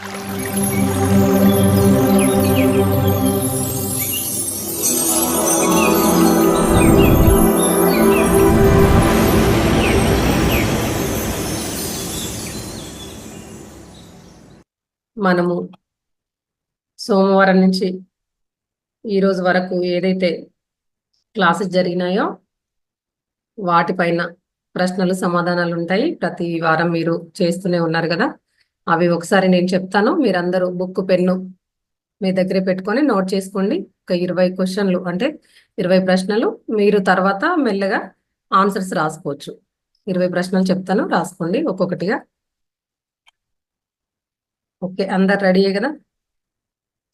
మనము సోమవారం నుంచి ఈ రోజు వరకు ఏదైతే క్లాసెస్ జరిగినాయో వాటిపైన ప్రశ్నలు సమాధానాలు ఉంటాయి. ప్రతి వారం మీరు చేస్తూనే ఉన్నారు కదా. అవి ఒకసారి నేను చెప్తాను, మీరందరూ బుక్ పెన్ను మీ దగ్గరే పెట్టుకొని నోట్ చేసుకోండి. ఒక 20 క్వశ్చన్లు అంటే 20 ప్రశ్నలు. మీరు తర్వాత మెల్లగా ఆన్సర్స్ రాసుకోవచ్చు. 20 ప్రశ్నలు చెప్తాను, రాసుకోండి ఒక్కొక్కటిగా. ఓకే, అందరు రెడీయే కదా?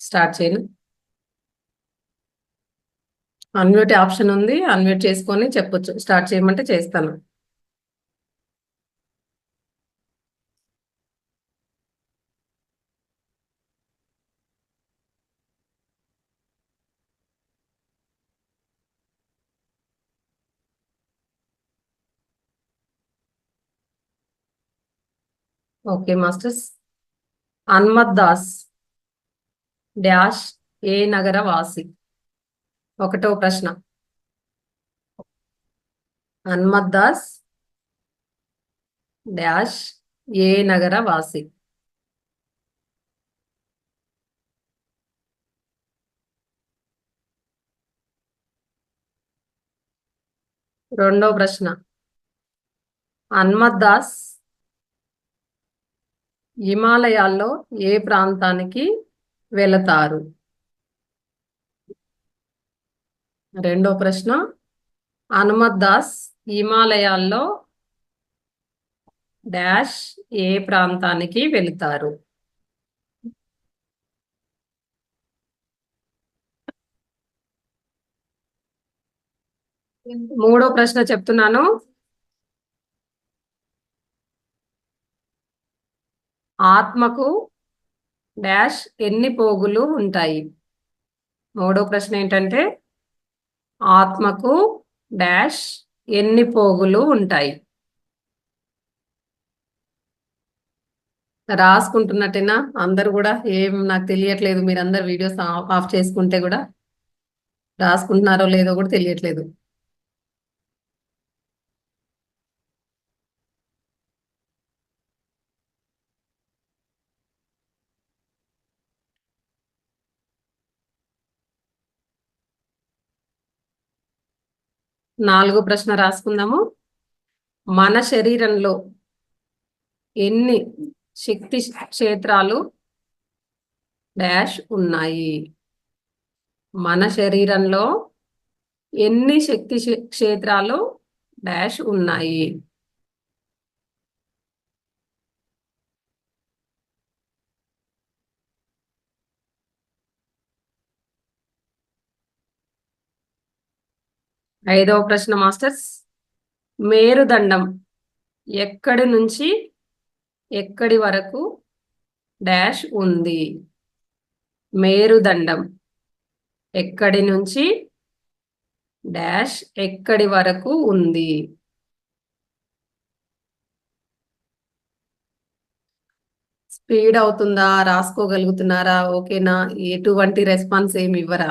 స్టార్ట్ చేయను. అన్మ్యూట్ ఆప్షన్ ఉంది, అన్మ్యూట్ చేసుకొని చెప్పొచ్చు. స్టార్ట్ చేయమంటే చేస్తాను. Okay masters. హన్మత్ దాస్ డాష్ ఏ నగర వాసి. ఒకటో ప్రశ్న, హన్మత్ దాస్ డాష్ ఏ నగర వాసి. రెండో ప్రశ్న, హన్మత్ దాస్ హిమాలయాల్లో ఏ ప్రాంతానికి వెళతారు? రెండో ప్రశ్న, హనుమత్ దాస్ హిమాలయాల్లో డాష్ ఏ ప్రాంతానికి వెళతారు? మూడో ప్రశ్న చెప్తున్నాను. ఆత్మకు డాష్ ఎన్ని పోగులు ఉంటాయి? మూడో ప్రశ్న ఏంటంటే ఆత్మకు డాష్ ఎన్ని పోగులు ఉంటాయి? రాసుకుంటున్నట్టేనా అందరు కూడా? ఏం నాకు తెలియట్లేదు, మీరందరు వీడియోస్ ఆఫ్ చేసుకుంటే కూడా రాసుకుంటున్నారో లేదో కూడా తెలియట్లేదు. నాలుగో ప్రశ్న రాసుకుందాము. మన శరీరంలో ఎన్ని శక్తి క్షేత్రాలు డాష్ ఉన్నాయి? మన శరీరంలో ఎన్ని శక్తి క్షేత్రాలు డాష్ ఉన్నాయి? ఐదవ ప్రశ్న మాస్టర్స్, మేరుదండం ఎక్కడి నుంచి ఎక్కడి వరకు డాష్ ఉంది? మేరుదండం ఎక్కడి నుంచి డాష్ ఎక్కడి వరకు ఉంది? స్పీడ్ అవుతుందా? రాసుకోగలుగుతున్నారా? ఓకేనా? ఎటువంటి రెస్పాన్స్ ఏమి ఇవ్వరా?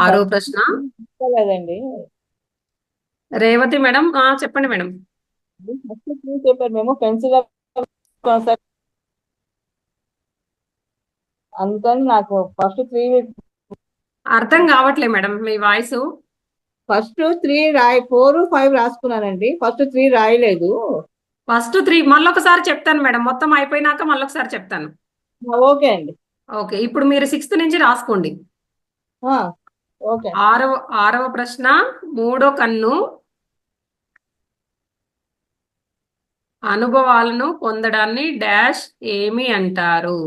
ఆరో ప్రశ్న, రేవతి మేడం. చెప్పండి మేడం. చెప్పారు మేము పెన్సిల్ అందుకని నాకు ఫస్ట్ 3 అర్థం కావట్లే మేడం మీ వాయిస్. ఫస్ట్ 3 రాయి 4, 5 రాసుకున్నానండి. ఫస్ట్ 3 రాయలేదు. ఫస్ట్ 3 మళ్ళొకసారి చెప్తాను మేడం, మొత్తం అయిపోయినాక మళ్ళొకసారి చెప్తాను. ఓకే అండి. ఓకే, ఇప్పుడు మీరు 6th నుంచి రాసుకోండి. ఓకే. ఆరవ ప్రశ్న, మూడో కన్ను అనుభవాలను పొందడాన్ని డాష్ ఏమి అంటారు?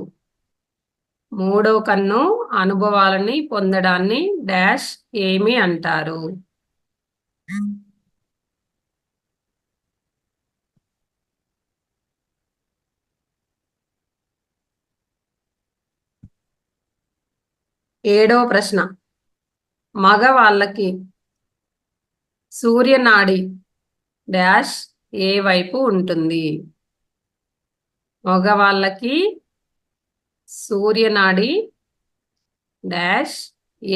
మూడో కన్ను అనుభవాలని పొందడాన్ని డాష్ ఏమి అంటారు? ఏడవ ప్రశ్న, మగవాళ్ళకి సూర్యనాడి డాష్ ఏ వైపు ఉంటుంది? మగవాళ్ళకి సూర్యనాడి డాష్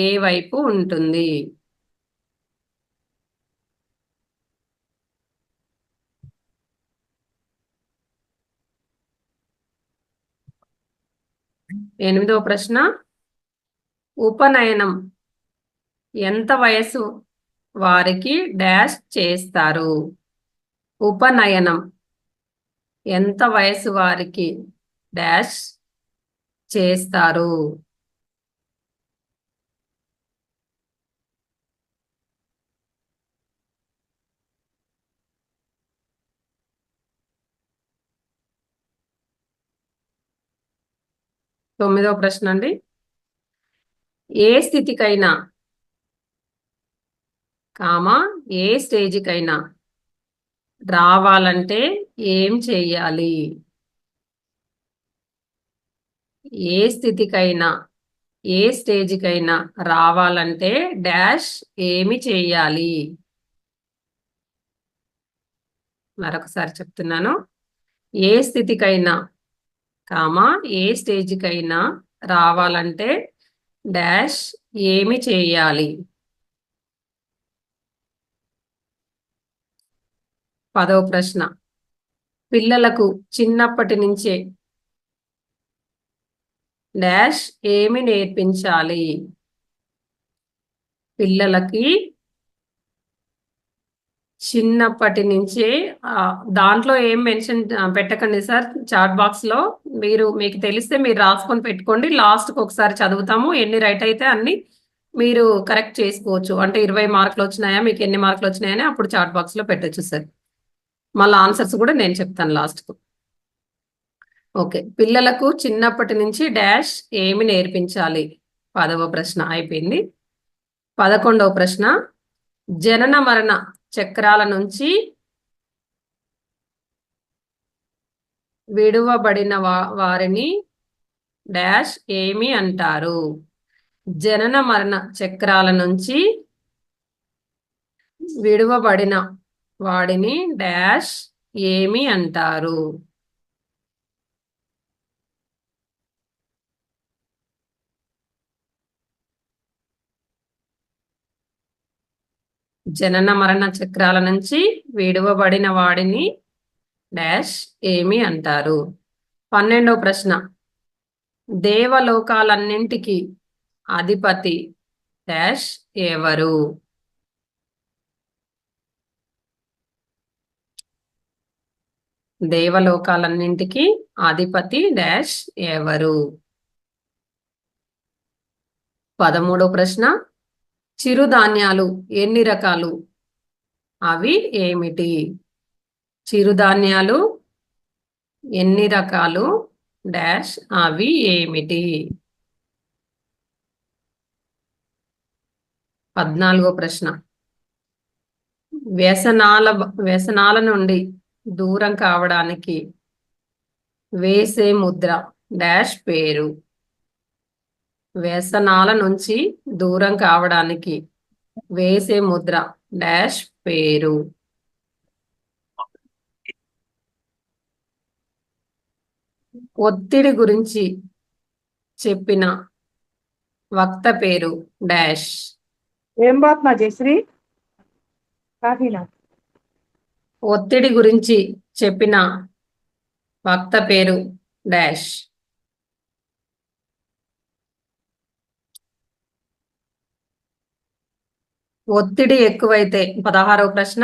ఏ వైపు ఉంటుంది? ఎనిమిదవ ప్రశ్న, ఉపనయనం ఎంత వయసు వారికి డాష్ చేస్తారు? ఉపనయనం ఎంత వయసు వారికి డాష్ చేస్తారు? తొమ్మిదవ ప్రశ్న అండి, ఏ స్థితికైనా ఏ స్టేజికైనా రావాలంటే ఏం చెయ్యాలి? ఏ స్థితికైనా ఏ స్టేజికైనా రావాలంటే డాష్ ఏమి చెయ్యాలి? మరొకసారి చెప్తున్నాను, ఏ స్థితికైనా ఏ స్టేజికైనా రావాలంటే డాష్ ఏమి చేయాలి? పదవ ప్రశ్న, పిల్లలకు చిన్నప్పటి నుంచే డాష్ ఏమి నేర్పించాలి? పిల్లలకి చిన్నప్పటి నుంచే దాంట్లో ఏం మెన్షన్ పెట్టకండి సార్, చాట్ బాక్స్ లో మీకు తెలిస్తే మీరు రాసుకొని పెట్టుకోండి. లాస్ట్కి ఒకసారి చదువుతాము, ఎన్ని రైట్ అయితే అన్ని మీరు కరెక్ట్ చేసుకోవచ్చు. అంటే 20 మార్కులు వచ్చినాయా, మీకు ఎన్ని మార్కులు వచ్చినాయని అప్పుడు చాట్ బాక్స్ లో పెట్టచ్చు సార్. మళ్ళీ ఆన్సర్స్ కూడా నేను చెప్తాను లాస్ట్కు. ఓకే, పిల్లలకు చిన్నప్పటి నుంచి డాష్ ఏమి నేర్పించాలి? 10వ ప్రశ్న అయిపోయింది. 11వ ప్రశ్న, జనన మరణ చక్రాల నుంచి విడువబడిన వారిని డాష్ ఏమి అంటారు? జనన మరణ చక్రాల నుంచి విడువబడిన వాడిని డాష్ ఏమి అంటారు? జనన మరణ చక్రాల నుంచి విడువబడిన వాడిని డాష్ ఏమి అంటారు? 12వ ప్రశ్న, దేవలోకాలన్నింటికి అధిపతి డాష్ ఎవరు? దేవలోకాలన్నింటికి అధిపతి డాష్ ఎవరు? 13వ ప్రశ్న, చిరుధాన్యాలు ఎన్ని రకాలు? అవి ఏమిటి? చిరుధాన్యాలు ఎన్ని రకాలు డాష్ అవి ఏమిటి? 14వ ప్రశ్న, వ్యసనాల నుండి దూరం కావడానికి వేసే ముద్ర డాష్ పేరు? వ్యసనాల నుంచి దూరం కావడానికి వేసే ముద్ర డాష్ పేరు? ఒత్తిడి గురించి చెప్పిన వక్త పేరు డాష్? ఏం బాత్ నా జయశ్రీ కాఫీనా? ఒత్తిడి గురించి చెప్పిన వక్త పేరు డాష్? ఒత్తిడి ఎక్కువైతే 16వ ప్రశ్న,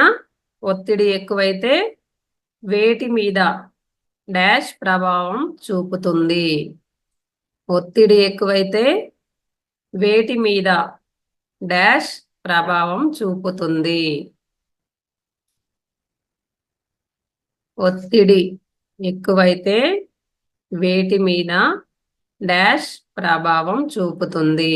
ఒత్తిడి ఎక్కువైతే వేటి మీద డాష్ ప్రభావం చూపుతుంది? ఒత్తిడి ఎక్కువైతే వేటి మీద డాష్ ప్రభావం చూపుతుంది? ఒత్తిడి ఎక్కువైతే వేటి మీద డాష్ ప్రభావం చూపుతుంది?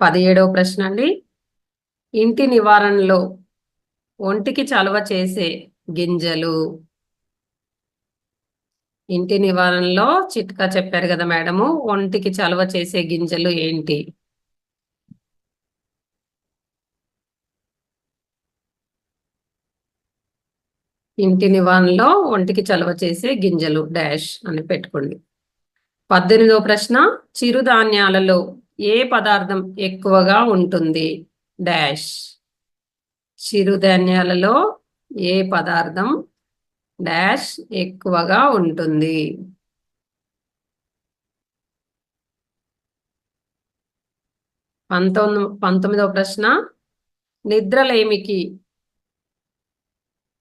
17వ ప్రశ్న అండి, ఇంటి నివారణలో ఒంటికి చలవ చేసే గింజలు. ఇంటి నివారణలో చిట్కా చెప్పారు కదా మేడము, ఒంటికి చలవ చేసే గింజలు ఏంటి? ఇంటి నివారణలో ఒంటికి చలవ చేసే గింజలు డాష్ అని పెట్టుకోండి. 18వ ప్రశ్న, చిరుధాన్యాలలో ఏ పదార్థం ఎక్కువగా ఉంటుంది డాష్. చిరుధాన్యాలలో ఏ పదార్థం డాష్ ఎక్కువగా ఉంటుంది. 19వ ప్రశ్న, నిద్రలేమికి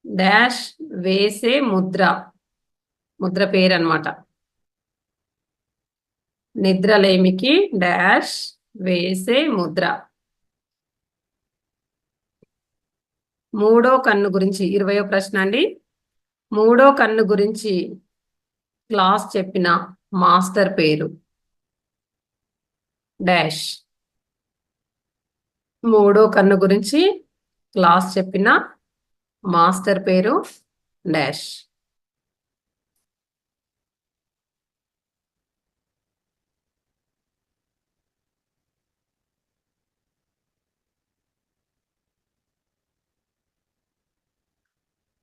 డాష్ వేసే ముద్ర పేరు అన్నమాట. నిద్రలేమికి డాష్ వేసే ముద్ర. మూడో కన్ను గురించి 20వ ప్రశ్న అండి. మూడో కన్ను గురించి క్లాస్ చెప్పిన మాస్టర్ పేరు డాష్. మూడో కన్ను గురించి క్లాస్ చెప్పిన మాస్టర్ పేరు డాష్.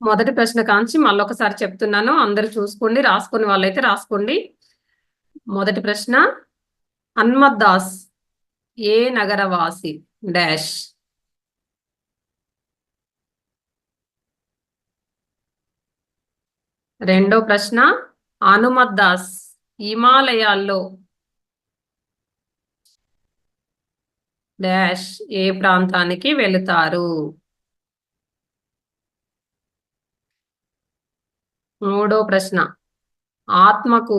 మొదటి ప్రశ్న కాంచి మళ్ళొకసారి చెప్తున్నాను, అందరూ చూసుకోండి, రాసుకుని వాళ్ళైతే రాసుకోండి. మొదటి ప్రశ్న, హన్మత్ దాస్ ఏ నగరవాసి డాష్. రెండో ప్రశ్న, హనుమత్ దాస్ హిమాలయాల్లో డాష్ ఏ ప్రాంతానికి వెళుతారు. మూడో ప్రశ్న, ఆత్మకు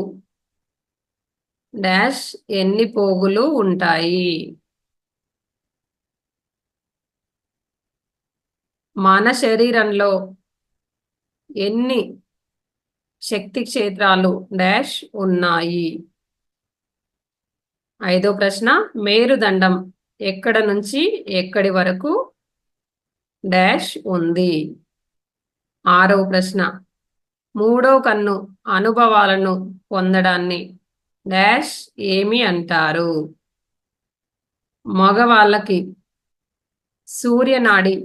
డాష్ ఎన్ని పోగులు ఉంటాయి. మన శరీరంలో ఎన్ని శక్తి క్షేత్రాలు డాష్ ఉన్నాయి. ఐదో ప్రశ్న, మేరుదండం ఎక్కడ నుంచి ఎక్కడి వరకు డాష్ ఉంది. ఆరో ప్రశ్న, మూడో కన్ను అనుభవాలను పొందడాన్ని డాష్ ఏమి అంటారు. మగవాళ్ళకి సూర్యనాడి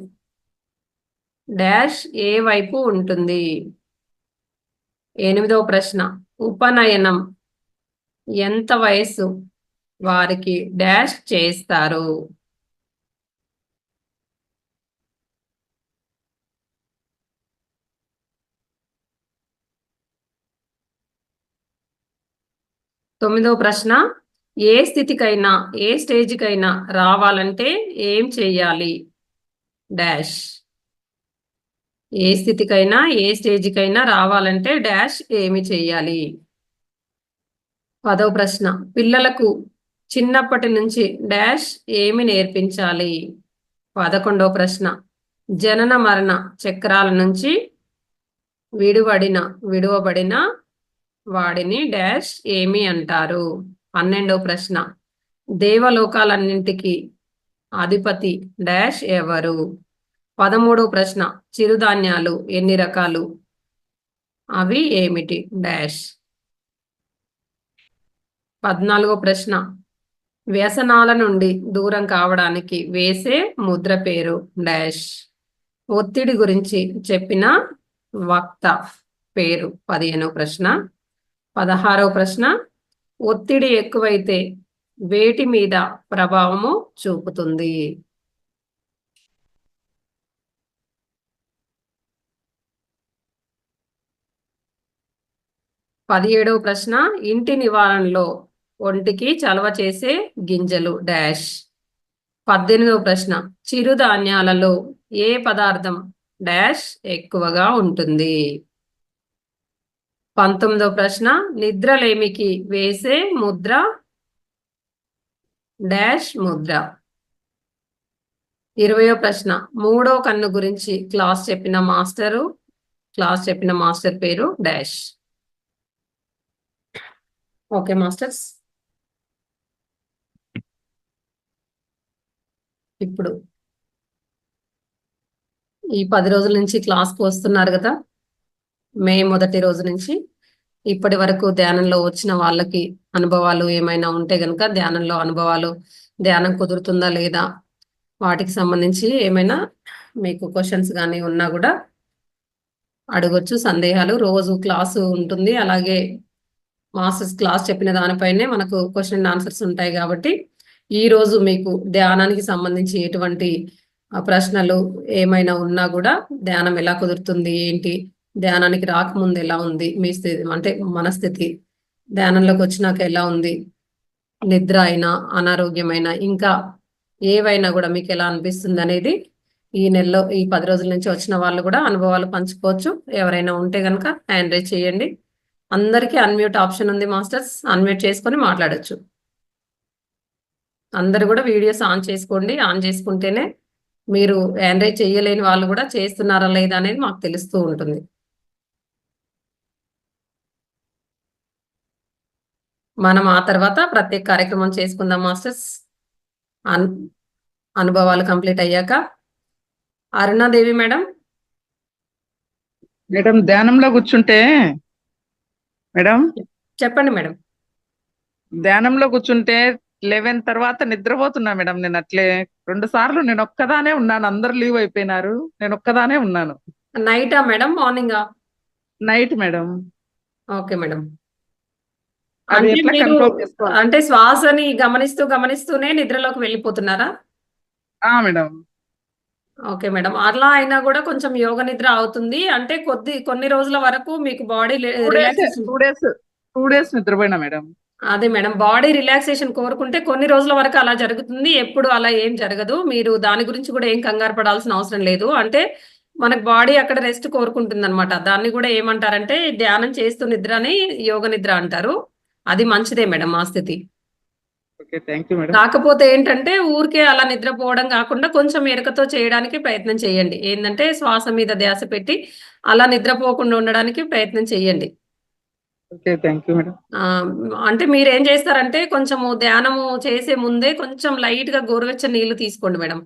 డాష్ ఏ వైపు ఉంటుంది. ఎనిమిదవ ప్రశ్న, ఉపనయనం ఎంత వయసు వారికి డాష్ చేస్తారు. తొమ్మిదవ ప్రశ్న, ఏ స్థితికైనా ఏ స్టేజ్కైనా రావాలంటే ఏం చెయ్యాలి డాష్. ఏ స్థితికైనా ఏ స్టేజ్కైనా రావాలంటే డాష్ ఏమి చెయ్యాలి. 10వ ప్రశ్న, పిల్లలకు చిన్నప్పటి నుంచి డాష్ ఏమి నేర్పించాలి. 11వ ప్రశ్న, జనన మరణ చక్రాల నుంచి విడువబడిన వాడిని డాష్ ఏమి అంటారు. 12వ ప్రశ్న, దేవలోకాలన్నింటికి అధిపతి డాష్ ఎవరు. 13వ ప్రశ్న, చిరుధాన్యాలు ఎన్ని రకాలు, అవి ఏమిటి డాష్. 14వ ప్రశ్న, వ్యసనాల నుండి దూరం కావడానికి వేసే ముద్ర పేరు డాష్. ఒత్తిడి గురించి చెప్పిన వక్త పేరు 15వ ప్రశ్న. 16వ ప్రశ్న, ఒత్తిడి ఎక్కువైతే వేటి మీద ప్రభావము చూపుతుంది. 17వ ప్రశ్న, ఇంటి నివారణలో ఒంటికి చలవ చేసే గింజలు డాష్. 18వ ప్రశ్న, చిరుధాన్యాలలో ఏ పదార్థం డాష్ ఎక్కువగా ఉంటుంది. 19వ ప్రశ్న, నిద్రలేమికి వేసే ముద్ర డాష్ ముద్ర. 20వ ప్రశ్న, మూడో కన్ను గురించి క్లాస్ చెప్పిన మాస్టర్ పేరు డాష్. ఓకే మాస్టర్స్, ఇప్పుడు ఈ 10 రోజుల నుంచి క్లాస్కి వస్తున్నారు కదా. మే మొదటి రోజు నుంచి ఇప్పటి వరకు ధ్యానంలో వచ్చిన వాళ్ళకి అనుభవాలు ఏమైనా ఉంటే గనుక ధ్యానంలో అనుభవాలు, ధ్యానం కుదురుతుందా లేదా, వాటికి సంబంధించి ఏమైనా మీకు క్వశ్చన్స్ కానీ ఉన్నా కూడా అడగొచ్చు సందేహాలు. రోజు క్లాసు ఉంటుంది. అలాగే మాస్టర్స్ క్లాస్ చెప్పిన దానిపైనే మనకు క్వశ్చన్ అండ్ ఆన్సర్స్ ఉంటాయి కాబట్టి ఈ రోజు మీకు ధ్యానానికి సంబంధించి ఎటువంటి ప్రశ్నలు ఏమైనా ఉన్నా కూడా ధ్యానం ఎలా కుదురుతుంది ఏంటి, ధ్యానానికి రాకముందు ఎలా ఉంది మీ స్థితి, అంటే మనస్థితి, ధ్యానంలోకి వచ్చినాక ఎలా ఉంది, నిద్ర అయినా అనారోగ్యమైన ఇంకా ఏవైనా కూడా మీకు ఎలా అనిపిస్తుంది అనేది ఈ నెలలో ఈ 10 రోజుల నుంచి వచ్చిన వాళ్ళు కూడా అనుభవాలు పంచుకోవచ్చు. ఎవరైనా ఉంటే కనుక హ్యాండ్ రైజ్ చేయండి. అందరికీ అన్మ్యూట్ ఆప్షన్ ఉంది మాస్టర్స్, అన్మ్యూట్ చేసుకొని మాట్లాడొచ్చు. అందరు కూడా వీడియోస్ ఆన్ చేసుకోండి. ఆన్ చేసుకుంటేనే మీరు హ్యాండ్ రైజ్ చేయలేని వాళ్ళు కూడా చేస్తున్నారా లేదా అనేది మాకు తెలుస్తూ ఉంటుంది. మనం ఆ తర్వాత ప్రత్యేక కార్యక్రమం చేసుకుందాం మాస్టర్స్. అనుభవాలు కంప్లీట్ అయ్యాక. అరుణాదేవి మేడం. మేడం ధ్యానంలో కూర్చుంటే మేడం చెప్పండి మేడం. ధ్యానంలో కూర్చుంటే 11 తర్వాత నిద్రపోతున్నా మేడం. నేను అట్లే 2 సార్లు నేను ఒక్కదానే ఉన్నాను. అందరు లీవ్ అయిపోయినారు, నేను ఒక్కదానే ఉన్నాను. నైటా మేడం, మార్నింగా? Night madam. Okay madam. అది అంటే ఎట్లా మీరు కంట్రోల్ చేసుకోవాలి? అంటే శ్వాసని గమనిస్తూనే నిద్రలోకి వెళ్ళిపోతున్నారా? మేడం. Okay madam. అలా అయినా కూడా కొంచెం యోగ నిద్ర అవుతుంది. అంటే కొన్ని రోజుల వరకు మీకు బాడీ రిలాక్సేషన్. 2 డేస్ నిద్రపోయినా మేడం. అదే మేడం, బాడీ రిలాక్సేషన్ కోరుకుంటే కొన్ని రోజుల వరకు అలా జరుగుతుంది. ఎప్పుడు అలా ఏం జరగదు. మీరు దాని గురించి కూడా ఏం కంగారు పడాల్సిన అవసరం లేదు. అంటే మనకు బాడీ అక్కడ రెస్ట్ కోరుకుంటుంది అనమాట. దాన్ని కూడా ఏమంటారంటే ధ్యానం చేస్తూ నిద్ర అని యోగ నిద్ర అంటారు. అది మంచిదే మేడం ఆ స్థితి. Okay, thank you madam. కాకపోతే ఏంటంటే ఊరికే అలా నిద్రపోవడం కాకుండా కొంచెం ఎరుకతో చేయడానికి ప్రయత్నం చేయండి. ఏంటంటే శ్వాస మీద ధ్యాస పెట్టి అలా నిద్రపోకుండా ఉండడానికి ప్రయత్నం చేయండి. Okay, thank you madam. అంటే మీరేం చేస్తారంటే కొంచెము ధ్యానము చేసే ముందే కొంచెం లైట్ గా గోరువెచ్చని నీళ్లు తీసుకోండి మేడం.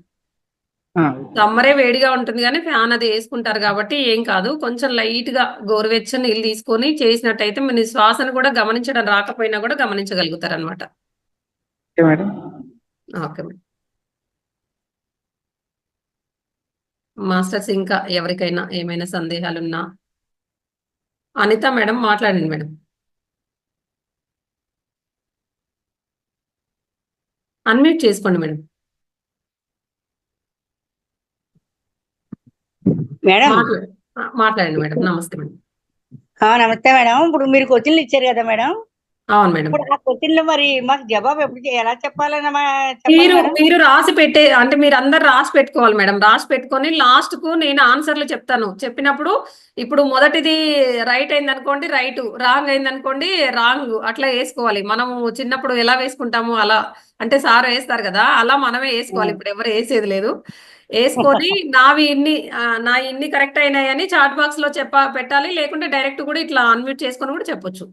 సమ్మరే వేడిగా ఉంటుంది కానీ ఫ్యాన్ అది వేసుకుంటారు కాబట్టి ఏం కాదు. కొంచెం లైట్ గా గోరువెచ్చని నీళ్ళు తీసుకొని చేసినట్టయితే మీ శ్వాసను కూడా గమనించడం రాకపోయినా కూడా గమనించగలుగుతారు అనమాట. Okay madam. Okay madam. Masters ఇంకా ఎవరికైనా ఏమైనా సందేహాలున్నా అనిత మేడం మాట్లాడండి మేడం. అన్మ్యూట్ చేసుకోండి మేడం. మేడం మాట్లాడండి మేడం. నమస్తే మేడం. నమస్తే మేడం. ఇప్పుడు మీరు క్వశ్చన్లు ఇచ్చారు కదా మేడం. అవును మేడం. ఇప్పుడు ఆ క్వశ్చన్లు మరి మాకు జవాబు ఎప్పుడు ఎలా చెప్పాలన్నా మీరు రాసి పెట్టే అంటే మీరు అందరు రాసి పెట్టుకోవాలి మేడం. రాసి పెట్టుకొని లాస్ట్ కు నేను ఆన్సర్లు చెప్తాను. చెప్పినప్పుడు ఇప్పుడు మొదటిది రైట్ అయింది అనుకోండి రైట్, రాంగ్ అయింది అనుకోండి రాంగ్, అట్లా వేసుకోవాలి. మనము చిన్నప్పుడు ఎలా వేసుకుంటాము అలా, అంటే సార్ వేస్తారు కదా అలా మనమే వేసుకోవాలి. ఇప్పుడు ఎవరు వేసేది లేదు. వేసుకొని నా ఇన్ని కరెక్ట్ అయినాయని చాట్ బాక్స్ లో పెట్టాలి. లేకుంటే డైరెక్ట్ కూడా ఇట్లా అన్మ్యూట్ చేసుకొని కూడా చెప్పొచ్చు.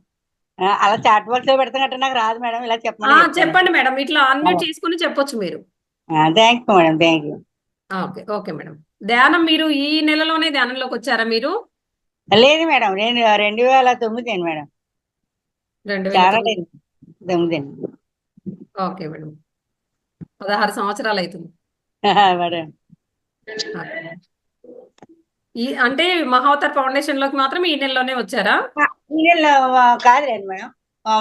అలా చాట్ బాక్స్ లో పెడతానంటే నాకు రాదు మేడం. ఇలా చెప్పండి మేడం. ఇట్లా అన్మ్యూట్ చేసుకుని చెప్పొచ్చు మీరు. Thank you madam, thank you. Okay madam. ధ్యానం మీరు ఈ నెలలోనే ధ్యానంలోకి వచ్చారా మీరు? లేదు మేడం, నేను 2009 మేడం. 2009. Okay madam. 16 సంవత్సరాలు అవుతుంది మేడం. అంటే మహావతార్ ఫౌండేషన్ లోకి మాత్రం ఈ నెలలోనే వచ్చారా? ఈ నెలలో కాదులేండి మేడం.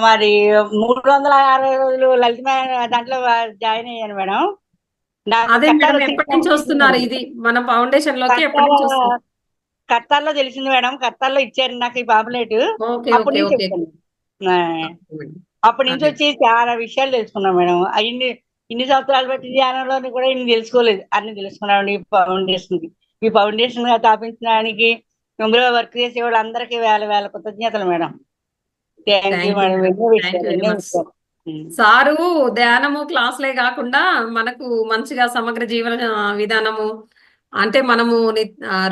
మరి 360 రోజులు లలిత దాంట్లో జాయిన్ అయ్యాను మేడం. అదే మేడం, ఎప్పటి నుంచి వస్తున్నారు ఇది మన ఫౌండేషన్ లోకి? ఎప్పటి నుంచి వస్తున్నారు? కత్తార్లో తెలిసింది మేడం. కత్తార్లో ఇచ్చారు నాకు ఈ పాంప్లెట్. అప్పటి నుంచి వచ్చి చాలా విషయాలు తెలుసుకున్నాం మేడం. ఇన్ని సంవత్సరాలు బట్టి ధ్యానంలో కూడా ఇన్ని తెలుసుకోలేదు. అన్ని తెలుసుకున్నాం ఈ ఫౌండేషన్ గా స్థాపించడానికి అందులో వర్క్ చేసే వాళ్ళందరికీ వేల కృతజ్ఞతలు madam. Thank you madam. Sir ధ్యానము క్లాసులే కాకుండా మనకు మంచిగా సమగ్ర జీవన విధానము, అంటే మనము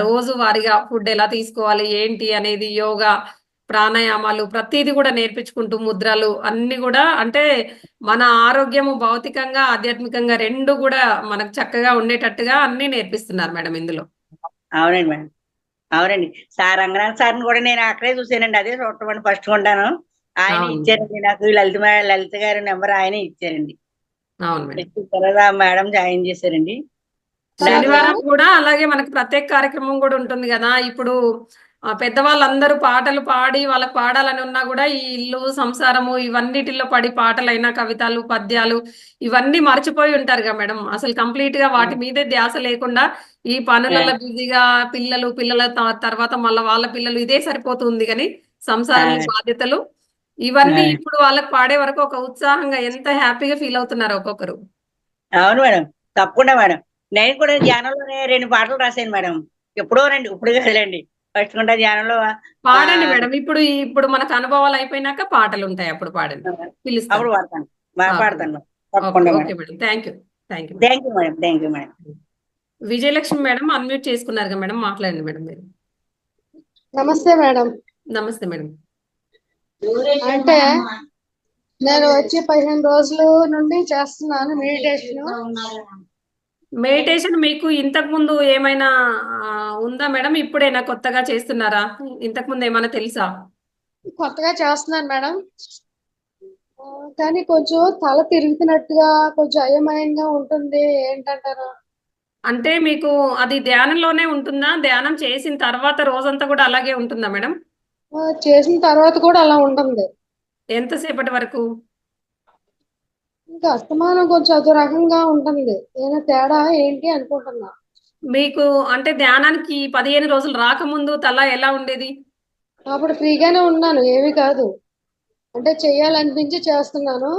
రోజు వారిగా ఫుడ్ ఎలా తీసుకోవాలి ఏంటి అనేది, యోగా, ప్రాణాయామాలు ప్రతిదీ కూడా నేర్పించుకుంటూ ముద్రలు అన్ని కూడా, అంటే మన ఆరోగ్యము భౌతికంగా ఆధ్యాత్మికంగా రెండు కూడా మనకు చక్కగా ఉండేటట్టుగా అన్ని నేర్పిస్తున్నారు మేడం ఇందులో. అవునండి మేడం, అవునండి. సార్ రంగనాథ్ సార్ని కూడా నేను అక్కడే చూసానండి. అదే చూడటం ఫస్ట్ ఉంటాను. ఆయన ఇచ్చారండి నాకు లలిత గారి నెంబర్ ఆయనే ఇచ్చారండి. అవును మేడం. తర్వాత మేడం జాయిన్ చేశారండి. శనివారం కూడా అలాగే మనకు ప్రత్యేక కార్యక్రమం కూడా ఉంటుంది కదా. ఇప్పుడు పెద్దవాళ్ళందరూ పాటలు పాడి వాళ్ళకి పాడాలని ఉన్నా కూడా ఈ ఇల్లు సంసారము ఇవన్నిటిలో పడి పాటలైనా కవితలు పద్యాలు ఇవన్నీ మర్చిపోయి ఉంటారుగా మేడం. అసలు కంప్లీట్ గా వాటి మీదే ధ్యాస లేకుండా ఈ పనులలో బిజీగా పిల్లల తర్వాత మళ్ళీ వాళ్ళ పిల్లలు ఇదే సరిపోతుంది కానీ సంసారంలో బాధ్యతలు ఇవన్నీ ఇప్పుడు వాళ్ళకి పాడే వరకు ఒక ఉత్సాహంగా ఎంత హ్యాపీగా ఫీల్ అవుతున్నారు ఒక్కొక్కరు. అవును మేడం, తప్పకుండా మేడం. నేను కూడా ధ్యానంలోనే 2 పాటలు రాశాను మేడం. ఎప్పుడో రండి, ఇప్పుడు కాదులేండి. ఫస్ట్ కుంట ధ్యానంలో పాడండి మేడం. ఇప్పుడు మనకు అనుభవాలు అయిపోయినాక పాటలు ఉంటాయి, అప్పుడు పాడండి, పిలుస్తాను. అప్పుడు పాడతాను, పాడతాను మేడం. ఓకే తప్పకుండా okay madam. Madam, thank you thank you madam, thank you madam. Vijayalakshmi madam unmute చేసుకున్నారు మేడం, మాట్లాడండి మేడం మీరు. నమస్తే మేడం. నమస్తే మేడం. అంటే నేను వచ్చి 15 రోజుల నుండి చేస్తున్నాను మెడిటేషన్. మీకు ఇంతకు ముందు ఏమైనా ఉందా మేడం? ఇప్పుడైనా కొత్తగా చేస్తున్నారా? ఇంతకు ముందు ఏమైనా తెలుసా? కొత్తగా చేస్తున్నాను మేడం. కానీ కొంచెం తల తిరుగుతున్నట్టుగా కొంచెం అయోమయంగా ఉంటుంది, ఏంటంటారు? అంటే మీకు అది ధ్యానంలోనే ఉంటుందా? ధ్యానం చేసిన తర్వాత రోజంతా కూడా అలాగే ఉంటుందా మేడం? చేసిన తర్వాత కూడా అలా ఉంటుంది. ఎంతసేపటి వరకు? ఇంకా అస్తమానం కొంచెం అదో రకంగా ఉంటుంది. ఏమైనా తేడా ఏంటి అనుకుంటున్నా. మీకు అంటే ధ్యానానికి 15 రోజులు రాకముందు తల ఎలా ఉండేది? అప్పుడు ఫ్రీగానే ఉన్నాను, ఏమీ కాదు. అంటే చెయ్యాలనిపించి చేస్తున్నాను.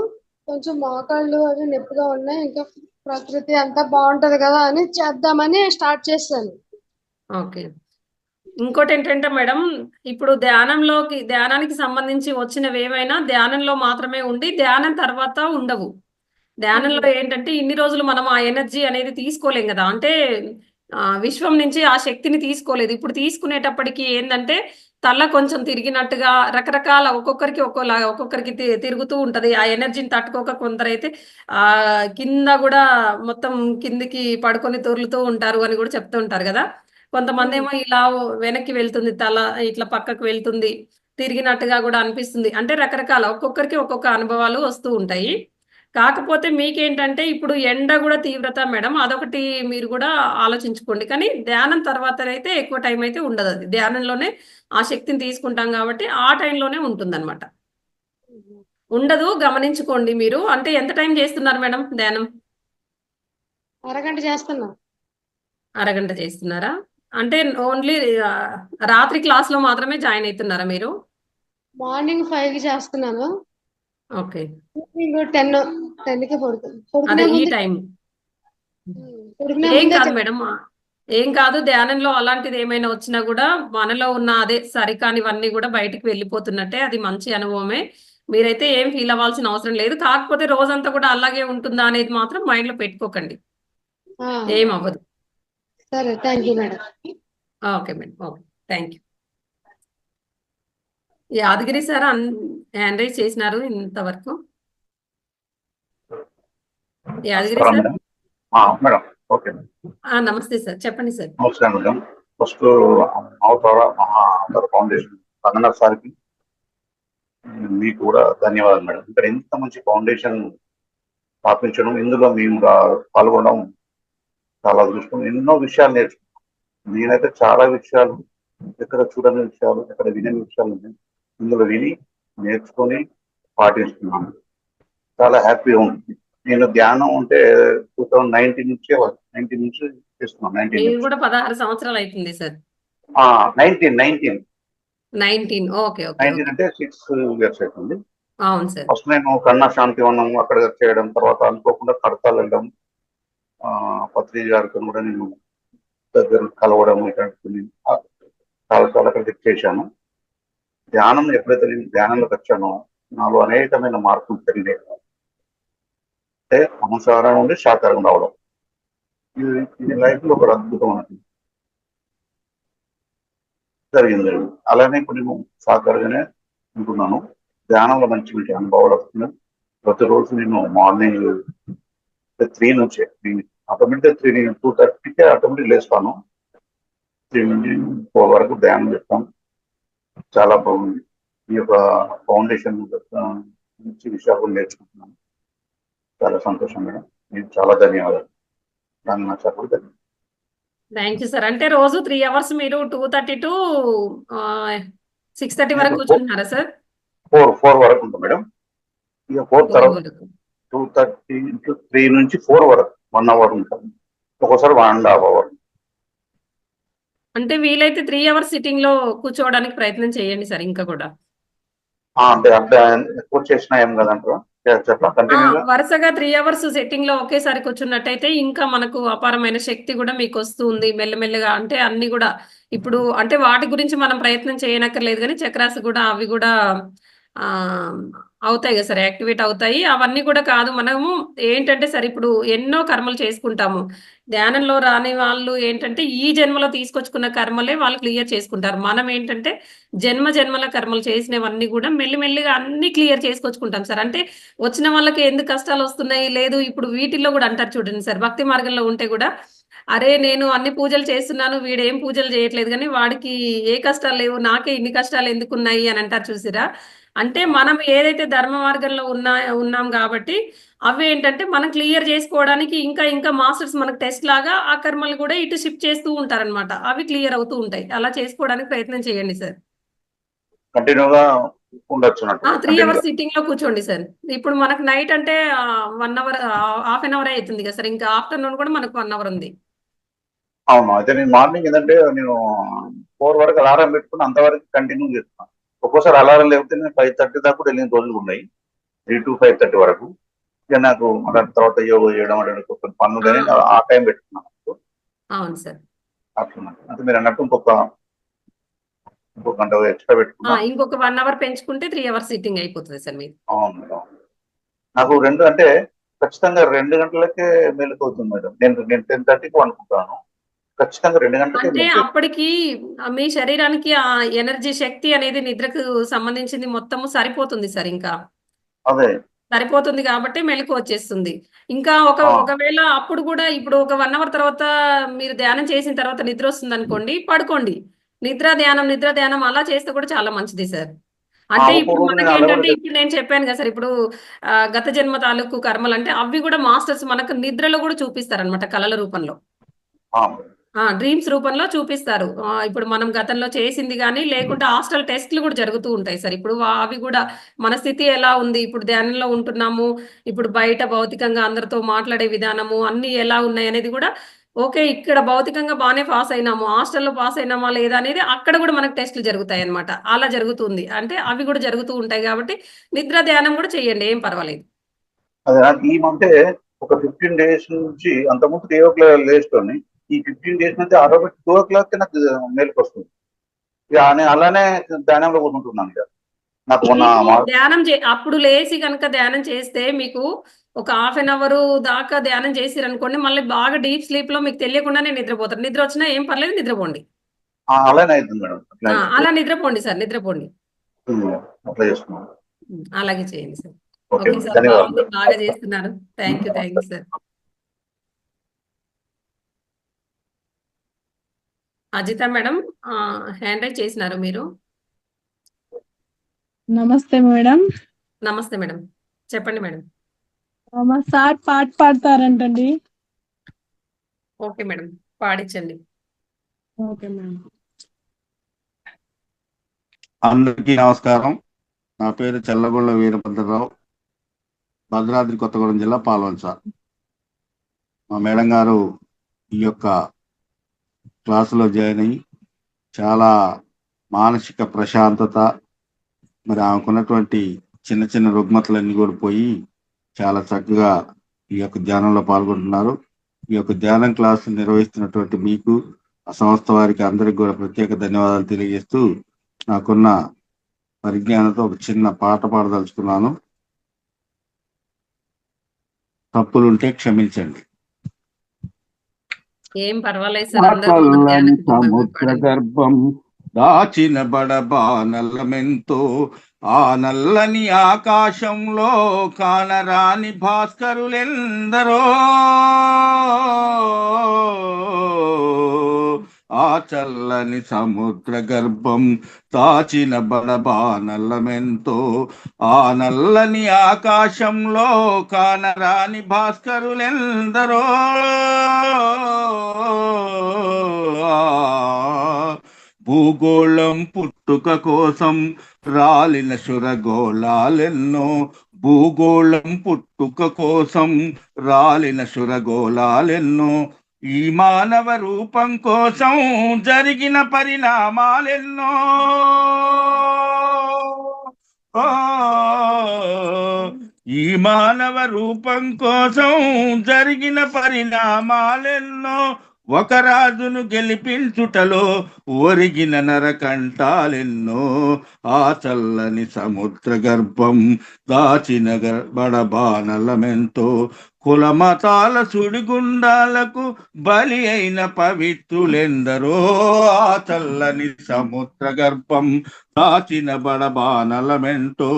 కొంచెం మోకాళ్ళు అవి నొప్పిగా ఉన్నాయి. ఇంకా ప్రకృతి అంతా బాగుంటది కదా అని చేద్దామని స్టార్ట్ చేశాను. ఓకే. ఇంకోటి ఏంటంటే మేడం, ఇప్పుడు ధ్యానానికి సంబంధించి వచ్చినవి ఏమైనా ధ్యానంలో మాత్రమే ఉండి ధ్యానం తర్వాత ఉండవు. ధ్యానంలో ఏంటంటే ఇన్ని రోజులు మనం ఆ ఎనర్జీ అనేది తీసుకోలేం కదా. అంటే విశ్వం నుంచి ఆ శక్తిని తీసుకోలేదు. ఇప్పుడు తీసుకునేటప్పటికి ఏంటంటే తల కొంచెం తిరిగినట్టుగా రకరకాల ఒక్కొక్కరికి ఒక్కోలాగా ఒక్కొక్కరికి తిరుగుతూ ఉంటది. ఆ ఎనర్జీని తట్టుకోక కొందరైతే కింద కూడా మొత్తం కిందికి పడుకొని తొర్లుతూ ఉంటారు అని కూడా చెప్తూ ఉంటారు కదా. కొంతమంది ఏమో ఇలా వెనక్కి వెళ్తుంది, తల ఇట్లా పక్కకు వెళ్తుంది, తిరిగినట్టుగా కూడా అనిపిస్తుంది. అంటే రకరకాల ఒక్కొక్కరికి ఒక్కొక్క అనుభవాలు వస్తూ ఉంటాయి. కాకపోతే మీకేంటంటే ఇప్పుడు ఎండ కూడా తీవ్రత మేడం, అదొకటి మీరు కూడా ఆలోచించుకోండి. కానీ ధ్యానం తర్వాతనైతే ఎక్కువ టైం అయితే ఉండదు. అది ధ్యానంలోనే ఆ శక్తిని తీసుకుంటాం కాబట్టి ఆ టైంలోనే ఉంటుందన్నమాట. ఉండదు, గమనించుకోండి మీరు. అంటే ఎంత టైం చేస్తున్నారు మేడం ధ్యానం? అరగంట చేస్తున్నా. అరగంట చేస్తున్నారా? అంటే ఓన్లీ రాత్రి క్లాస్లో మాత్రమే జాయిన్ అవుతున్నారా మీరు? మార్నింగ్ 5కి చేస్తున్నాను. ఓకే. ఈవినింగ్ 10కి అదే ఈ టైం ఏం కాదు మేడం, ఏం కాదు. ధ్యానంలో అలాంటిది ఏమైనా వచ్చినా కూడా మనలో ఉన్న అదే సరికానివన్నీ కూడా బయటికి వెళ్ళిపోతున్నట్టే, అది మంచి అనుభవమే. మీరైతే ఏం ఫీల్ అవ్వాల్సిన అవసరం లేదు. కాకపోతే రోజంతా కూడా అలాగే ఉంటుందా అనేది మాత్రం మైండ్ లో పెట్టుకోకండి, ఏం అవ్వదు. సరే, thank you madam. Okay madam, okay, thank you. Yadagiri sir hand raise చేసినారు ఇంతవరకు. యాదగిరి సార్. Madam okay. నమస్తే సార్, చెప్పండి సార్. నమస్కారం మేడం. ఫస్ట్ అవతార ఫౌండేషన్ రంగనాథ్ సార్కి మీకు కూడా ధన్యవాదాలు మేడం. ఇక్కడ ఎంత మంచి ఫౌండేషన్ స్థాపించడం, ఇందులో మేము పాల్గొనడం చాలా అదృష్టం. ఎన్నో విషయాలు నేర్చుకున్నాం. నేనైతే చాలా విషయాలు, ఎక్కడ చూడని విషయాలు, ఎక్కడ వినని విషయాలు ఇందులో విని నేర్చుకొని పాటిస్తున్నాను. చాలా హ్యాపీగా ఉంటుంది. నేను ధ్యానం అంటే 2019 నుంచి చేస్తున్నాను. 16 సంవత్సరాలు అవుతుంది సార్. 19 okay okay. 19 అంటే 6 years అవుతుంది. అవును సార్. ఫస్ట్ నేను కన్నా శాంతివనం అక్కడ చేయడం, తర్వాత అనుకోకుండా కడతాలు వెళ్ళడం, పత్రి గారితో కూడా నేను దగ్గర కలవడం, ఇట్లాంటి చాలా చాలా అక్కడికి చేశాను. ధ్యానం ఎప్పుడైతే నేను ధ్యానంలోకి వచ్చానో నాలో అనేకమైన మార్పులు జరిగాయి. అంటే మాంసాహారం నుండి శాకాహారం రావడం, ఇది లైఫ్ లో ఒక అద్భుతమైనది జరిగింది. అలానే ఇప్పుడు నేను శాకాహారంగానే ఉంటున్నాను. ధ్యానంలో మంచి మంచి అనుభవాలు వస్తున్నాయి. ప్రతిరోజు నేను మార్నింగ్ 3 నుంచే ఆటోమేటిక్గా 2:30కే ఆటోమేటిక్ లేస్తాను. 3 నుంచి 4 వరకు ధ్యానం చేస్తాను. చాలా బాగుంది. ఈ యొక్క ఫౌండేషన్ మంచి విషయాలు నేర్చుకుంటున్నాను. చాలా సంతోషం మేడం. మీకు చాలా ధన్యవాదాలు. Thank you sir. అంటే రోజు 3 అవర్స్ మీరు 2:30 టు 6:30 వరకు కూర్చుంటున్నారా సార్? 4 వరకు ఉంటుంది మేడం. ఇక 4 4 తర్వాత వరకు. 2:30 into 3 నుంచి 4 వరకు 1 అవర్ ఉంటుంది. ఒక్కోసారి 1.5 అవర్. అంటే వీలైతే 3 అవర్స్ సిట్టింగ్ లో కూర్చోవడానికి ప్రయత్నం చేయండి సార్ ఇంకా కూడా. అంటే ఎక్కువ చేసినా ఏం కదంటారా? చెప్పా కంటిన్యూగా. వరుసగా 3 అవర్స్ సెట్టింగ్ లో ఒకేసారి కూర్చున్నట్టయితే ఇంకా మనకు అపారమైన శక్తి కూడా మీకు వస్తుంది మెల్లమెల్లగా. అంటే అన్ని కూడా ఇప్పుడు అంటే వాటి గురించి మనం ప్రయత్నం చేయనక్కర్లేదు కానీ చక్రాస్ కూడా అవి కూడా ఆ అవుతాయి కదా సార్, యాక్టివేట్ అవుతాయి. అవన్నీ కూడా కాదు, మనము ఏంటంటే సార్ ఇప్పుడు ఎన్నో కర్మలు చేసుకుంటాము. ధ్యానంలో రాని వాళ్ళు ఏంటంటే ఈ జన్మలో తీసుకొచ్చుకున్న కర్మలే వాళ్ళు క్లియర్ చేసుకుంటారు. మనం ఏంటంటే జన్మల కర్మలు చేసినవన్నీ కూడా మెల్లిమెల్లిగా అన్ని క్లియర్ చేసుకొచ్చుకుంటాం సార్. అంటే వచ్చిన వాళ్ళకి ఎందుకు కష్టాలు వస్తున్నాయి లేదు, ఇప్పుడు వీటిల్లో కూడా అంటారు చూడండి సార్, భక్తి మార్గంలో ఉంటే కూడా అరే నేను అన్ని పూజలు చేస్తున్నాను వీడేం పూజలు చేయట్లేదు కానీ వాడికి ఏ కష్టాలు లేవు నాకే ఇన్ని కష్టాలు ఎందుకున్నాయి అని అంటారు చూసిరా. అంటే మనం ఏదైతే ధర్మ మార్గంలో ఉన్నాం కాబట్టి అవి ఏంటంటే మనం క్లియర్ చేసుకోవడానికి ఇంకా ఇంకా మాస్టర్స్ మనకు టెస్ట్ లాగా ఆ కర్మలు కూడా ఇటు షిఫ్ట్ చేస్తూ ఉంటారనమాట. అవి క్లియర్ అవుతూ ఉంటాయి. అలా చేసుకోవడానికి ప్రయత్నం చేయండి సార్. కంటిన్యూగా ఉండొచ్చు 3 అవర్స్ సిట్టింగ్ లో కూర్చోండి సార్. ఇప్పుడు మనకు నైట్ అంటే 1 అవర్ హాఫ్ అన్ అవర్ అవుతుంది కదా సార్, ఇంకా ఆఫ్టర్నూన్ కూడా మనకు 1 అవర్ ఉంది. అవును. అయితే నేను మార్నింగ్ ఏంటంటే నేను 4 వరకు అలారం పెట్టుకుని అంతవరకు కంటిన్యూ చేస్తున్నాను. ఒక్కోసారి అలారం లేకపోతే నేను 5:30 దాకా కూడా వెళ్ళిన రోజులు ఉన్నాయి. 3 to 5:30 వరకు. ఇక నాకు దాని తర్వాత యోగా చేయడం అంటే కొన్ని పనులు కానీ ఆ టైం పెట్టుకున్నాను. అవును సార్. అట్లా అంటే మీరు అన్నట్టు ఇంకొక గంట ఎక్స్ట్రా పెట్టుకున్నా. ఇంకొక 1 అవర్ పెంచుకుంటే 3 అవర్స్ సిట్టింగ్ అయిపోతుంది సార్ మీరు. అవును మేడం. నాకు 2 అంటే ఖచ్చితంగా 2 గంటలకే మెలుకువవుతుంది మేడం. నేను 10:30కి అనుకుంటాను. ఖచ్చితంగా 2 గంటలకే అంటే మెలుకువ. అప్పటికి మీ శరీరానికి ఆ ఎనర్జీ శక్తి అనేది నిద్రకు సంబంధించింది మొత్తము సరిపోతుంది సార్. ఇంకా అదే సరిపోతుంది కాబట్టి మెలకువ వచ్చేస్తుంది. ఇంకా ఒకవేళ అప్పుడు కూడా ఇప్పుడు ఒక 1 అవర్ తర్వాత మీరు ధ్యానం చేసిన తర్వాత నిద్ర వస్తుంది అనుకోండి, పడుకోండి. నిద్ర ధ్యానం అలా చేస్తే కూడా చాలా మంచిది సార్. అంటే ఇప్పుడు మనకేంటంటే ఇప్పుడు నేను చెప్పాను కదా సార్, ఇప్పుడు గత జన్మ తాలూకు కర్మలు అంటే అవి కూడా మాస్టర్స్ మనకు నిద్రలో కూడా చూపిస్తారనమాట కళల రూపంలో. డ్రీమ్స్ రూపంలో చూపిస్తారు. ఇప్పుడు మనం గతంలో చేసింది గానీ లేకుంటే హాస్టల్ టెస్ట్‌లు కూడా జరుగుతూ ఉంటాయి సార్. ఇప్పుడు అవి కూడా మన స్థితి ఎలా ఉంది, ఇప్పుడు ధ్యానంలో ఉంటున్నాము, ఇప్పుడు బయట భౌతికంగా అందరితో మాట్లాడే విధానము అన్నీ ఎలా ఉన్నాయనేది కూడా ఓకే. ఇక్కడ భౌతికంగా బానే పాస్ అయినాము, హాస్టల్‌లో పాస్ అయినామా లేదా అనేది అక్కడ కూడా మనకు టెస్ట్‌లు జరుగుతాయన్నమాట. అలా జరుగుతుంది. అంటే అవి కూడా జరుగుతూ ఉంటాయి కాబట్టి నిద్ర ధ్యానం కూడా చేయండి, ఏం పర్వాలేదు. అదే నాకు ఈ మంతే ఒక 15 డేస్ నుంచి అంతకుముందు 3 o'clock లేస్తోని ఈ 15 డేస్ నుంచి ఆటోమేటిక్ 2 o'clock నాకు మేలుకు వస్తుంది. ఇక నేను అలానే ధ్యానంలో కూర్చుంటున్నాను. ఇక నాకు ధ్యానం అప్పుడు లేసి కనుక ధ్యానం చేస్తే మీకు ఒక హాఫ్ అన్ అవర్ దాకా ధ్యానం చేసిరనుకోండి, మళ్ళీ బాగా డీప్ స్లీప్ లో మీకు తెలియకుండానే నిద్రపోతారు. నిద్ర వచ్చినా ఏం పర్లేదు, నిద్రపోండి. అలానే అవుతుంది మేడం. అలా నిద్రపోండి సార్, నిద్రపోండి. అట్లా చేస్తున్నాను. అలాగే చేయండి సార్. ఓకే సార్, బాగుంది, బాగా చేస్తున్నారు. Thank you sir. Ajitha madam hand raise చేసినారు మీరు. నమస్తే మేడం. నమస్తే మేడం, చెప్పండి మేడం. మా సార్ పాట పాడతారంటండి. ఓకే మేడం, పాడించండి. Okay madam. అందరికీ నమస్కారం. నా పేరు చెల్లగొండ వీరభద్రరావు, భద్రాద్రి కొత్తగూడెం జిల్లా పాల్వంచ. మా మేడం గారు ఈ యొక్క క్లాసులో జాయిన్ అయ్యి చాలా మానసిక ప్రశాంతత, మరి ఆమెకున్నటువంటి చిన్న చిన్న రుగ్మతలన్నీ కూడా పోయి చాలా చక్కగా ఈ యొక్క ధ్యానంలో పాల్గొంటున్నారు. ఈ యొక్క ధ్యానం క్లాసు నిర్వహిస్తున్నటువంటి మీకు, ఆ సంస్థ వారికి అందరికి కూడా ప్రత్యేక ధన్యవాదాలు తెలియజేస్తూ నాకున్న పరిజ్ఞానంతో ఒక చిన్న పాట పాడదలుచుకున్నాను. తప్పులుంటే క్షమించండి. ఏం పర్వాలేదు సార్. సముద్ర గర్భం దాచిన బడబా నల్లమెంతో, ఆ నల్లని ఆకాశంలో కానరాని భాస్కరులెందరో, ఆ చల్లని సముద్ర గర్భం దాచిన బడబా నల్లమెంతో, ఆ నల్లని ఆకాశంలో కానరాని భాస్కరులెందరో, భూగోళం పుట్టుక కోసం రాలిన శురగోళాలెన్నో, భూగోళం పుట్టుక కోసం రాలిన శురగోళాలెన్నో, ఈ మానవ రూపం కోసం జరిగిన పరిణామాలెన్నో. ఈ మానవ రూపం కోసం జరిగిన పరిణామాలెన్నో, ఒక రాజును గెలిపించుటలో ఒరిగిన నరకంఠాలెన్నో, ఆ చల్లని సముద్ర గర్భం దాచిన బడబానలమెంతో, కులమతాల సుడిగుండాలకు బలి అయిన పవిత్రులెందరో, ఆ చల్లని సముద్ర గర్భం దాచిన బడబానలమెంతో,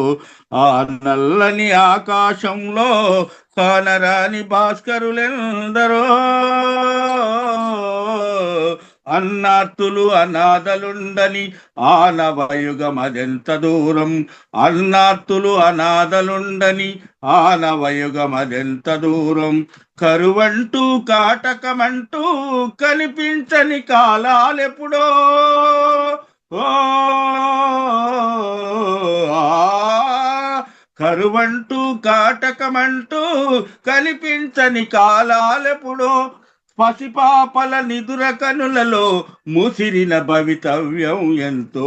ఆ నల్లని ఆకాశంలో కానరాని భాస్కరులెందరో, అన్నార్తులు అనాథలుండని ఆనవయుగమదెంత దూరం, అన్నార్తులు అనాథలుండని ఆనవయుగమదెంత దూరం, కరువంటూ కాటకమంటూ కనిపించని కాలాలెప్పుడో, కరువంటూ కాటకమంటూ కనిపించని కాలాలెప్పుడో, పసిపాపల నిదుర కనులలో ముసిరిన భవితవ్యం ఎంతో,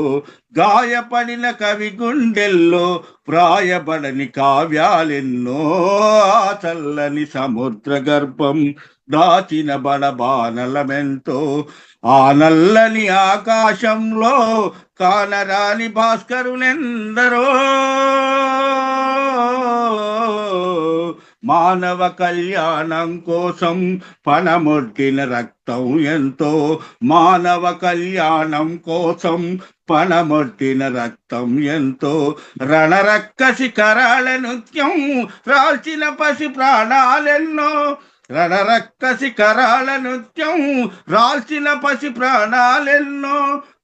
గాయపడిన కవి గుండెల్లో ప్రాయబడని కావ్యాలెన్నో, ఆ చల్లని సముద్ర గర్భం దాచిన బడబానలమెంతో, ఆ నల్లని ఆకాశంలో కానరాని భాస్కరులెందరో, మానవ కళ్యాణం కోసం పణమొట్టిన రక్తం ఎంతో, మానవ కళ్యాణం కోసం పణమొట్టిన రక్తం ఎంతో, రణరక్కసి కరాళ నృత్యం రాల్చిన పసి ప్రాణాలెన్నో, రణరక్కసి కరాళ నృత్యం రాల్చిన పసి ప్రాణాలెన్నో,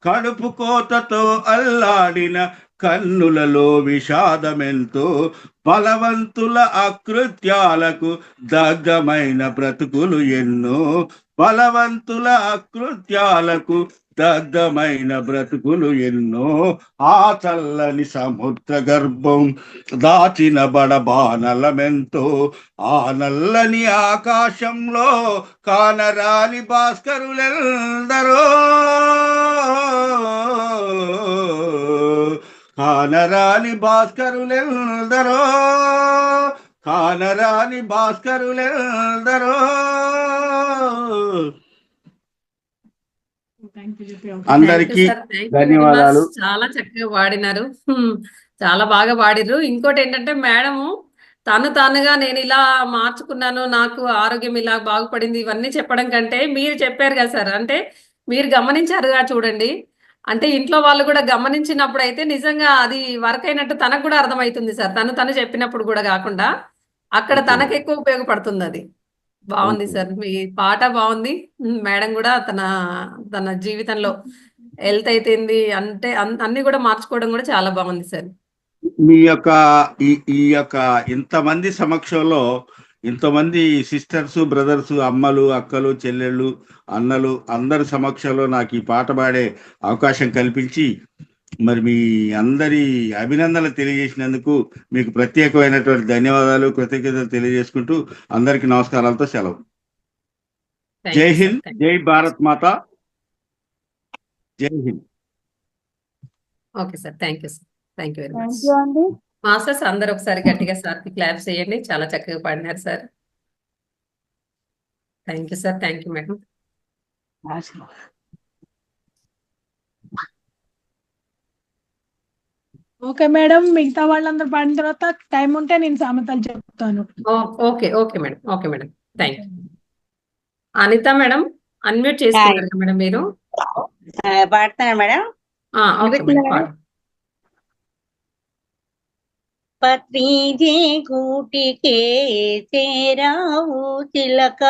కడుపు కోతతో అల్లాడిన కన్నులలో విషాదమెంతో, బలవంతుల అకృత్యాలకు దగ్ధమైన బ్రతుకులు ఎన్నో, బలవంతుల అకృత్యాలకు దగ్ధమైన బ్రతుకులు ఎన్నో, ఆ చల్లని సముద్ర గర్భం దాచిన బడబానలమెంతో, ఆ నల్లని ఆకాశంలో కానరాని భాస్కరులెందరో, కానరాని భాస్కరులెందరో, కానరాని భాస్కరులెందరో. అందరికీ ధన్యవాదాలు. చాలా చక్కగా పాడినారు. చాలా బాగా పాడిర్రు. ఇంకోటి ఏంటంటే మేడము తానుగా నేను ఇలా మార్చుకున్నాను, నాకు ఆరోగ్యం ఇలా బాగుపడింది, ఇవన్నీ చెప్పడం కంటే మీరు చెప్పారు కదా సార్, అంటే మీరు గమనించారుగా చూడండి, అంటే ఇంట్లో వాళ్ళు కూడా గమనించినప్పుడు అయితే నిజంగా అది వర్క్ అయినట్టు తనకు కూడా అర్థమవుతుంది సార్. తను చెప్పినప్పుడు కూడా కాకుండా అక్కడ తనకు ఎక్కువ ఉపయోగపడుతుంది. అది బాగుంది సార్, మీ పాట బాగుంది. మేడం కూడా తన జీవితంలో హెల్త్ అయితేంది అంటే అన్ని కూడా మార్చుకోవడం కూడా చాలా బాగుంది సార్. మీ యొక్క ఈ యొక్క ఇంతమంది సమక్షంలో, ఇంతమంది సిస్టర్స్, బ్రదర్స్, అమ్మలు, అక్కలు, చెల్లెళ్ళు, అన్నలు అందరి సమక్షంలో నాకు ఈ పాట పాడే అవకాశం కల్పించి మరి మీ అందరి అభినందనలు తెలియజేసినందుకు మీకు ప్రత్యేకమైనటువంటి ధన్యవాదాలు, కృతజ్ఞతలు తెలియజేసుకుంటూ అందరికీ నమస్కారాలతో సెలవు. జై హింద్, జై భారత్ మాత, జై Hind. Okay sir, thank you sir, thank you very much. Thank you అండి. మాస్టర్స్ అందరు ఒకసారి గట్టిగా సార్కి క్లాప్స్ చేయండి. చాలా చక్కగా పాడినారు sir. Thank you sir, thank you madam. Okay madam, మిగతా వాళ్ళందరూ పాడిన తర్వాత టైం ఉంటే నేను సామెతలు చెప్తాను. Okay okay madam, okay madam, thank you. Anitha madam unmute చేసుకున్నారు మేడం మీరు. పాడతానా మేడం? ఓకే మేడం, పాడు. పత్రిజే కూటికే చేరావు చిలక,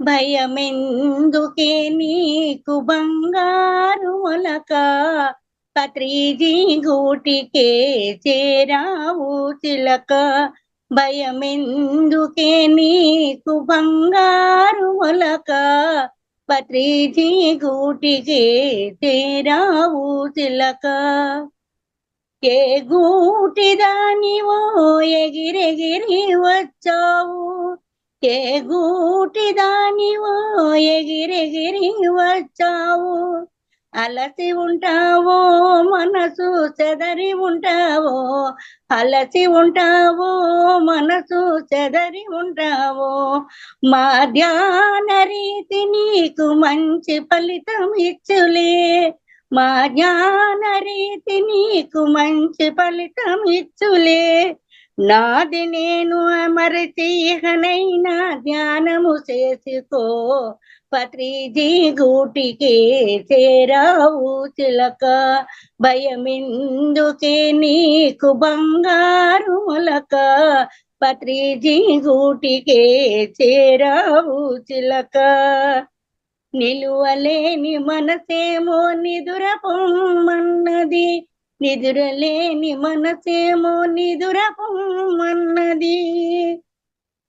భయమెందుకే నీకు బంగారు మొలక, పత్రిజీ గూటికే చేరావు చిలక, భయమెందుకే నీకు బంగారు మొలక, పత్రిజీ గూటికి చేరావు చిలక. ఏ గూటి దానివో ఎగిరెగిరి వచ్చావు, ఏ గూటి దానివో ఎగిరెగిరి వచ్చావు. అలసి ఉంటావో మనసు చెదరి ఉంటావో, అలసి ఉంటావో మనసు చెదరి ఉంటావో. మా ధ్యాన రీతి నీకు మంచి ఫలితం ఇచ్చులే, మా జ్ఞాన రీతి నీకు మంచి ఫలితం ఇచ్చులే. నాది నేను అమరచి ఇహనైనా ధ్యానము చేసుకో, పత్రిజీ గూటికి చేరావు చిలక. భయమెందుకే నీకు బంగారు మొలక, పత్రిజీ గూటికి చేరావు చిలక. నిలువలేని మనసేమో నిదుర పొమ్మన్నది, నిదురలేని మనసేమో నిదుర పొమ్మన్నది.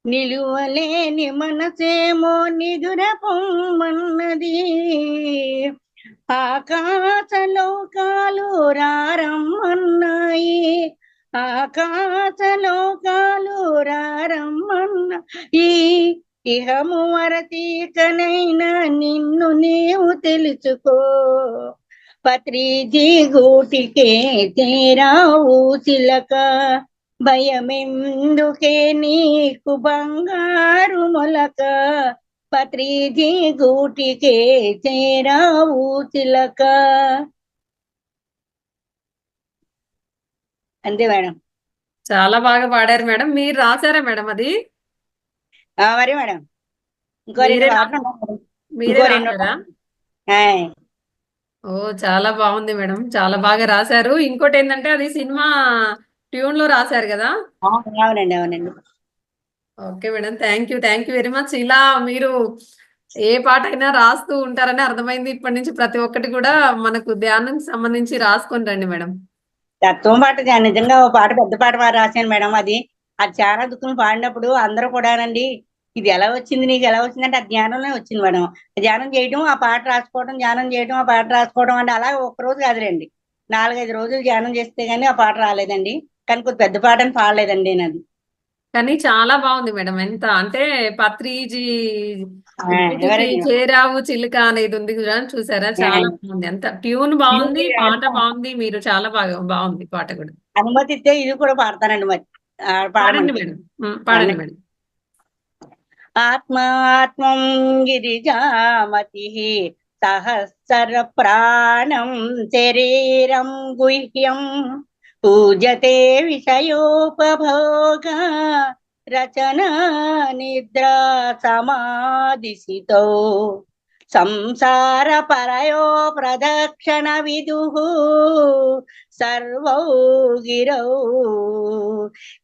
నిలువలేని మనసేమో నిదుర పొమ్మన్నది. ఆకాశలోకాలు రారమ్మన్నాయి, ఆకాశలోకాలు రారమ్మన్నాయి. ఇహము వరతీకనైనా నిన్ను నీవు తెలుసుకో, పత్రిజీ గూటికే చేరావు చిలక. భయమెందుకే నీకు బంగారు మొలక, పత్రిజీ గూటికే చేరావు చిలక. అంతే మేడం. చాలా బాగా పాడారు మేడం. మీరు రాశారా మేడం అది? మరి మేడం ఇంకో రెండు మీరే పాటలు ఉన్నాయి మేడం. మీరే ఇంకో రెండు రాశారా? ఆయ్. ఓ చాలా బాగుంది మేడం, చాలా బాగా రాశారు. ఇంకోటి ఏంటంటే అది సినిమా ట్యూన్ లో రాశారు కదా. అవునండి అవునండి. Okay madam, thank you very much. ఇలా మీరు ఏ పాట అయినా రాస్తూ ఉంటారని అర్థమైంది. ఇప్పటి నుంచి ప్రతి ఒక్కటి కూడా మనకు ధ్యానం సంబంధించి రాసుకొని రండి మేడం. తత్వం పాట నిజంగా ఓ పాట పెద్ద పాట రాశాను మేడం. అది అది చాలా దుఃఖం పాడినప్పుడు అందరూ కూడానండి, ఇది ఎలా వచ్చింది నీకు ఎలా వచ్చిందంటే ఆ ధ్యానంలో వచ్చింది మేడం. ధ్యానం చేయడం ఆ పాట రాసుకోవడం, ధ్యానం చేయడం ఆ పాట రాసుకోవడం అంటే అలా ఒక్కరోజు కాదులేండి, 4-5 రోజులు ధ్యానం చేస్తే గానీ ఆ పాట రాలేదండి. కానీ కొద్ది పెద్ద పాట అని పాడలేదండి నేను. కానీ చాలా బాగుంది మేడం. ఎంత అంటే పత్రిజీ గూటికి ఎవరండి చేరావు చిలుక అనేది ఉంది కదా, చూసారా? చాలా బాగుంది. ఎంత ట్యూన్ బాగుంది, పాట బాగుంది. మీరు చాలా బాగుంది పాట కూడా. అనుమతి ఇస్తే ఇది కూడా పాడతానండి మరి. పాడండి మేడం, పాడండి మేడం. ఆత్మాత్మం గిరిజామతి సహస్ర ప్రాణం శరీరం గుహ్యం పూజతే విషయోపభోగ రచనా నిద్రా సమాధిసితో సంసార పరయో ప్రదక్షిణ విదుః సర్వౌ గిరౌ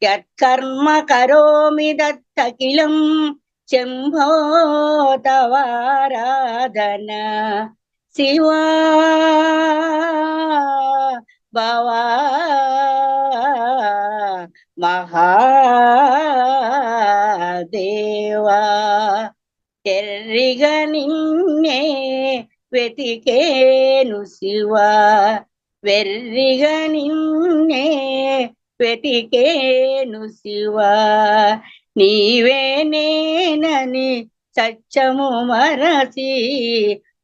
యత్కర్మ కరోమి దత్తఖిలం శంభో తవారాధన శివా భవా మహాదేవా. ఎర్రిగ నిన్నే వెతికేను శివా, వెర్రిగ నిన్నే వెతికేను శివా. నీవే నేనని సత్యము మరచి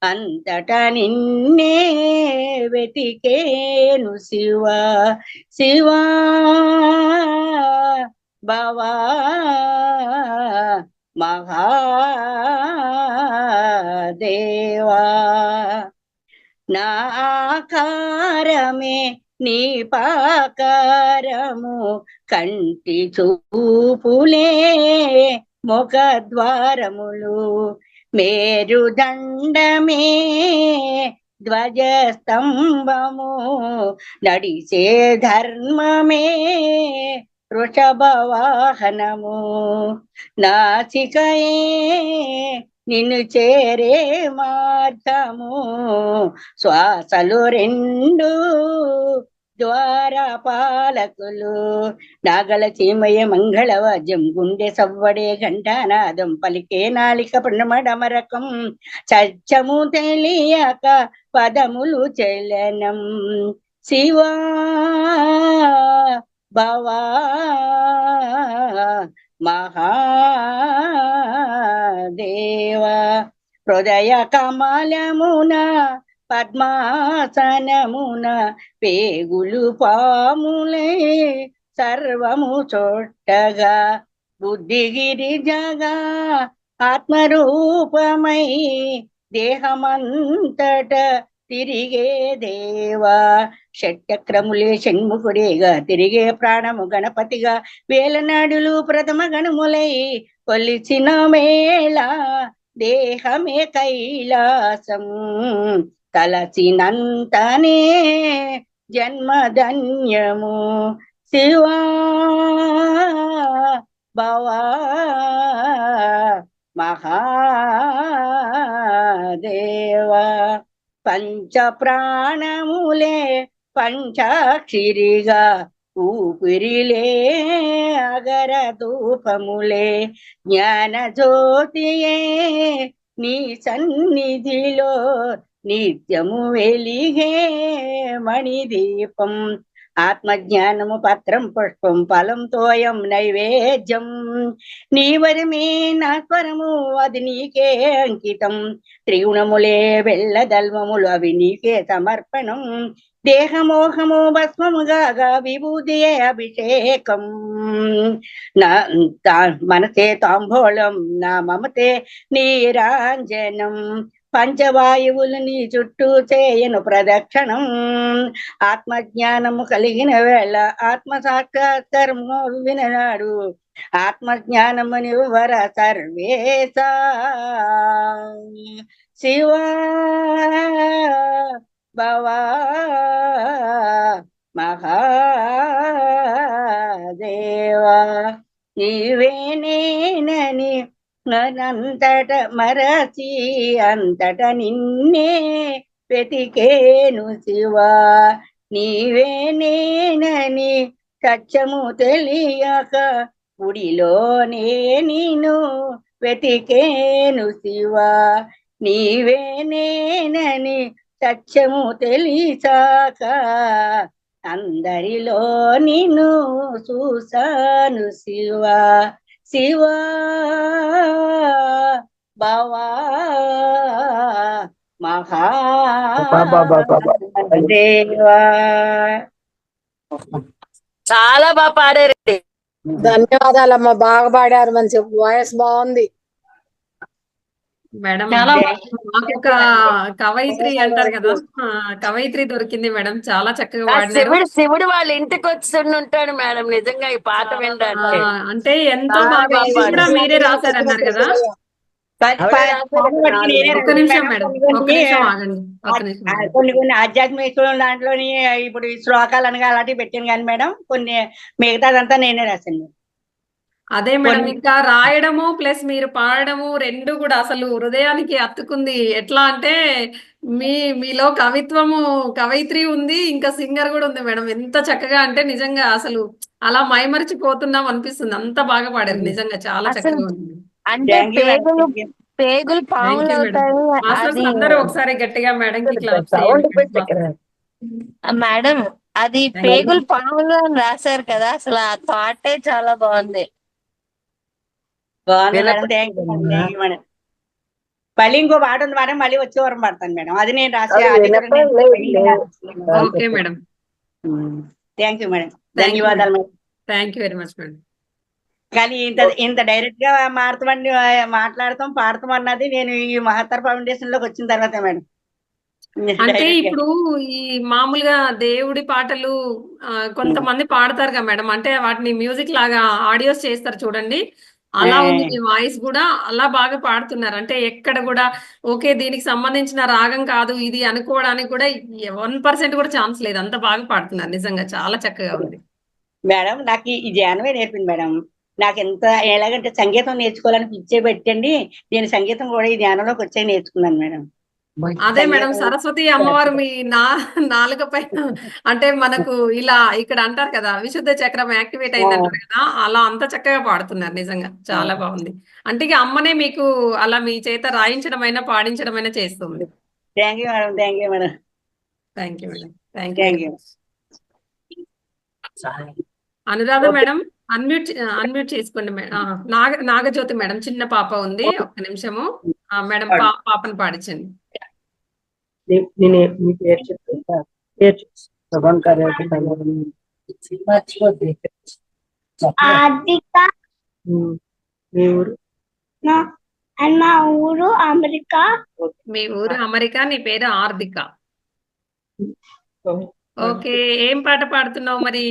అంతట నిన్నే వెతికేను శివా, శివా భవా మహాదేవా. నా ఆకారమే నీ పాకారము, కంటి చూపులే ముఖద్వారములు, మేరుదండమే ధ్వజస్తంభము, నడిచే ధర్మమే వృషభ వాహనము. నాసికయే నిన్ను చేరే మార్గము, శ్వాసలు రెండు ద్వారపాలకులు నాగల చీమయ మంగళవాద్యం గుండె సవ్వడే ఘంటానాదం పలికే నాలిక ప్రణమడమరకం సత్యము తెలియక పదములు చలనం శివా భవా మహాదేవా హృదయ కమలమున పద్మాసనమున పేగులు పాములే సర్వము చొట్టగా బుద్ధిగిరి జగా ఆత్మరూపమై దేహమంతట తిరిగే దేవా షట్చక్రములే షణ్ముఖుడేగా తిరిగే ప్రాణము గణపతిగా వేలనాడులు ప్రథమ గణములై కొలిచిన మేళ దేహమే కైలాసం తలసినంతనే జన్మధన్యము శివా భవా మహాదేవా పంచ ప్రాణములే పంచాక్షిరిగా ఊపిరిలే అగర ధూపములే జ్ఞాన జ్యోతియే నీ సన్నిధిలో నిత్యము వెలిగే మణిదీపం ఆత్మజ్ఞానము పత్రం పుష్పం ఫలం తోయం నైవేద్యం నీవరమే నా స్వరము అది నీకే అంకితం త్రిగుణములే వెళ్ళదల్వములు అవి నీకే సమర్పణం దేహమోహము భస్మముగా విభూతియే అభిషేకం నా మనసే తాంబూలం నా మమతే నీరాంజనం పంచవాయువులు నీ చుట్టూ చేయను ప్రదక్షిణం ఆత్మజ్ఞానము కలిగిన వేళ ఆత్మ సాక్షాత్కారము విననాడు ఆత్మజ్ఞానముని వర సర్వేశ శివా భవా మహాదేవా నీవే నేనని అంతట మరచి అంతట నిన్నే వెతికేను శివా నీవే నేనని సత్యము తెలియక గుడిలోనే నిన్ను వెతికేను శివా నీవే నేనని సత్యము తెలిసాక అందరిలో నిన్ను చూసాను శివా శివా భవా మహాదేవా. చాలా బాగా పాడారండి. ధన్యవాదాలమ్మా, బాగా పాడారు, మంచి వాయిస్ బాగుంది. మేడం చాలా మాకు ఒక కవయిత్రి అంటారు కదా, కవయిత్రి దొరికింది మేడం, చాలా చక్కగా ఆ పాడినారు. శివుడు వాళ్ళ ఇంటికి వచ్చి ఉంటాడు మేడం నిజంగా ఈ పాట వినడానికి. అంటే ఎంతో చాలా బాగా, బాగా ఇది కూడా పాడారు. మీరే రాశారన్నారు కదా. ఒక్క నిమిషం మేడం, ఒక్క నిమిషం ఆగండి, ఒక్క నిమిషం ఆగండి. కొన్ని ఆధ్యాత్మిక దాంట్లోని ఇప్పుడు ఈ శ్లోకాలు అనగా అలాంటివి పెట్టాను కానీ మేడం, కొన్ని మిగతాదంతా నేనే రాశాను. అదే మేడం, ఇంకా రాయడము ప్లస్ మీరు పాడడము రెండు కూడా అసలు హృదయానికి అత్తుకుంది. ఎట్లా అంటే మీలో కవిత్వము, కవయిత్రి ఉంది, ఇంకా సింగర్ కూడా ఉంది మేడం. ఎంత చక్కగా అంటే నిజంగా అసలు అలా మైమరిచిపోతున్నాం అనిపిస్తుంది. అంత బాగా పాడారు నిజంగా, చాలా చక్కగా ఉంది. అంటే పేగులు పాములు అవుతాయి. మాస్టర్స్ అందరూ ఒకసారి గట్టిగా మేడం కి క్లాప్స్ మేడం అది పేగులు పాములు అని రాశారు కదా, అసలు ఆ థాటే చాలా బాగుంది. బాగుంది మేడం, థ్యాంక్ యూ మేడం. మళ్ళీ ఇంకో పాట ఉంది మేడం, మళ్ళీ వచ్చే వారం పడతాను మేడం. అది నేను రాసి okay madam, thank you madam, ధన్యవాదాలు madam. Thank you very much madam. కానీ ఇంత డైరెక్ట్ గా మాట్లాడతాం పాడతాం అన్నది నేను ఈ మహత్తర ఫౌండేషన్ లోకి వచ్చిన తర్వాత మేడం. అంటే ఇప్పుడు ఈ మామూలుగా దేవుడి పాటలు కొంతమంది పాడతారు కదా మేడం, అంటే వాటిని మ్యూజిక్ లాగా ఆడియోస్ చేస్తారు చూడండి, అలా ఉంది మీ వాయిస్ కూడా. అలా బాగా పాడుతున్నారు, అంటే ఎక్కడ కూడా ఓకే దీనికి సంబంధించిన రాగం కాదు ఇది అనుకోవడానికి కూడా 1% కూడా ఛాన్స్ లేదు. అంత బాగా పాడుతున్నారు నిజంగా, చాలా చక్కగా ఉంది మేడం. నాకు ఈ ధ్యానమే నేర్పింది మేడం. నాకు ఎలాగంటే సంగీతం నేర్చుకోవాలని పిచ్చే పెట్టండి, నేను సంగీతం కూడా ఈ ధ్యానంలోకి వచ్చే నేర్చుకున్నాను మేడం. అదే మేడం, సరస్వతి అమ్మవారు మీ నాలుక పైన అంటే మనకు ఇలా ఇక్కడ అంటారు కదా, విశుద్ధ చక్రం యాక్టివేట్ అయింది అంటారు కదా, అలా అంత చక్కగా పాడుతున్నారు. నిజంగా చాలా బాగుంది. అంటే ఇక అమ్మనే మీకు అలా మీ చేత రాయించడమైనా పాడించడమైనా చేస్తుంది. Thank you madam, thank you madam, thank you madam, thank you thank very you. Much. Anuradha madam, unmute చేసుకోండి మేడం. నాగజ్యోతి మేడం, చిన్న పాప ఉంది, ఒక్క నిమిషము. మేడం పాపను పాడించండి. నేను మీ పేరు చెప్తే పేరు ఆర్థిక మీ ఊరు మా ఊరు అమెరికా. మీ ఊరు అమెరికా, నీ పేరు ఆర్థిక. ఓకే, ఏం పాట పాడుతున్నావు మరి?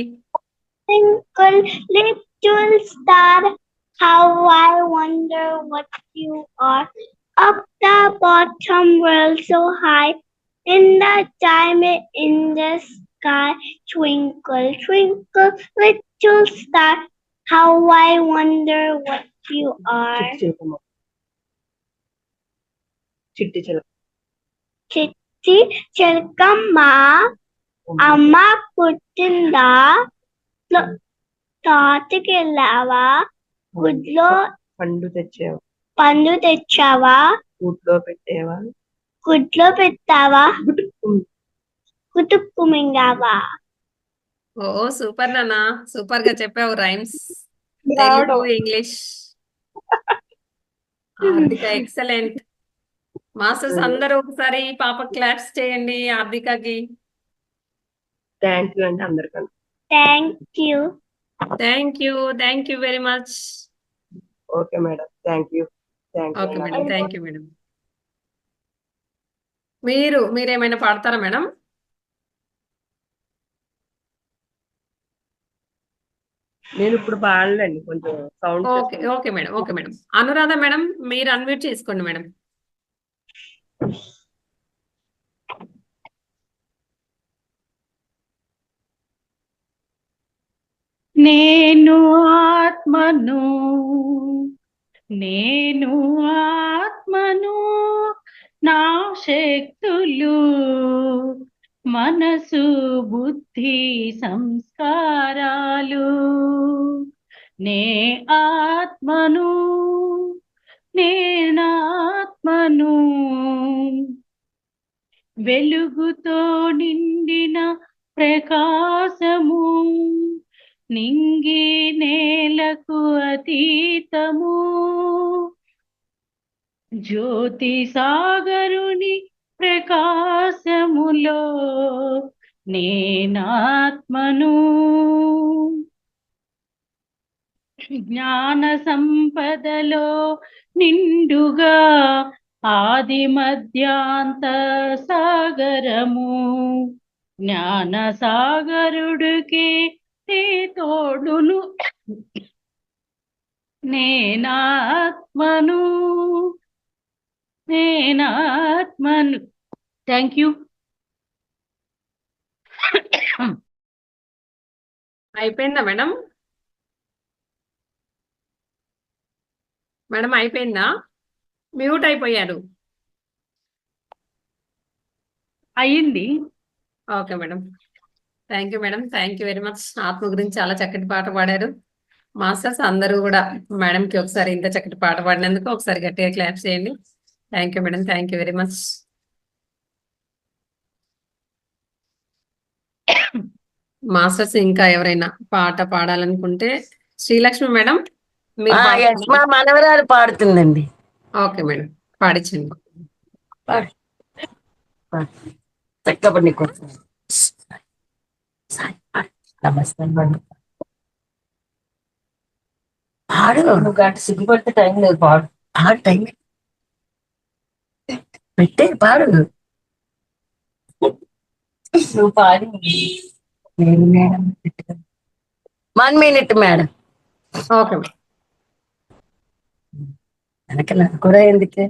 Twinkle little star, how I wonder what you are. Up the bottom world so high, in the time in the sky. Twinkle, twinkle little star, how I wonder what you are. చిట్టి చిలక చిట్టి చిలకమ్మ అమ్మ పుట్టిందా, తాతకెళ్ళావా, గుడ్లో పండు తెచ్చావా, గుడ్లో పెట్టావా, కుతుక్కు మింగావా. ఓ super నాన్న, super గా చెప్పావు రైమ్స్, తెలుగు ఇంగ్లీష్. ఆర్థిక ఎక్సలెంట్. మాస్టర్స్ అందరూ ఒకసారి పాప క్లాప్స్ చేయండి ఆర్థికకి. థ్యాంక్ యూ అండి అందరికన్నా. Thank you. Thank you very much. Okay madam, thank you. Okay madam, thank you madam. మీరేమైనా పాడతారా మేడం? నేను ఇప్పుడు పాడలేండి, కొంచెం sound. Okay madam, okay madam. Anuradha madam, మీరు అన్మ్యూట్ చేసుకోండి మేడం. నేను ఆత్మను, నేను ఆత్మను, నా శక్తులు మనసు బుద్ధి సంస్కారాలు. నే ఆత్మను, నేనాత్మను, వెలుగుతో నిండిన ప్రకాశము, నింగి నేలకు అతీతము, జ్యోతి సాగరుని ప్రకాశములో నేనాత్మను. జ్ఞాన సంపదలో నిండుగా ఆది మధ్యాంత సాగరము, జ్ఞాన సాగరుడికి నీ తోడును, నేనాత్మను, నేనాత్మను. Thank you. అయిపోయిందా మేడం? మేడం అయిపోయిందా? మ్యూట్ అయిపోయారు. అయ్యింది. Okay madam, thank you madam, thank you very much. ఆత్మ గురించి చాలా చక్కటి పాట పాడారు. మాస్టర్స్ అందరూ కూడా మేడంకి ఒకసారి ఇంత చక్కటి పాట పాడినందుకు ఒకసారి గట్టిగా క్లాప్స్ చేయండి. Thank you madam, thank you very much. Masters ఇంకా ఎవరైనా పాట పాడాలనుకుంటే శ్రీలక్ష్మి మేడం మీరు మా మనవరాలు పాడుతుందండి. Okay madam, పాడించండి. చక్కబడి నమస్తే పాడు, నువ్వు గంట సిగ్గుపడితే టైం లేదు, పాడు. టైం పెట్టే పాడు, నువ్వు పాడి. Madam 1 minute madam. Okay madam. వెనక నాకు కూడా ఎందుకే.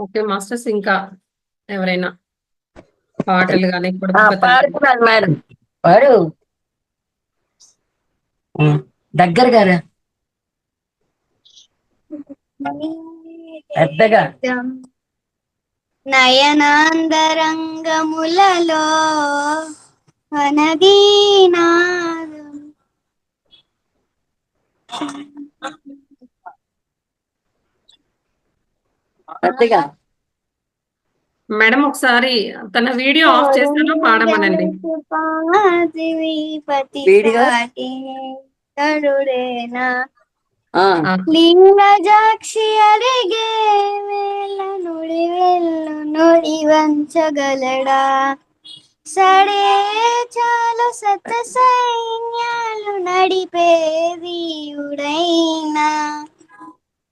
ఓకే మాస్టర్స్ ఇంకా ఎవరైనా పాటలు కానీ పొడుపు కథలు కానీ. పాడుతున్నాను మేడం. పాడు దగ్గరగా రా. పెద్దగా. నయనాందరంగములలో అనదీనాదం పెద్దగా. మేడం ఒకసారి తన వీడియో ఆఫ్ చేస్తాను, పాడమనండి. వీడియో లింగజాక్షి అరిగే వేళ నుడి వెళ్ళు నుడి వంచగలడా సడే చాలు సత సైన్యాలు నడిపే వీరుడైనా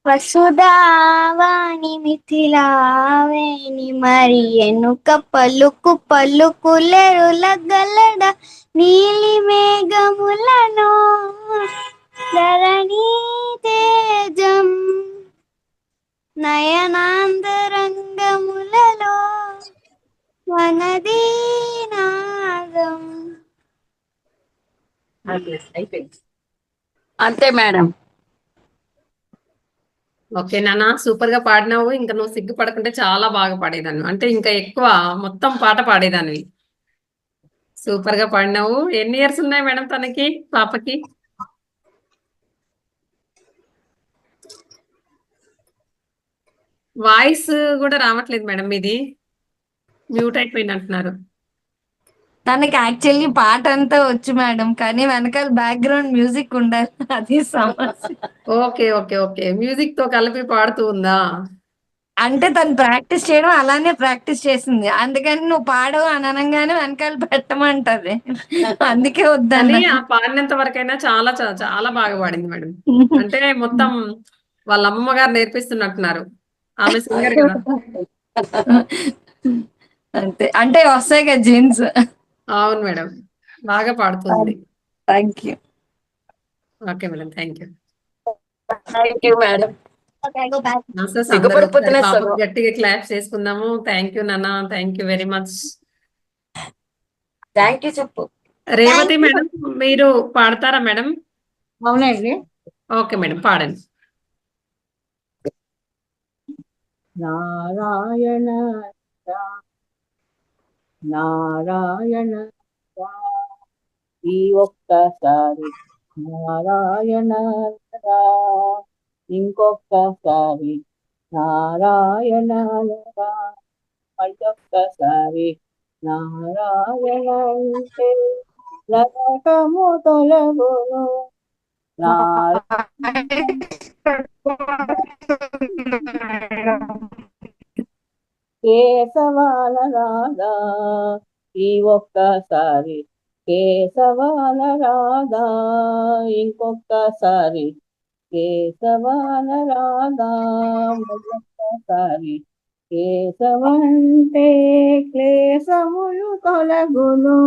వసుధావాణి మిథిలావేణి మరి ఎనుక పలుకు పలుకులెరులగలడ నీలి మేఘములను ధరణి తేజం నయనాందరంగములలో వనదీనాదం. అయిపోయింది. అంతే మేడం. ఓకే నాన్న, సూపర్ గా పాడినావు. ఇంకా నువ్వు సిగ్గుపడకుంటే చాలా బాగా పాడేదాన్ని, అంటే ఇంకా ఎక్కువ మొత్తం పాట పాడేదానివి. సూపర్ గా పాడినావు. ఎన్ని ఇయర్స్ ఉన్నాయి మేడం తనకి, పాపకి? వాయిస్ కూడా రావట్లేదు మేడం, మీది మ్యూట్ అయిపోయింది అంటున్నారు. తనకి యాక్చువల్లీ పాట అంతా వచ్చు మేడం, కానీ వెనకాల బ్యాక్గ్రౌండ్ మ్యూజిక్ ఉండాలి, అది సమస్య. ఓకే ఓకే ఓకే, మ్యూజిక్ తో కలిపి పాడుతూ ఉందా? అంటే తను ప్రాక్టీస్ చేయడం అలానే ప్రాక్టీస్ చేసింది, అందుకని నువ్వు పాడవు అని అనగానే వెనకాల పెట్టమంటది, అందుకే కానీ వద్దన్నా. ఆ పాడినంత వరకైనా చాలా చాలా బాగా పాడింది మేడం. అంటే మొత్తం వాళ్ళ అమ్మమ్మ గారు నేర్పిస్తున్నట్టున్నారు, ఆమె సింగర్ కదా. అంతే, అంటే వస్తాయి కదా జీన్స్. అవును మేడం, బాగా పాడుతుంది. Thank you. Okay madam, thank you. Thank you madam. అందరూ పాపకు గట్టిగా క్లాప్ చేసుకుందాము. థ్యాంక్ యూ నాన్న, thank you very much. Thank you చెప్పు. రేవతి మేడం, మీరు పాడతారా మేడం? అవునండి. ఓకే మేడం, పాడండి. నారాయణ నారాయణ ఈ ఒక్కసారి నారాయణ ఇంకొక్కసారి నారాయణ మళ్ళొక్కసారి నారాయణ అంటే నరకము తొలగును కేశవాల రాధా ఈ ఒక్కసారి కేశవాల రాధా ఇంకొక్కసారి కేశవాల రాధా మళ్ళొక్కసారి కేశవంటే క్లేశములు తొలగును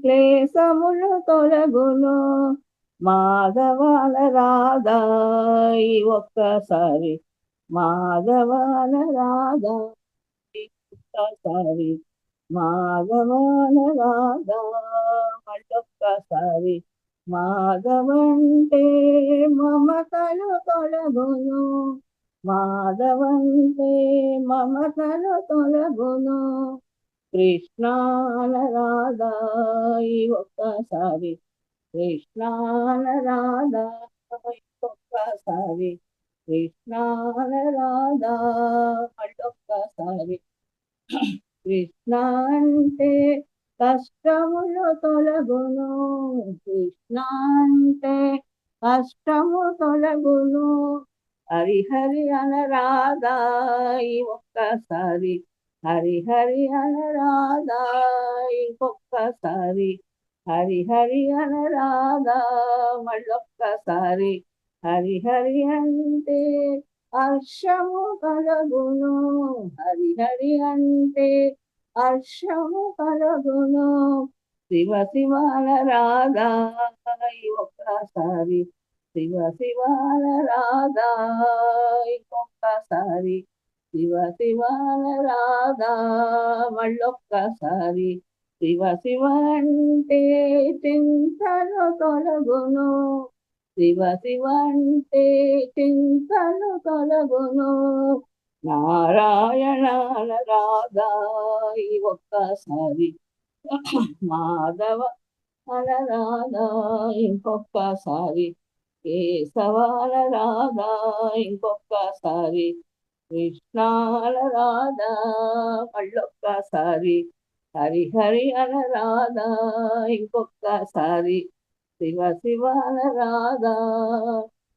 క్లేశములు తొలగును మాధవాల రాధా ఈ ఒక్కసారి మాధవాల రాధా ఒక్కసారి మాధవాల రాధా మళ్ళొక్కసారి మాధవంటే మమతలు తొలగును మాధవంటే మమతలు తొలగును కృష్ణాల రాధా ఈ ఒక్కసారి కృష్ణాల రాధా ఒక్కసారి కృష్ణాల రాధా మళ్ళొక్కసారి కృష్ణ అంటే కష్టములు తొలగును కృష్ణ అంటే కష్టము తొలగును హరిహరి అనరాధా ఈ ఒక్కసారి హరిహరి అనరాధా ఇంకొక్కసారి హరిహరి అనరాధా మళ్ళొక్కసారి హరిహరి అంటే హర్షము కలగును హరిహరి అంటే హర్షము కలగును శివ శివాల రాధా ఒక్కసారి శివ శివాల రాధా ఇంకొక్కసారి శివ శివ రాధా మళ్ళొక్కసారి శివ శివ అంటే చింతలు తొలగును శివ శివ అంటే చింతలు తొలగును నారాయణ రాధా ఈ ఒక్కసారి మాధవ రాధా ఇంకొక్కసారి కేశవాల రాధా ఇంకొక్కసారి కృష్ణాల రాధా మళ్ళొక్కసారి హరిహరి అల రాధా ఇంకొక్కసారి శివ శివాల రాధా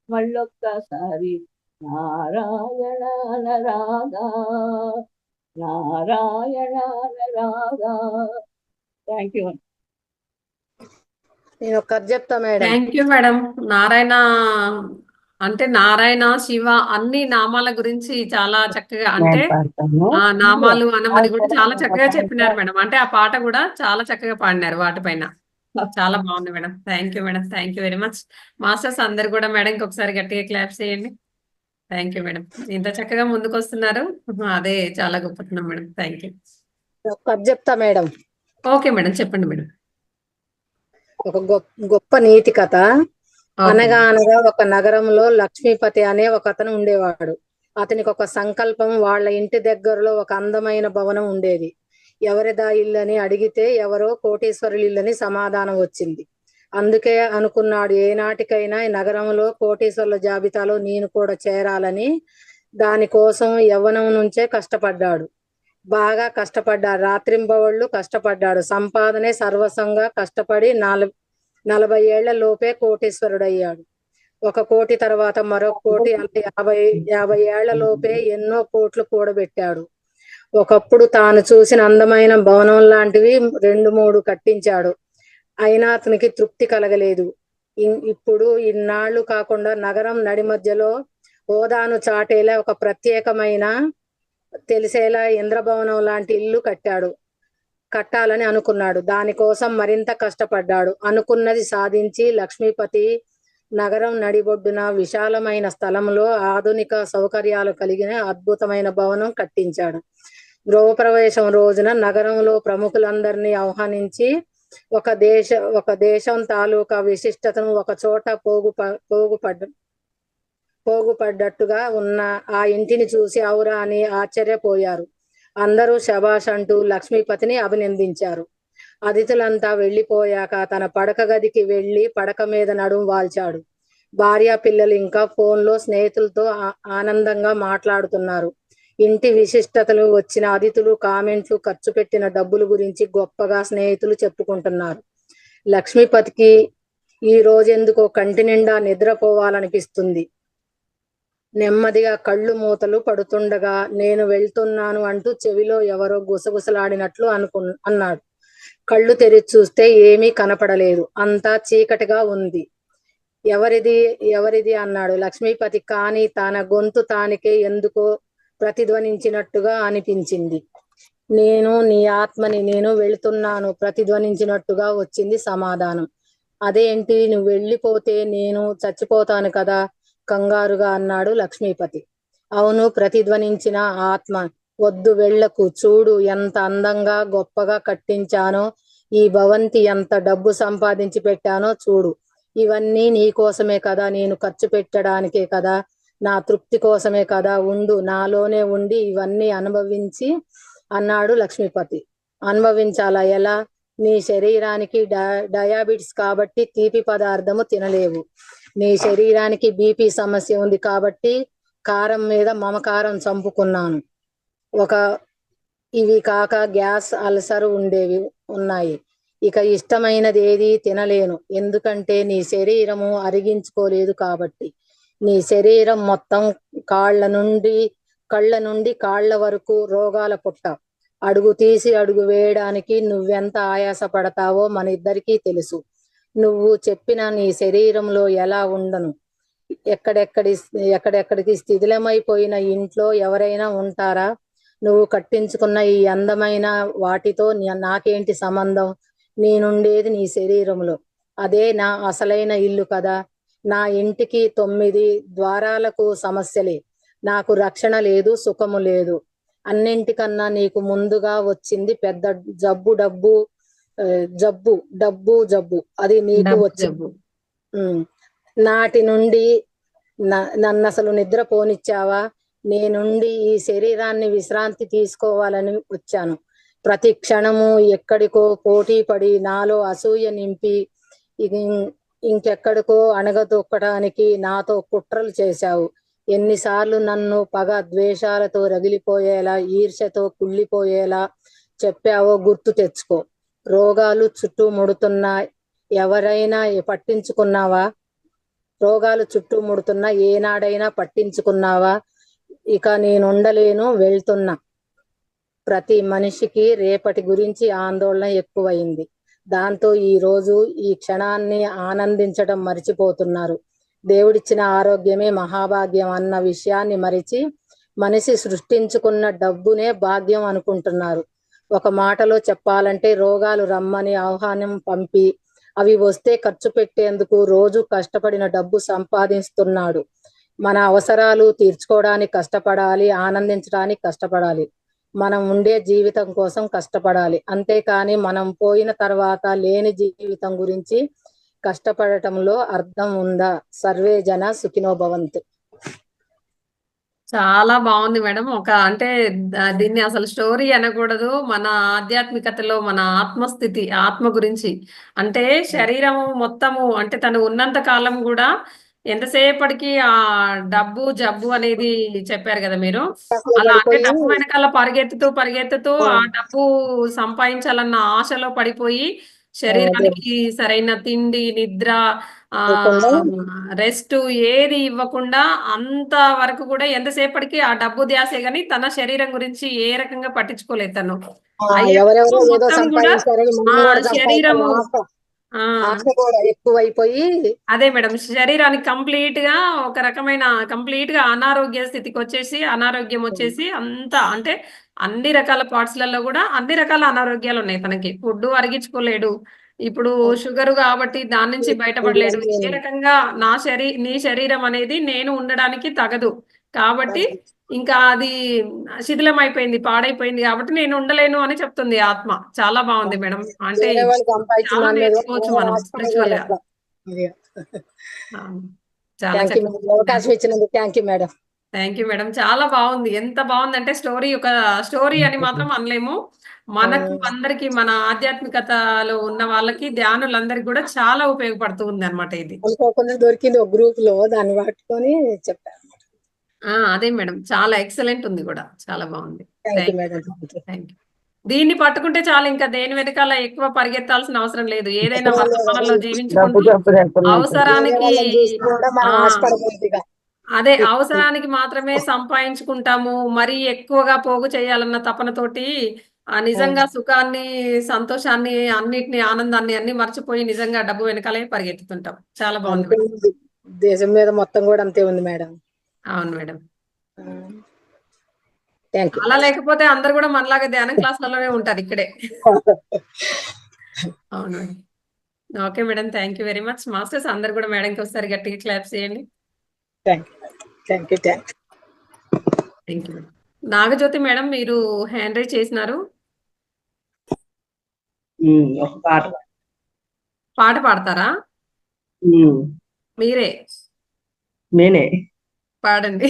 మళ్ళొక్కసారి నారాయణ రాధా నారాయణ రాధా. Thank you. నేను ఒక కథ చెప్తా madam. Thank you madam. Narayana అంటే నారాయణ శివ అన్ని నామాల గురించి చాలా చక్కగా అంటే ఆ నామాలు అనమని కూడా చాలా చక్కగా చెప్పినారు మేడం. అంటే ఆ పాట కూడా చాలా చక్కగా పాడినారు వాటిపైన. చాలా బాగుంది madam. Thank you madam. Thank you very much. Masters అందరు కూడా మేడం ఇంకొకసారి గట్టిగా క్లాప్స్ చేయండి. Thank you madam. ఇంత చక్కగా ముందుకు వస్తున్నారు, అదే చాలా గొప్పతనం మేడం. Thank you. ఒక కథ చెప్తా మేడం. ఓకే మేడం, చెప్పండి మేడం. ఒక గొప్ప నీతి కథ. అనగా అనగా ఒక నగరంలో లక్ష్మీపతి అనే ఒక అతను ఉండేవాడు. అతనికి ఒక సంకల్పం. వాళ్ళ ఇంటి దగ్గరలో ఒక అందమైన భవనం ఉండేది. ఎవరిదా ఇల్లు అని అడిగితే ఎవరో కోటీశ్వరుల ఇల్లని సమాధానం వచ్చింది. అందుకే అనుకున్నాడు, ఏనాటికైనా ఈ నగరంలో కోటీశ్వరుల జాబితాలో నేను కూడా చేరాలని. దానికోసం యవ్వనం నుంచే కష్టపడ్డాడు. బాగా కష్టపడ్డాడు. రాత్రింబవళ్ళు కష్టపడ్డాడు. సంపాదనే సర్వస్వంగా కష్టపడి 40 ఏళ్ల లోపే కోటీశ్వరుడయ్యాడు. 1 కోటి తర్వాత మరొక కోటి, అలా 50 ఏళ్ల లోపే ఎన్నో కోట్లు కూడబెట్టాడు. ఒకప్పుడు తాను చూసిన అందమైన భవనం లాంటివి 2-3 కట్టించాడు. అయినా అతనికి తృప్తి కలగలేదు. ఇప్పుడు ఇన్నాళ్లు కాకుండా నగరం నడి మధ్యలో హోదాను చాటేలా ఒక ప్రత్యేకమైన తెలిసేలా ఇంద్రభవనం లాంటి ఇల్లు కట్టాలని అనుకున్నాడు. దానికోసం మరింత కష్టపడ్డాడు. అనుకున్నది సాధించి లక్ష్మీపతి నగరం నడిబొడ్డున విశాలమైన స్థలంలో ఆధునిక సౌకర్యాలు కలిగిన అద్భుతమైన భవనం కట్టించాడు. గృహప్రవేశం రోజున నగరంలో ప్రముఖులందరినీ ఆహ్వానించి ఒక దేశం తాలూకా విశిష్టతను ఒక చోట పోగుపడ్డట్టుగా ఉన్న ఆ ఇంటిని చూసి ఔరా అని ఆశ్చర్యపోయారు. అందరూ శభాష్ అంటూ లక్ష్మీపతిని అభినందించారు. అతిథులంతా వెళ్లిపోయాక తన పడక గదికి వెళ్లి పడక మీద నడుము వాల్చాడు. భార్య పిల్లలు ఇంకా ఫోన్లో స్నేహితులతో ఆనందంగా మాట్లాడుతున్నారు. ఇంటి విశిష్టతలు, వచ్చిన అతిథులు, కామెంట్లు, ఖర్చు పెట్టిన డబ్బుల గురించి గొప్పగా స్నేహితులు చెప్పుకుంటున్నారు. లక్ష్మీపతికి ఈ రోజెందుకో కంటి నిండా నిద్రపోవాలనిపిస్తుంది. నెమ్మదిగా కళ్ళు మూతలు పడుతుండగా నేను వెళ్తున్నాను అంటూ చెవిలో ఎవరో గుసగుసలాడినట్లు అన్నాడు. కళ్ళు తెరిచి చూస్తే ఏమీ కనపడలేదు. అంతా చీకటిగా ఉంది. ఎవరిది అన్నాడు లక్ష్మీపతి. కానీ తన గొంతు తానికే ఎందుకో ప్రతిధ్వనించినట్టుగా అనిపించింది. నేను నీ ఆత్మని, నేను వెళుతున్నాను ప్రతిధ్వనించినట్టుగా వచ్చింది సమాధానం. అదేంటి, నువ్వు వెళ్ళిపోతే నేను చచ్చిపోతాను కదా కంగారుగా అన్నాడు లక్ష్మీపతి. అవును, ప్రతిధ్వనించిన ఆత్మ. వద్దు, వెళ్ళకు. చూడు ఎంత అందంగా గొప్పగా కట్టించానో, ఈ భవంతి ఎంత డబ్బు సంపాదించి పెట్టానో చూడు. ఇవన్నీ నీ కోసమే కదా, నేను ఖర్చు పెట్టడానికే కదా, నా తృప్తి కోసమే కదా. ఉండు, నాలోనే ఉండి ఇవన్నీ అనుభవించి అన్నాడు లక్ష్మీపతి. అనుభవించాలా? ఎలా? నీ శరీరానికి డయాబెటిస్ కాబట్టి తీపి పదార్థము తినలేవు. నీ శరీరానికి బీపీ సమస్య ఉంది కాబట్టి కారం మీద మమకారం చంపుకున్నాను. ఇవి కాక గ్యాస్, అల్సర్ ఉన్నాయి. ఇక ఇష్టమైనది ఏది తినలేను, ఎందుకంటే నీ శరీరము అరిగించుకోలేదు కాబట్టి. నీ శరీరం మొత్తం కళ్ళ నుండి కాళ్ళ వరకు రోగాల పుట్ట. అడుగు తీసి అడుగు వేయడానికి నువ్వెంత ఆయాస పడతావో మన ఇద్దరికీ తెలుసు. నువ్వు చెప్పిన నీ శరీరంలో ఎలా ఉండను? ఎక్కడెక్కడికి శిథిలమైపోయిన ఇంట్లో ఎవరైనా ఉంటారా? నువ్వు కట్టించుకున్న ఈ అందమైన వాటితో నాకేంటి సంబంధం? నేనుండేది నీ శరీరంలో. అదే నా అసలైన ఇల్లు కదా. నా ఇంటికి 9 ద్వారాలకు సమస్యలే. నాకు రక్షణ లేదు, సుఖము లేదు. అన్నింటికన్నా నీకు ముందుగా వచ్చింది పెద్ద జబ్బు, జబ్బు అది నీకు వచ్చింది. నాటి నుండి నన్ను అసలు నిద్ర పోనిచ్చావా? నేనుండి ఈ శరీరాన్ని విశ్రాంతి తీసుకోవాలని వచ్చాను. ప్రతి క్షణము ఎక్కడికో పోటీ పడి నాలో అసూయ నింపి ఇంకెక్కడికో అణగదొక్కడానికి నాతో కుట్రలు చేశావు. ఎన్నిసార్లు నన్ను పగ ద్వేషాలతో రగిలిపోయేలా, ఈర్ష్యతో కుళ్ళిపోయేలా చెప్పావో గుర్తు తెచ్చుకో. రోగాలు చుట్టుముడుతున్నా ఎవరైనా పట్టించుకున్నావా? రోగాలు చుట్టుముడుతున్నా ఏనాడైనా పట్టించుకున్నావా? ఇక నేనుండలేను, వెళ్తున్నా. ప్రతి మనిషికి రేపటి గురించి ఆందోళన ఎక్కువైంది. దాంతో ఈ రోజు ఈ క్షణాన్ని ఆనందించడం మర్చిపోతున్నారు. దేవుడిచ్చిన ఆరోగ్యమే మహాభాగ్యం అన్న విషయాన్ని మరిచి మనిషి సృష్టించుకున్న డబ్బునే భాగ్యం అనుకుంటున్నారు. ఒక మాటలో చెప్పాలంటే రోగాలు రమ్మని ఆహ్వానం పంపి అవి వస్తే ఖర్చు పెట్టేందుకు రోజు కష్టపడిన డబ్బు సంపాదిస్తున్నాడు. మన అవసరాలు తీర్చుకోవడానికి కష్టపడాలి, ఆనందించడానికి కష్టపడాలి, మనం ఉండే జీవితం కోసం కష్టపడాలి. అంతేకాని మనం పోయిన తర్వాత లేని జీవితం గురించి కష్టపడటంలో అర్థం ఉందా? సర్వే జన సుఖినో భవంతు. చాలా బాగుంది మేడం. అంటే దీన్ని అసలు స్టోరీ అనకూడదు. మన ఆధ్యాత్మికతలో మన ఆత్మస్థితి, ఆత్మ గురించి. అంటే శరీరము మొత్తము అంటే తను ఉన్నంత కాలం కూడా ఎంతసేపటికి ఆ జబ్బు అనేది చెప్పారు కదా మీరు. అలా అంటే డబ్బు వెనకాల పరిగెత్తుతూ ఆ డబ్బు సంపాదించాలన్న ఆశలో పడిపోయి శరీరానికి సరైన తిండి, నిద్ర, రెస్ట్ ఏది ఇవ్వకుండా అంత వరకు కూడా ఎంతసేపటికి ఆ డబ్బు ధ్యాసే గాని తన శరీరం గురించి ఏ రకంగా పట్టించుకోలేదు తను. శరీరము ఎక్కువైపోయి అదే మేడం, శరీరానికి కంప్లీట్ గా అనారోగ్య స్థితికి వచ్చేసి, అనారోగ్యం వచ్చేసి అంతా అంటే అన్ని రకాల పార్ట్స్లలో కూడా అన్ని రకాల అనారోగ్యాలు ఉన్నాయి తనకి. ఫుడ్ అరిగించుకోలేడు, ఇప్పుడు షుగర్ కాబట్టి దాని నుంచి బయటపడలేడు. ఏ రకంగా నీ శరీరం అనేది నేను ఉండడానికి తగదు కాబట్టి ఇంకా అది శిథిలం అయిపోయింది, పాడైపోయింది కాబట్టి నేను ఉండలేను అని చెప్తుంది ఆత్మ. చాలా బాగుంది మేడం. అంటే చాలా నేర్చుకోవచ్చు మనం స్పిరిచువల్ గా. చాలా అవకాశం ఇచ్చినందుకు thank you madam. Thank you madam. చాలా బాగుంది. ఎంత బాగుందంటే స్టోరీ అని మాత్రం అనలేము. మనకు అందరికి మన ఆధ్యాత్మికతలో ఉన్న వాళ్ళకి, ధ్యానులందరికీ కూడా చాలా ఉపయోగపడుతూ ఉంది అనమాట ఇది. దొరికింది ఒక గ్రూప్ లో, దాన్ని పట్టుకొని చెప్పాను. అదే మేడం, చాలా ఎక్సలెంట్ ఉంది కూడా, చాలా బాగుంది. Thank you. దీన్ని పట్టుకుంటే చాలు, ఇంకా దేని వెనకాల ఎక్కువ పరిగెత్తాల్సిన అవసరం లేదు. ఏదైనా వర్తమానంలో జీవించుకుంటూ అవసరానికి మాత్రమే సంపాదించుకుంటాము. మరీ ఎక్కువగా పోగు చేయాలన్న తపనతోటి నిజంగా సుఖాన్ని, సంతోషాన్ని, అన్నిటిని, ఆనందాన్ని అన్ని మర్చిపోయి నిజంగా డబ్బు వెనకాలే పరిగెత్తుతుంటాం. చాలా బాగుంది. దేశం మీద మొత్తం కూడా అంతే ఉంది మేడం. అవును మేడం. అలా లేకపోతే అందరు కూడా మనలాగా ధ్యానం క్లాసులలోనే ఉంటారు ఇక్కడే. అవును madam. Okay madam, thank you very much. Masters అందరు కూడా మేడంకి ఒకసారి గట్టిగా క్లాప్స్ చేయండి. Thank you. నాగజ్యోతి మేడం, మీరు హ్యాండ్ రైజ్ చేసినారు. ఒక పాట పాడతారా? మీరే? నేనే. పాడండి.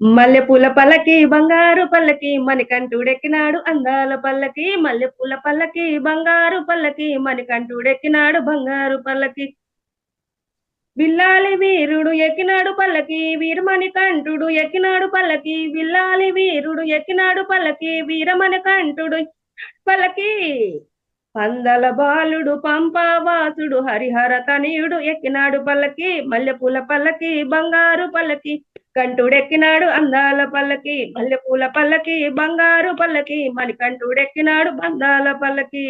మల్లెపూల పల్లకి బంగారు పల్లకి మణికంఠుడెక్కినాడు అందాల పల్లకి. మల్లెపూల పల్లకి బంగారు పల్లకి మణికంఠుడెక్కినాడు బంగారు పల్లకి. విల్లాలి వీరుడు ఎక్కినాడు పల్లకి వీరమణికంఠుడు ఎక్కినాడు పల్లకి. విల్లాలి వీరుడు ఎక్కినాడు పల్లకి వీరమణికంఠుడు పల్లకి. పందల బాలుడు పంపావాసుడు హరిహర తనయుడు ఎక్కినాడు పల్లకి. మల్లెపూల పల్లకి బంగారు పల్లకి కంఠుడెక్కినాడు అందాల పల్లకి. మల్లెపూల పల్లకి బంగారు పల్లకి మణికంఠుడెక్కినాడు బందాల పల్లకి.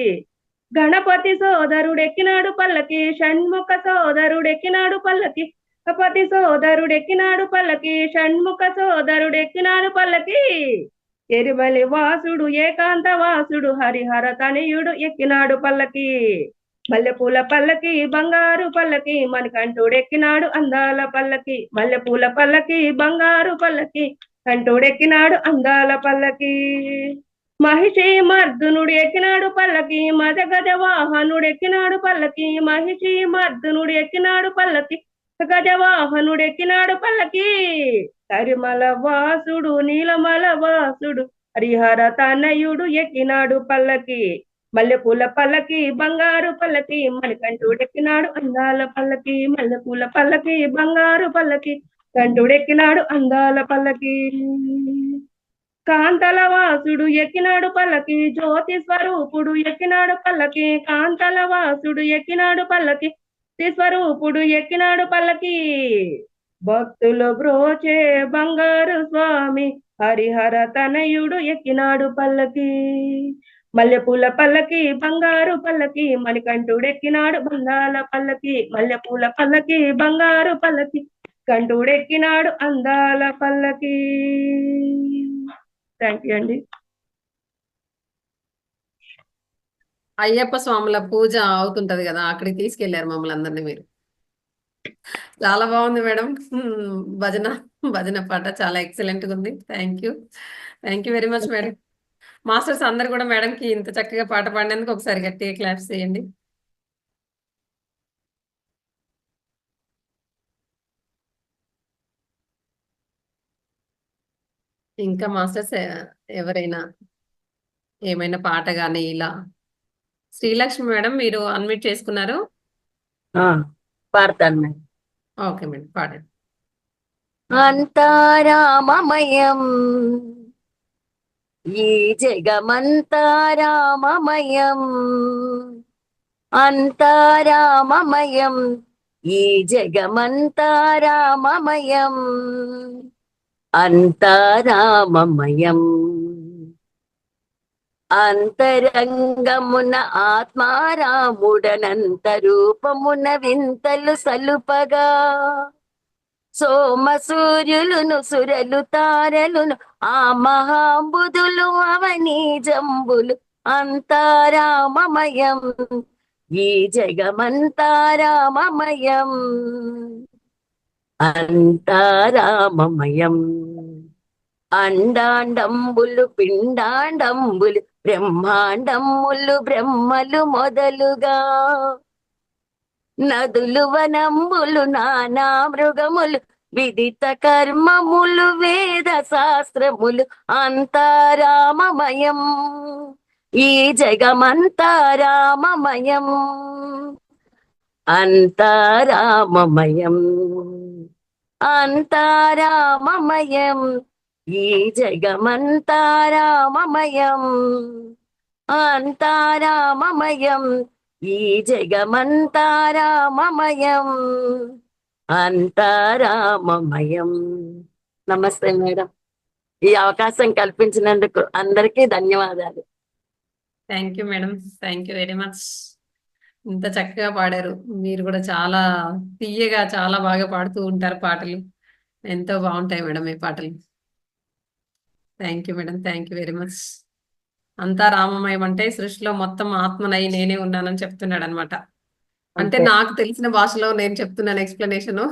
గణపతి సోదరుడెక్కినాడు పల్లకి షణ్ముఖ సోదరుడెక్కినాడు పల్లకి. గణపతి సోదరుడెక్కినాడు పల్లకి షణ్ముఖ సోదరుడెక్కినాడు పల్లకి. ఎరిమలి వాసుడు ఏకాంత వాసుడు హరిహర తనయుడు ఎక్కినాడు పల్లకి. మల్లెపూల పల్లకి బంగారు పల్లకి మణికంఠుడెక్కినాడు అందాల పల్లకి మల్లెపూల పల్లకి బంగారు పల్లకి కంఠుడెక్కినాడు అందాల పల్లకి మహిషి మర్దునుడు ఎక్కినాడు పల్లకి మద గజ వాహనుడు ఎక్కినాడు పల్లకి మహిషి మర్దునుడు ఎక్కినాడు పల్లకి గజ వాహనుడు ఎక్కినాడు పల్లకి కరిమల వాసుడు నీలమల వాసుడు హరిహర తనయుడు ఎక్కినాడు పల్లకి మల్లెపూల పల్లకి బంగారు పల్లకి మణికంఠుడెక్కినాడు అందాల పల్లకి మల్లెపూల పల్లకి బంగారు పల్లకి కంఠుడెక్కినాడు అందాల పల్లకి కాంతల వాసుడు ఎక్కినాడు పల్లకి జ్యోతి స్వరూపుడు ఎక్కినాడు పల్లకి కాంతల వాసుడు ఎక్కినాడు పల్లకి స్వరూపుడు ఎక్కినాడు పల్లకి భక్తులు బ్రోచే బంగారు స్వామి హరిహర తనయుడు ఎక్కినాడు పల్లకి మల్లెపూల పల్లకి బంగారు పల్లకి మణికంఠుడెక్కినాడు బంధాల పల్లకి మల్లెపూల పల్లకి బంగారు పల్లకి కంఠుడెక్కినాడు అందాల పల్లకి. థ్యాంక్ యూ అండి. అయ్యప్ప స్వాముల పూజ అవుతుంటది కదా, అక్కడికి తీసుకెళ్లారు మమ్మల్ని అందరినీ మీరు. చాలా బాగుంది మేడం. భజన భజన పాట చాలా ఎక్సలెంట్ గా ఉంది. Thank you very much madam. Masters అందరు కూడా మేడం కి ఇంత చక్కగా పాట పాడినందుకు ఒకసారి గట్టిగా క్లాప్స్ చేయండి. ఇంకా మాస్టర్స్ ఎవరైనా ఏమైనా పాట గానీ ఇలా. శ్రీలక్ష్మి మేడం మీరు అన్మ్యూట్ చేసుకున్నారు. పాడతాను మేడం. ఓకే మేడం పాడండి. అంతారామమయం ఈ జగమంతారామమయం అంతారామమయం ఈ జగమంతారామమయం అంతారామమయం అంతరంగమున ఆత్మారాముడనంత రూపమున వింతలు సలుపగా సోమ సూర్యులును సురలు తారలును ఆ మహాంబుదులు అవని జంబులు అంతారామమయం ఈ జగమంతారామమయం అంతారామమయం అండాండంబులు పిండాండంబులు బ్రహ్మాండములు బ్రహ్మలు మొదలుగా నదులు వనంబులు నానా మృగములు విదిత కర్మములు వేద శాస్త్రములు అంతారామమయం ఈ జగమంతారామమయం అంతారామమయం అంతారామమయం ఈ జగమంతారామమయం అంతారామమయం ఈ జగమంతారామమయం అంతారామమయం. నమస్తే మేడం, ఈ అవకాశం కల్పించినందుకు అందరికీ ధన్యవాదాలు. Thank you madam, thank you very much. ఇంత చక్కగా పాడారు. మీరు కూడా చాలా తీయగా చాలా బాగా పాడుతూ ఉంటారు పాటలు. ఎంతో బాగుంటాయి మేడం ఈ పాటలు. Thank you madam, thank you very much. అంతా రామమయం అంటే సృష్టిలో మొత్తం ఆత్మనై నేనే ఉన్నానని చెప్తున్నాడు అనమాట. అంటే నాకు తెలిసిన భాషలో నేను చెప్తున్నాను ఎక్స్ప్లెనేషన్.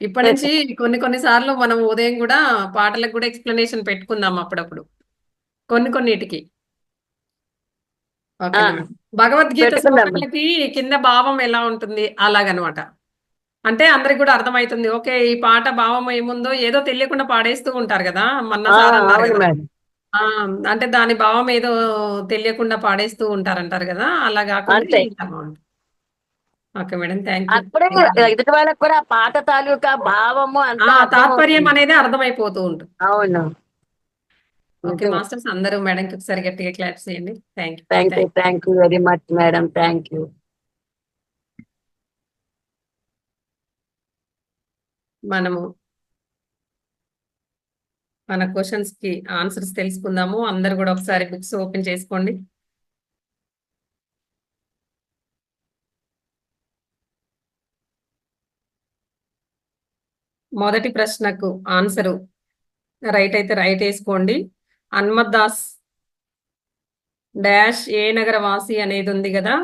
ఇప్పటి నుంచి కొన్ని సార్లు మనం ఉదయం కూడా పాటలకు కూడా ఎక్స్ప్లెనేషన్ పెట్టుకుందాం అప్పుడప్పుడు కొన్నిటికి. ఓకే భగవద్గీత శ్లోకాలకి కింద భావం ఎలా ఉంటుంది అలాగనమాట. అంటే అందరికి కూడా అర్థమవుతుంది. ఓకే ఈ పాట భావం ఏముందో ఏదో తెలియకుండా పాడేస్తూ ఉంటారు కదా, మొన్న సార్ అన్నారు కదా. అంటే దాని భావం ఏదో తెలియకుండా పాడేస్తూ ఉంటారంటారు కదా, అలా కాకుండా ఇలా బాగుంటుంది. Okay madam, thank you. ఎదుటి వాళ్ళకి కూడా పాట తాలూకా భావము తాత్పర్యం అనేది అర్థమైపోతూ ఉంటుంది. అవును. ఓకే మాస్టర్స్ అందరూ మేడంకి ఒకసారి గట్టిగా క్లాప్స్ చేయండి. Thank you very much madam, thank you. మనము మన క్వశ్చన్స్ కి ఆన్సర్స్ తెలుసుకుందాము. అందరు కూడా ఒకసారి బుక్స్ ఓపెన్ చేసుకోండి. మొదటి ప్రశ్నకు ఆన్సరు రైట్ అయితే రైట్ వేసుకోండి. హనుమత్ దాస్ డాష్ ఏ నగర వాసి అనేది ఉంది కదా,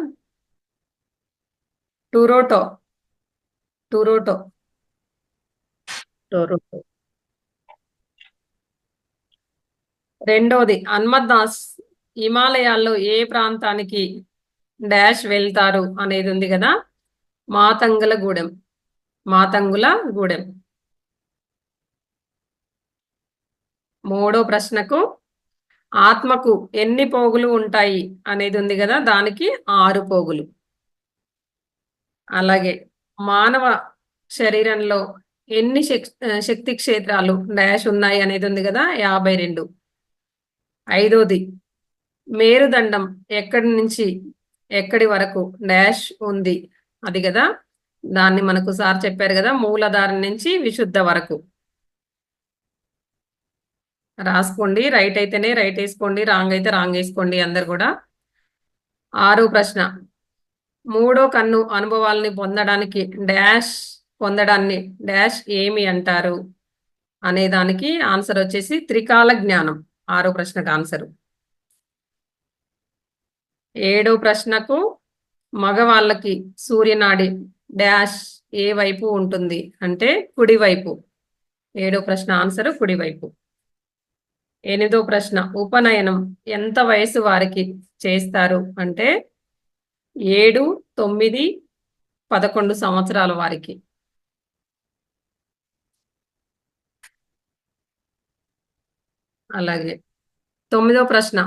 టూరోటో టూరోటో టొరంటో. రెండోది హన్మత్ దాస్ హిమాలయాల్లో ఏ ప్రాంతానికి డాష్ వెళ్తారు అనేది ఉంది కదా, మాతంగులగూడెం. మాతంగులగూడెం. మూడో ప్రశ్నకు ఆత్మకు ఎన్ని పోగులు ఉంటాయి అనేది ఉంది కదా, దానికి 6 పోగులు. అలాగే మానవ శరీరంలో ఎన్ని శక్తి క్షేత్రాలు డాష్ ఉన్నాయి అనేది ఉంది కదా, 52. ఐదోది మేరుదండం ఎక్కడి నుంచి ఎక్కడి వరకు డాష్ ఉంది అది కదా, దాన్ని మనకు సార్ చెప్పారు కదా, మూలాధారం నుంచి విశుద్ధ వరకు. రాసుకోండి, రైట్ అయితేనే రైట్ వేసుకోండి, రాంగ్ అయితే రాంగ్ వేసుకోండి అందరు కూడా. 6వ ప్రశ్న, మూడో కన్ను అనుభవాల్ని పొందడానికి పొందడాన్ని డాష్ ఏమి అంటారు అనే దానికి ఆన్సర్ వచ్చేసి త్రికాల జ్ఞానం. 6వ ప్రశ్నకు ఆన్సరు. 7వ ప్రశ్నకు మగవాళ్ళకి సూర్యనాడి డాష్ ఏ వైపు ఉంటుంది అంటే కుడివైపు. 7వ ప్రశ్న ఆన్సరు కుడివైపు. 8వ ప్రశ్న, ఉపనయనం ఎంత వయసు వారికి చేస్తారు అంటే 7, 9, 11 సంవత్సరాల వారికి. అలాగే 9వ ప్రశ్న,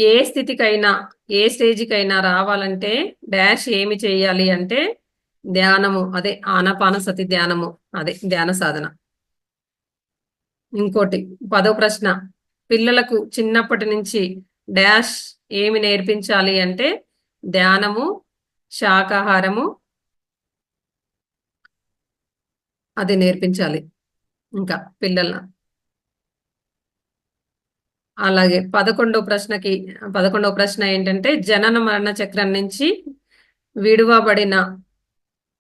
ఏ స్థితికైనా ఏ స్టేజికైనా రావాలంటే డాష్ ఏమి చేయాలి అంటే ధ్యానము, అదే ఆనాపానసతి ధ్యానము, అదే ధ్యాన సాధన. ఇంకోటి 10వ ప్రశ్న, పిల్లలకు చిన్నప్పటి నుంచి డాష్ ఏమి నేర్పించాలి అంటే ధ్యానము, శాకాహారము అది నేర్పించాలి ఇంకా పిల్లల. అలాగే 11వ ప్రశ్న ఏంటంటే జనన మరణ చక్రం నుంచి విడువబడిన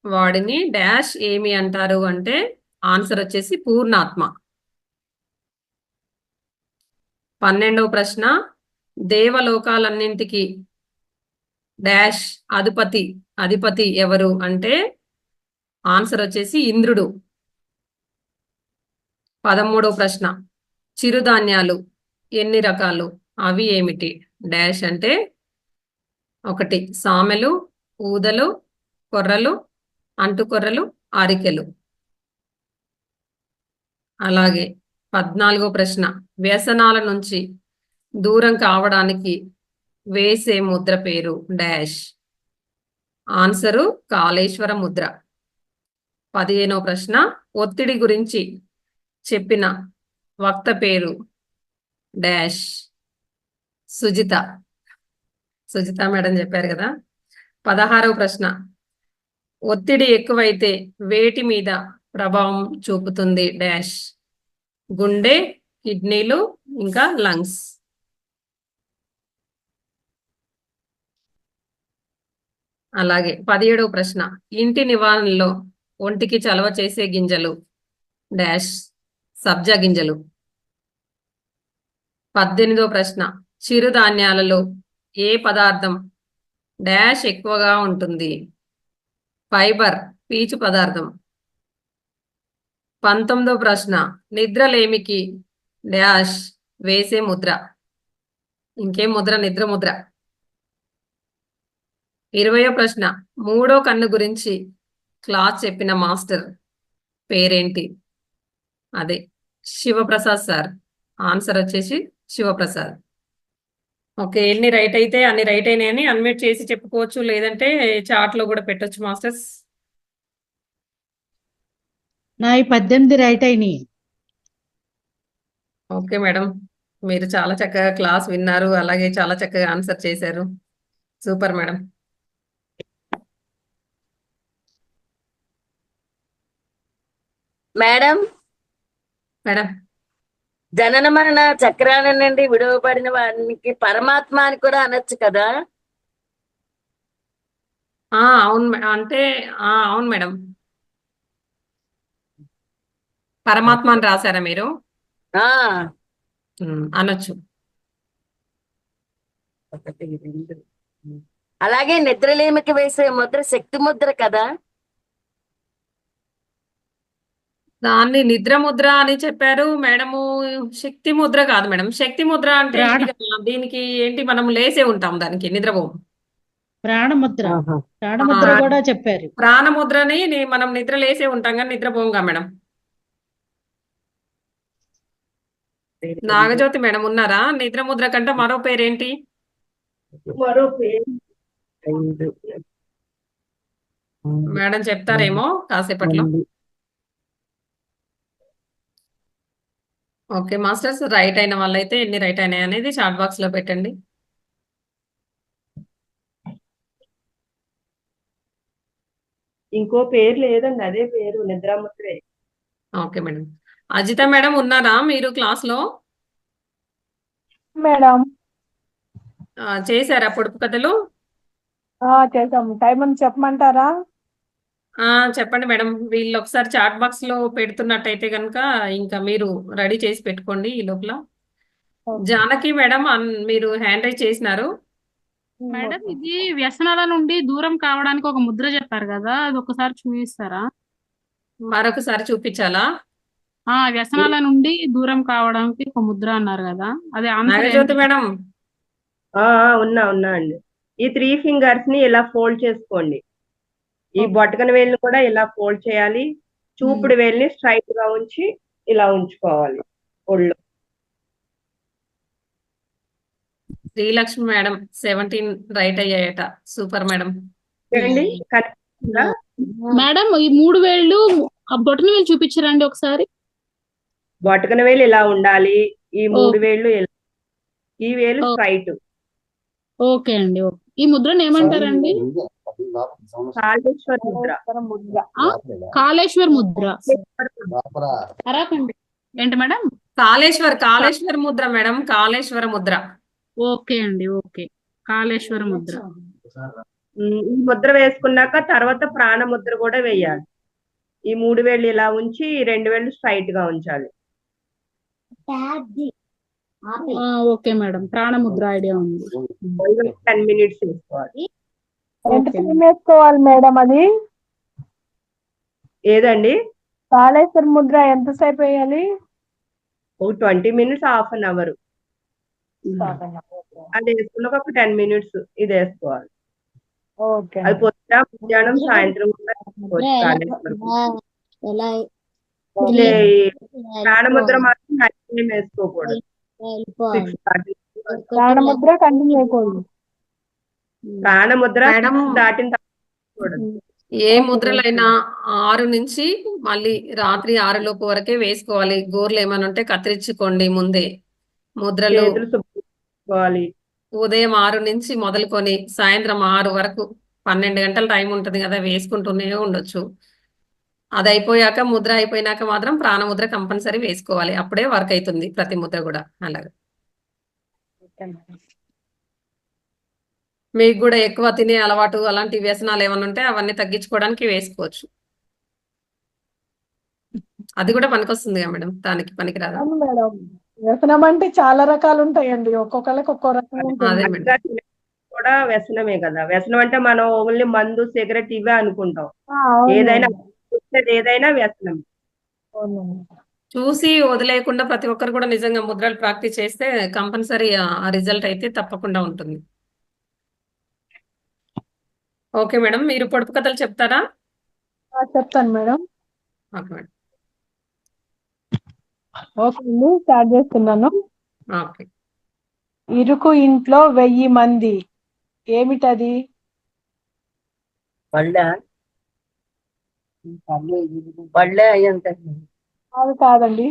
వాడిని డాష్ ఏమి అంటారు అంటే ఆన్సర్ వచ్చేసి పూర్ణాత్మ. 12వ ప్రశ్న, దేవలోకాలన్నింటికి డాష్ అధిపతి ఎవరు అంటే ఆన్సర్ వచ్చేసి ఇంద్రుడు. 13వ ప్రశ్న, చిరుధాన్యాలు ఎన్ని రకాలు అవి ఏమిటి డాష్ అంటే 1 సామెలు, ఊదలు, కొర్రలు, అంటుకొర్రలు, ఆరికెలు. అలాగే 14వ ప్రశ్న, వ్యసనాల నుంచి దూరం కావడానికి వేసే ముద్ర పేరు డాష్ ఆన్సరు కాళేశ్వర ముద్ర. 15వ ప్రశ్న, ఒత్తిడి గురించి చెప్పిన వక్త పేరు డాష్ సుజిత మేడం చెప్పారు కదా. 16వ ప్రశ్న, ఒత్తిడి ఎక్కువైతే వేటి మీద ప్రభావం చూపుతుంది డాష్ గుండె, కిడ్నీలు, ఇంకా లంగ్స్. అలాగే 17వ ప్రశ్న, ఇంటి నివారణలో ఒంటికి చలవ చేసే గింజలు డాష్ సబ్జా గింజలు. 18వ ప్రశ్న, చిరుధాన్యాలలో ఏ పదార్థం డాష్ ఎక్కువగా ఉంటుంది ఫైబర్, పీచు పదార్థం. 19వ ప్రశ్న, నిద్రలేమికి డాష్ వేసే ముద్ర ఇంకేం ముద్ర, నిద్ర ముద్ర. 20వ ప్రశ్న, మూడో కన్ను గురించి క్లాస్ చెప్పిన మాస్టర్ పేరేంటి అదే శివప్రసాద్ సార్. ఆన్సర్ వచ్చేసి శివప్రసాద్. ఓకే, ఎన్ని రైట్ అయితే అన్ని రైట్ అయినాయని అన్మ్యూట్ చేసి చెప్పుకోవచ్చు, లేదంటే చాట్ లో కూడా పెట్టొచ్చు మాస్టర్స్. నా 18 రైట్ అయినాయి. ఓకే మేడం, మీరు చాలా చక్కగా క్లాస్ విన్నారు, అలాగే చాలా చక్కగా ఆన్సర్ చేశారు. Super madam. మేడం మేడం జనన మరణ చక్రాల నుండి విడువబడిన వారికి పరమాత్మ అని కూడా అనొచ్చు కదా. అవును అంటే అవును మేడం, పరమాత్మ అని రాశారా మీరు? అనొచ్చు. 1, 2 అలాగే నిద్రలేమికి వేసే ముద్ర శక్తి ముద్ర కదా. దాన్ని నిద్ర ముద్ర అని చెప్పారు మేడము. శక్తి ముద్ర కాదు మేడం. శక్తి ముద్ర అంటే ఇది కదా, దీనికి ఏంటి మనం లేసే ఉంటాం, దానికి నిద్రపోము. ప్రాణముద్ర ఆహా. ప్రాణముద్ర ఆ, కూడా చెప్పారు. ప్రాణముద్రని మనం నిద్ర లేసే ఉంటాం కానీ నిద్రపోంగా మేడం. నాగజ్యోతి మేడం ఉన్నారా? నిద్ర ముద్ర కంటే మరో పేరేంటి? మరో పేరు మేడం చెప్తారేమో కాసేపట్లో. ఓకే మాస్టర్స్, రైట్ అయిన వాళ్ళైతే ఎన్ని రైట్ అయినాయి అనేది చాట్ బాక్స్ లో పెట్టండి. ఇంకో పేరు లేదండి, అదే పేరు నిద్రాముద్రే. Okay madam. అజిత మేడం ఉన్నారా మీరు క్లాస్ లో? మేడం చేశారా పొడుపు కథలు? చేసాము. టైం అని చెప్పమంటారా? చెప్పండి మేడం. వీళ్ళు ఒకసారి చాట్ బాక్స్ లో పెడుతున్నట్టయితే కనుక ఇంకా మీరు రెడీ చేసి పెట్టుకోండి ఈ లోపల. జానకి మేడం మీరు హ్యాండ్ రైజ్ చేసినారు. మేడం ఇది వ్యసనాల నుండి దూరం కావడానికి ఒక ముద్ర చెప్పారు కదా, అది ఒకసారి చూపిస్తారా? మరొకసారి చూపించాలా? వ్యసనాల నుండి దూరం కావడానికి ఒక ముద్ర అన్నారు కదా, అది ఆన్సర్ నాగజ్యోతి మేడం ఉన్నా అండి. ఈ 3 ఫింగర్స్ ని ఇలా ఫోల్డ్ చేసుకోండి. ఈ బొటకన వేలుని కూడా ఇలా ఫోల్డ్ చేయాలి. చూపుడు వేలుని స్ట్రైట్ గా ఉంచి ఇలా ఉంచుకోవాలి ఒళ్ళు. శ్రీలక్ష్మి మేడం 17 రైట్ అయ్యాయట. Super madam. చూడండి, కనిపిస్తుందా? మేడం ఈ 3 వేళ్ళు ఆ బొటన వేలు చూపించరండి ఒకసారి. బొటకన వేలు ఇలా ఉండాలి, ఈ 3 వేళ్ళు ఇలా, ఈ వేలు స్ట్రైట్. ఓకే అండి. ఓకే. ఈ ముద్రను ఏమంటారండి? కాళేశ్వర ముద్ర. కాళేశ్వర్ ముద్ర. అరాకండి. ఏంటి madam? Kaleshwara Mudra madam. Kaleshwara Mudra. Okay అండి. ఓకే, కాళేశ్వర ముద్ర. ఈ ముద్ర వేసుకున్నాక తర్వాత ప్రాణ ముద్ర కూడా వేయాలి. ఈ 3 వేళ్ళు ఇలా ఉంచి 2 వేళ్ళు స్ట్రైట్ గా ఉంచాలి. ఓకే మేడం, ప్రాణముద్ర ఐడియా ఉంది. 10 minutes వేసుకోవాలి. వేసుకోవాలి మేడం అది? ఏదండి? కాళేశ్వర ముద్ర ఎంతసేపు వేయాలి? ఒక 20 minutes, హాఫ్ అన్ అవర్. అది వేసుకున్నాక ఒక 10 minutes ఇది వేసుకోవాలి. అది పొద్దున మధ్యాహ్నం సాయంత్రం కూడా ప్రాణముద్ర మాత్రం టైం వేసుకోకూడదు. ప్రాణముద్ర కంటిన్యూ అయిపోయింది. ప్రాణముద్ర మేడం దాటిన తర్వాత ఏ ముద్రలైనా 6 నుంచి మళ్ళీ రాత్రి 6 లోపు వరకే వేసుకోవాలి. గోర్లు ఏమైనా ఉంటే కత్తిరించుకోండి ముందే. ముద్రలు చేతులు శుభ్రించుకోవాలి. ఉదయం 6 నుంచి మొదలుకొని సాయంత్రం 6 వరకు 12 గంటల టైం ఉంటుంది కదా, వేసుకుంటూనే ఉండొచ్చు. అది అయిపోయాక ముద్ర అయిపోయినాక మాత్రం ప్రాణముద్ర కంపల్సరీ వేసుకోవాలి. అప్పుడే వర్క్ అవుతుంది ప్రతి ముద్ర కూడా. అలాగే మీకు కూడా ఎక్కువ తినే అలవాటు అలాంటి వ్యసనాలు ఏమైనా ఉంటే అవన్నీ తగ్గించుకోవడానికి వేసుకోవచ్చు. అది కూడా పనికొస్తుంది మేడం. దానికి పనికిరాదా? అవును మేడం, వ్యసనం అంటే చాలా రకాలు ఉంటాయండి, ఒక్కొక్కరికి ఒక్కో రకం ఉంటుంది. అదే మేడం. కూడా వ్యసనమే కదా. వ్యసనం అంటే మనం ఓన్లీ మందు సిగరెట్ ఇవే అనుకుంటాం. అవును. ఏదైనా వ్యసనం. చూసి వదిలేయకుండా ప్రతి ఒక్కరు కూడా నిజంగా ముద్రలు ప్రాక్టీస్ చేస్తే కంపల్సరీ ఆ రిజల్ట్ అయితే తప్పకుండా ఉంటుంది. ఓకే మేడం, మీరు పొడుపు కథలు చెప్తారా? చెప్తాను మేడం. Okay madam. ఓకే అండి, స్టార్ట్ చేస్తున్నాను. ఓకే. ఇరుకు ఇంట్లో 1000 మంది. ఏమిటది? పళ్ళే అయ్యంత. అది కాదండి,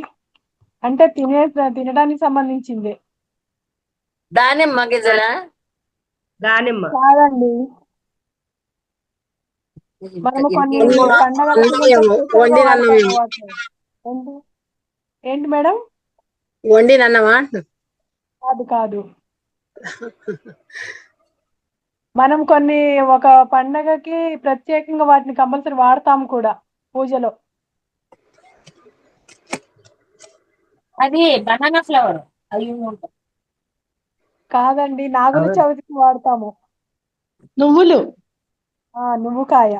అంటే తినడానికి సంబంధించింది. దానిమ్మ గింజలా? దానిమ్మ కాదండి. మనము కొన్ని ఏంటి మేడం? వండినన్నమా? అది కాదు. మనం కొన్ని ఒక పండగకి ప్రత్యేకంగా వాటిని కంపల్సరీ వాడతాం కూడా పూజలో. అది బనానా ఫ్లవర్. అయ్యో కాదండి, నాగుల చవితికి వాడతాము. నువ్వులు. నువ్వు కాయ.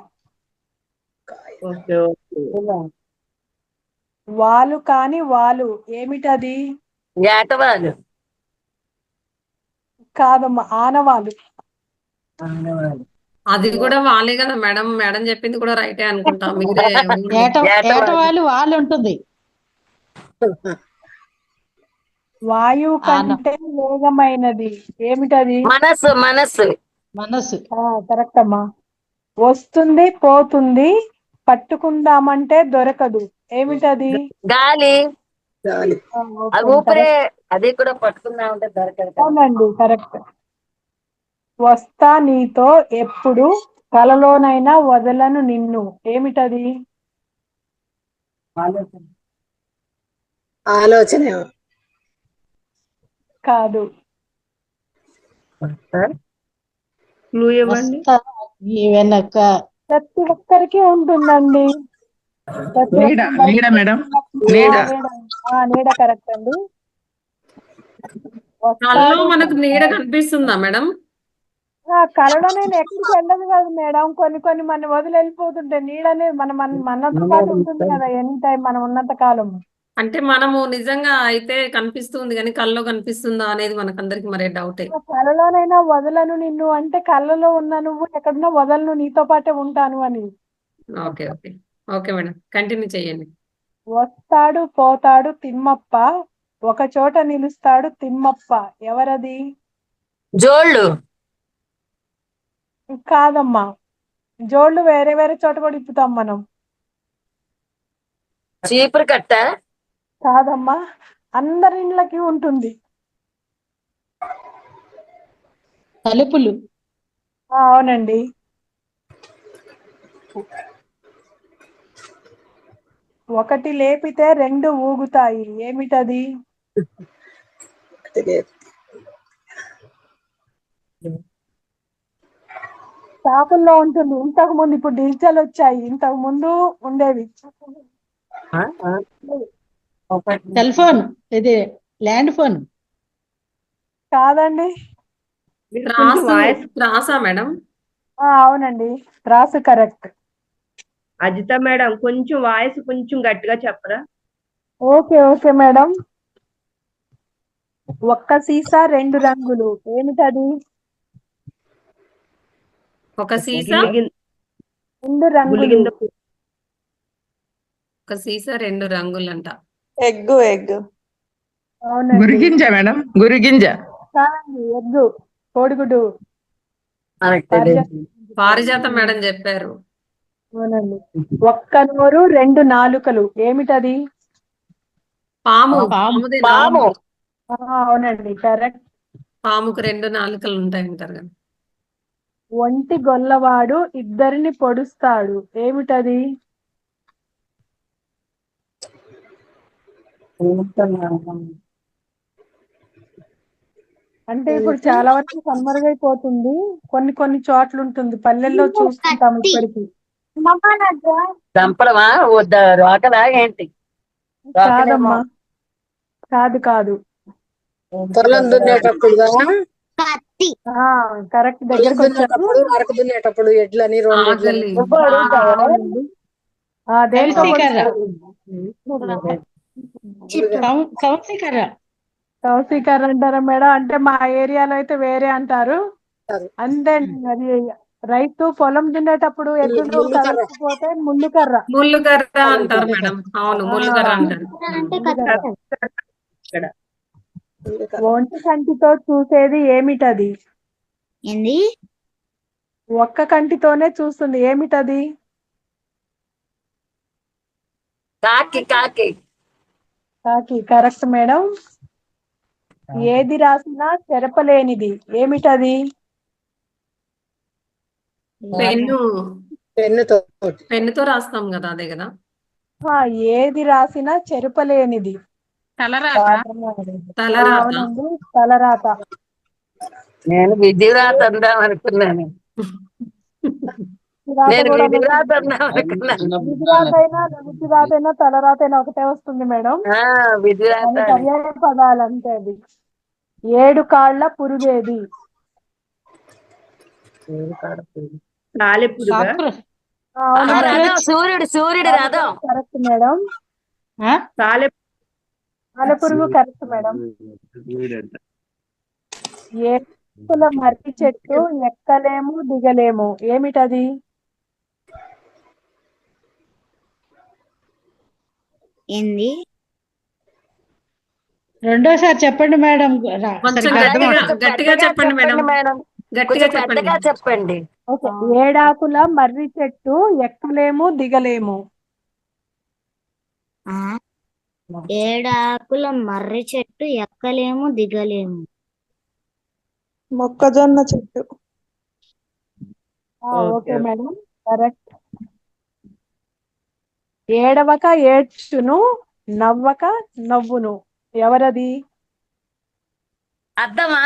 Okay okay. వాలు కాని వాలు ఏమిటది? ఏటవాలు. కాదమ్మా, ఆనవాలు. అది కూడా వాలే కదా మేడం. మేడం చెప్పింది కూడా రైటే అనుకుంటా. మీరే ఏటవాలు వాళ్ళు ఉంటుంది. వాయువు కంటే వేగమైనది ఏమిటది? మనస్సు. మనస్సు. మనస్సు. కరెక్ట్ అమ్మా. వస్తుంది పోతుంది పట్టుకుందామంటే దొరకదు ఏమిటది? గాలి. ఓకే, అది ఊపిరే. కరెక్ట్. అది కూడా పట్టుకుందామంటే దొరకదు కదా. అవునండి, కరెక్ట్. వస్తా నీతో ఎప్పుడు కలలోనైనా వదలను నిన్ను ఏమిటది? ఆలోచన. కాదు. క్లూ ఇవ్వండి. వెనక ప్రతి ఒక్కరికి ఉంటుందండి. నీడ. నీడ మేడం. నీడ. నీడ కరెక్ట్ అండి. కళ్ళలో మనకు నీడ కనిపిస్తుందా మేడం? కళలో నేను ఎక్కడికి వెళ్ళదు కదా మేడం. కొన్ని మన వదిలి వెళ్ళిపోతుంటే నీడ అనేది మనతో పాటు ఉంటుంది కదా ఎనీ టైం మనం ఉన్నంత కాలం. అంటే మనము నిజంగా అయితే కనిపిస్తుంది కానీ కళ్ళలో కనిపిస్తుందా అనేది మనకందరికి మరే డౌటే. కళలోనైనా వదలను నిన్ను అంటే కళ్ళలో ఉన్న నువ్వు ఎక్కడున్నా వదలను, నీతో పాటే ఉంటాను అని. Okay okay okay madam, continue చేయండి. వస్తాడు పోతాడు తిమ్మప్ప, ఒక చోట నిలుస్తాడు తిమ్మప్ప ఎవరది? జోళ్ళు. కాదమ్మా, జోళ్ళు వేరే వేరే చోట కూడా ఇప్పుతాం మనం. చీపురు కట్ట. కాదమ్మా, అందరి ఇళ్ళకి ఉంటుంది. తలుపులు. అవునండి. ఒకటి లేపితే రెండు ఊగుతాయి ఏమిటది? షాపుల్లో ఉంటుంది. ఇంతకు ముందు, ఇప్పుడు డిజిటల్ వచ్చాయి, ఇంతకు ముందు ఉండేవి. Cell phone. ఇది ల్యాండ్ ఫోన్. కాదండి. త్రాసా మేడం? అవునండి, త్రాసు కరెక్ట్. అజిత మేడం, కొంచెం వాయిస్ కొంచెం గట్టిగా చెప్పరా? Okay okay madam. ఒక్క సీసా రెండు రంగులు ఏమిటది? ఒక సీసా రెండు రంగులు. ఒక సీసా రెండు రంగులంట. ఎగ్గు. అవునండి. గురిగింజ మేడం. గురిగింజ. కాదండి, ఎగ్గు, కోడిగుడ్డు. పారిజాతం మేడం చెప్పారు. అవునండి. ఒక్క నోరు రెండు నాలుకలు ఏమిటది? పాము. పాము. అవునండి, కరెక్ట్. పాముకు రెండు నాలుకలు ఉంటాయంటారు కదా. ఒంటి గొల్లవాడు ఇద్దరిని పొడుస్తాడు ఏమిటది? అంటే ఇప్పుడు చాలా వరకు కనుమరుగైపోతుంది. కొన్ని చోట్ల ఉంటుంది, పల్లెల్లో చూస్తుంటాం ఇప్పటికి. చంపడమా? రోకలా ఏంటి? కాదమ్మా, కాదు. పొలం దున్నేటప్పుడు కరెక్ట్, దగ్గరకు వచ్చారు. నరక దున్నేటప్పుడు ఎడ్లని రెండు ఎడ్లని. దేంతో కౌశికర్ అంటారా మేడం? అంటే మా ఏరియాలో అయితే వేరే అంటారు. అంతే అండి. అది రైతు పొలం దున్నేటప్పుడు ఎద్దులు కదలకపోతే ముళ్ళుకర్ర అంటారు మేడం. అవును, ముళ్ళుకర్ర అంటారు. ఒంటి కంటితో చూసేది ఏమిటది? ఒక్క కంటితోనే చూస్తుంది ఏమిటది? కాకి. Correct madam. ఏది రాసినా చెరపలేనిది ఏమిటది? పెన్నుతో రాస్తాం కదా, అదే కదా. ఏది రాసినా చెరపలేనిది. అవునండి, తలరాత. నేను విధిరాత అందాం అనుకున్నాను. విధిరాతైనా తలరాతైనా ఒకటే వస్తుంది మేడం. పర్యాయ పదాలు అంతే. అది 7 కాళ్ళ పురుగేది? సాలెపురుగా అవును మేడం. రథం సూర్యుడు రథం. Correct madam. సాలెపురుగు కరెక్ట్ మేడం. ఏకుల మర్రి చెట్టు ఎక్కలేము దిగలేము ఏమిటది? ఏంది? రెండోసారి చెప్పండి మేడం. కొంచెం గట్టిగా చెప్పండి మేడం. గట్టిగా చెప్పండి. ఏడాకుల మర్రి చెట్టు ఎక్కలేము దిగలేము. ఏడాకుల మర్రి చెట్టు ఎక్కలేము దిగలేము. మొక్కజొన్న చెట్టు. Okay madam correct. ఏడవక ఏడ్చును నవ్వక నవ్వును ఎవరది? అర్థమా?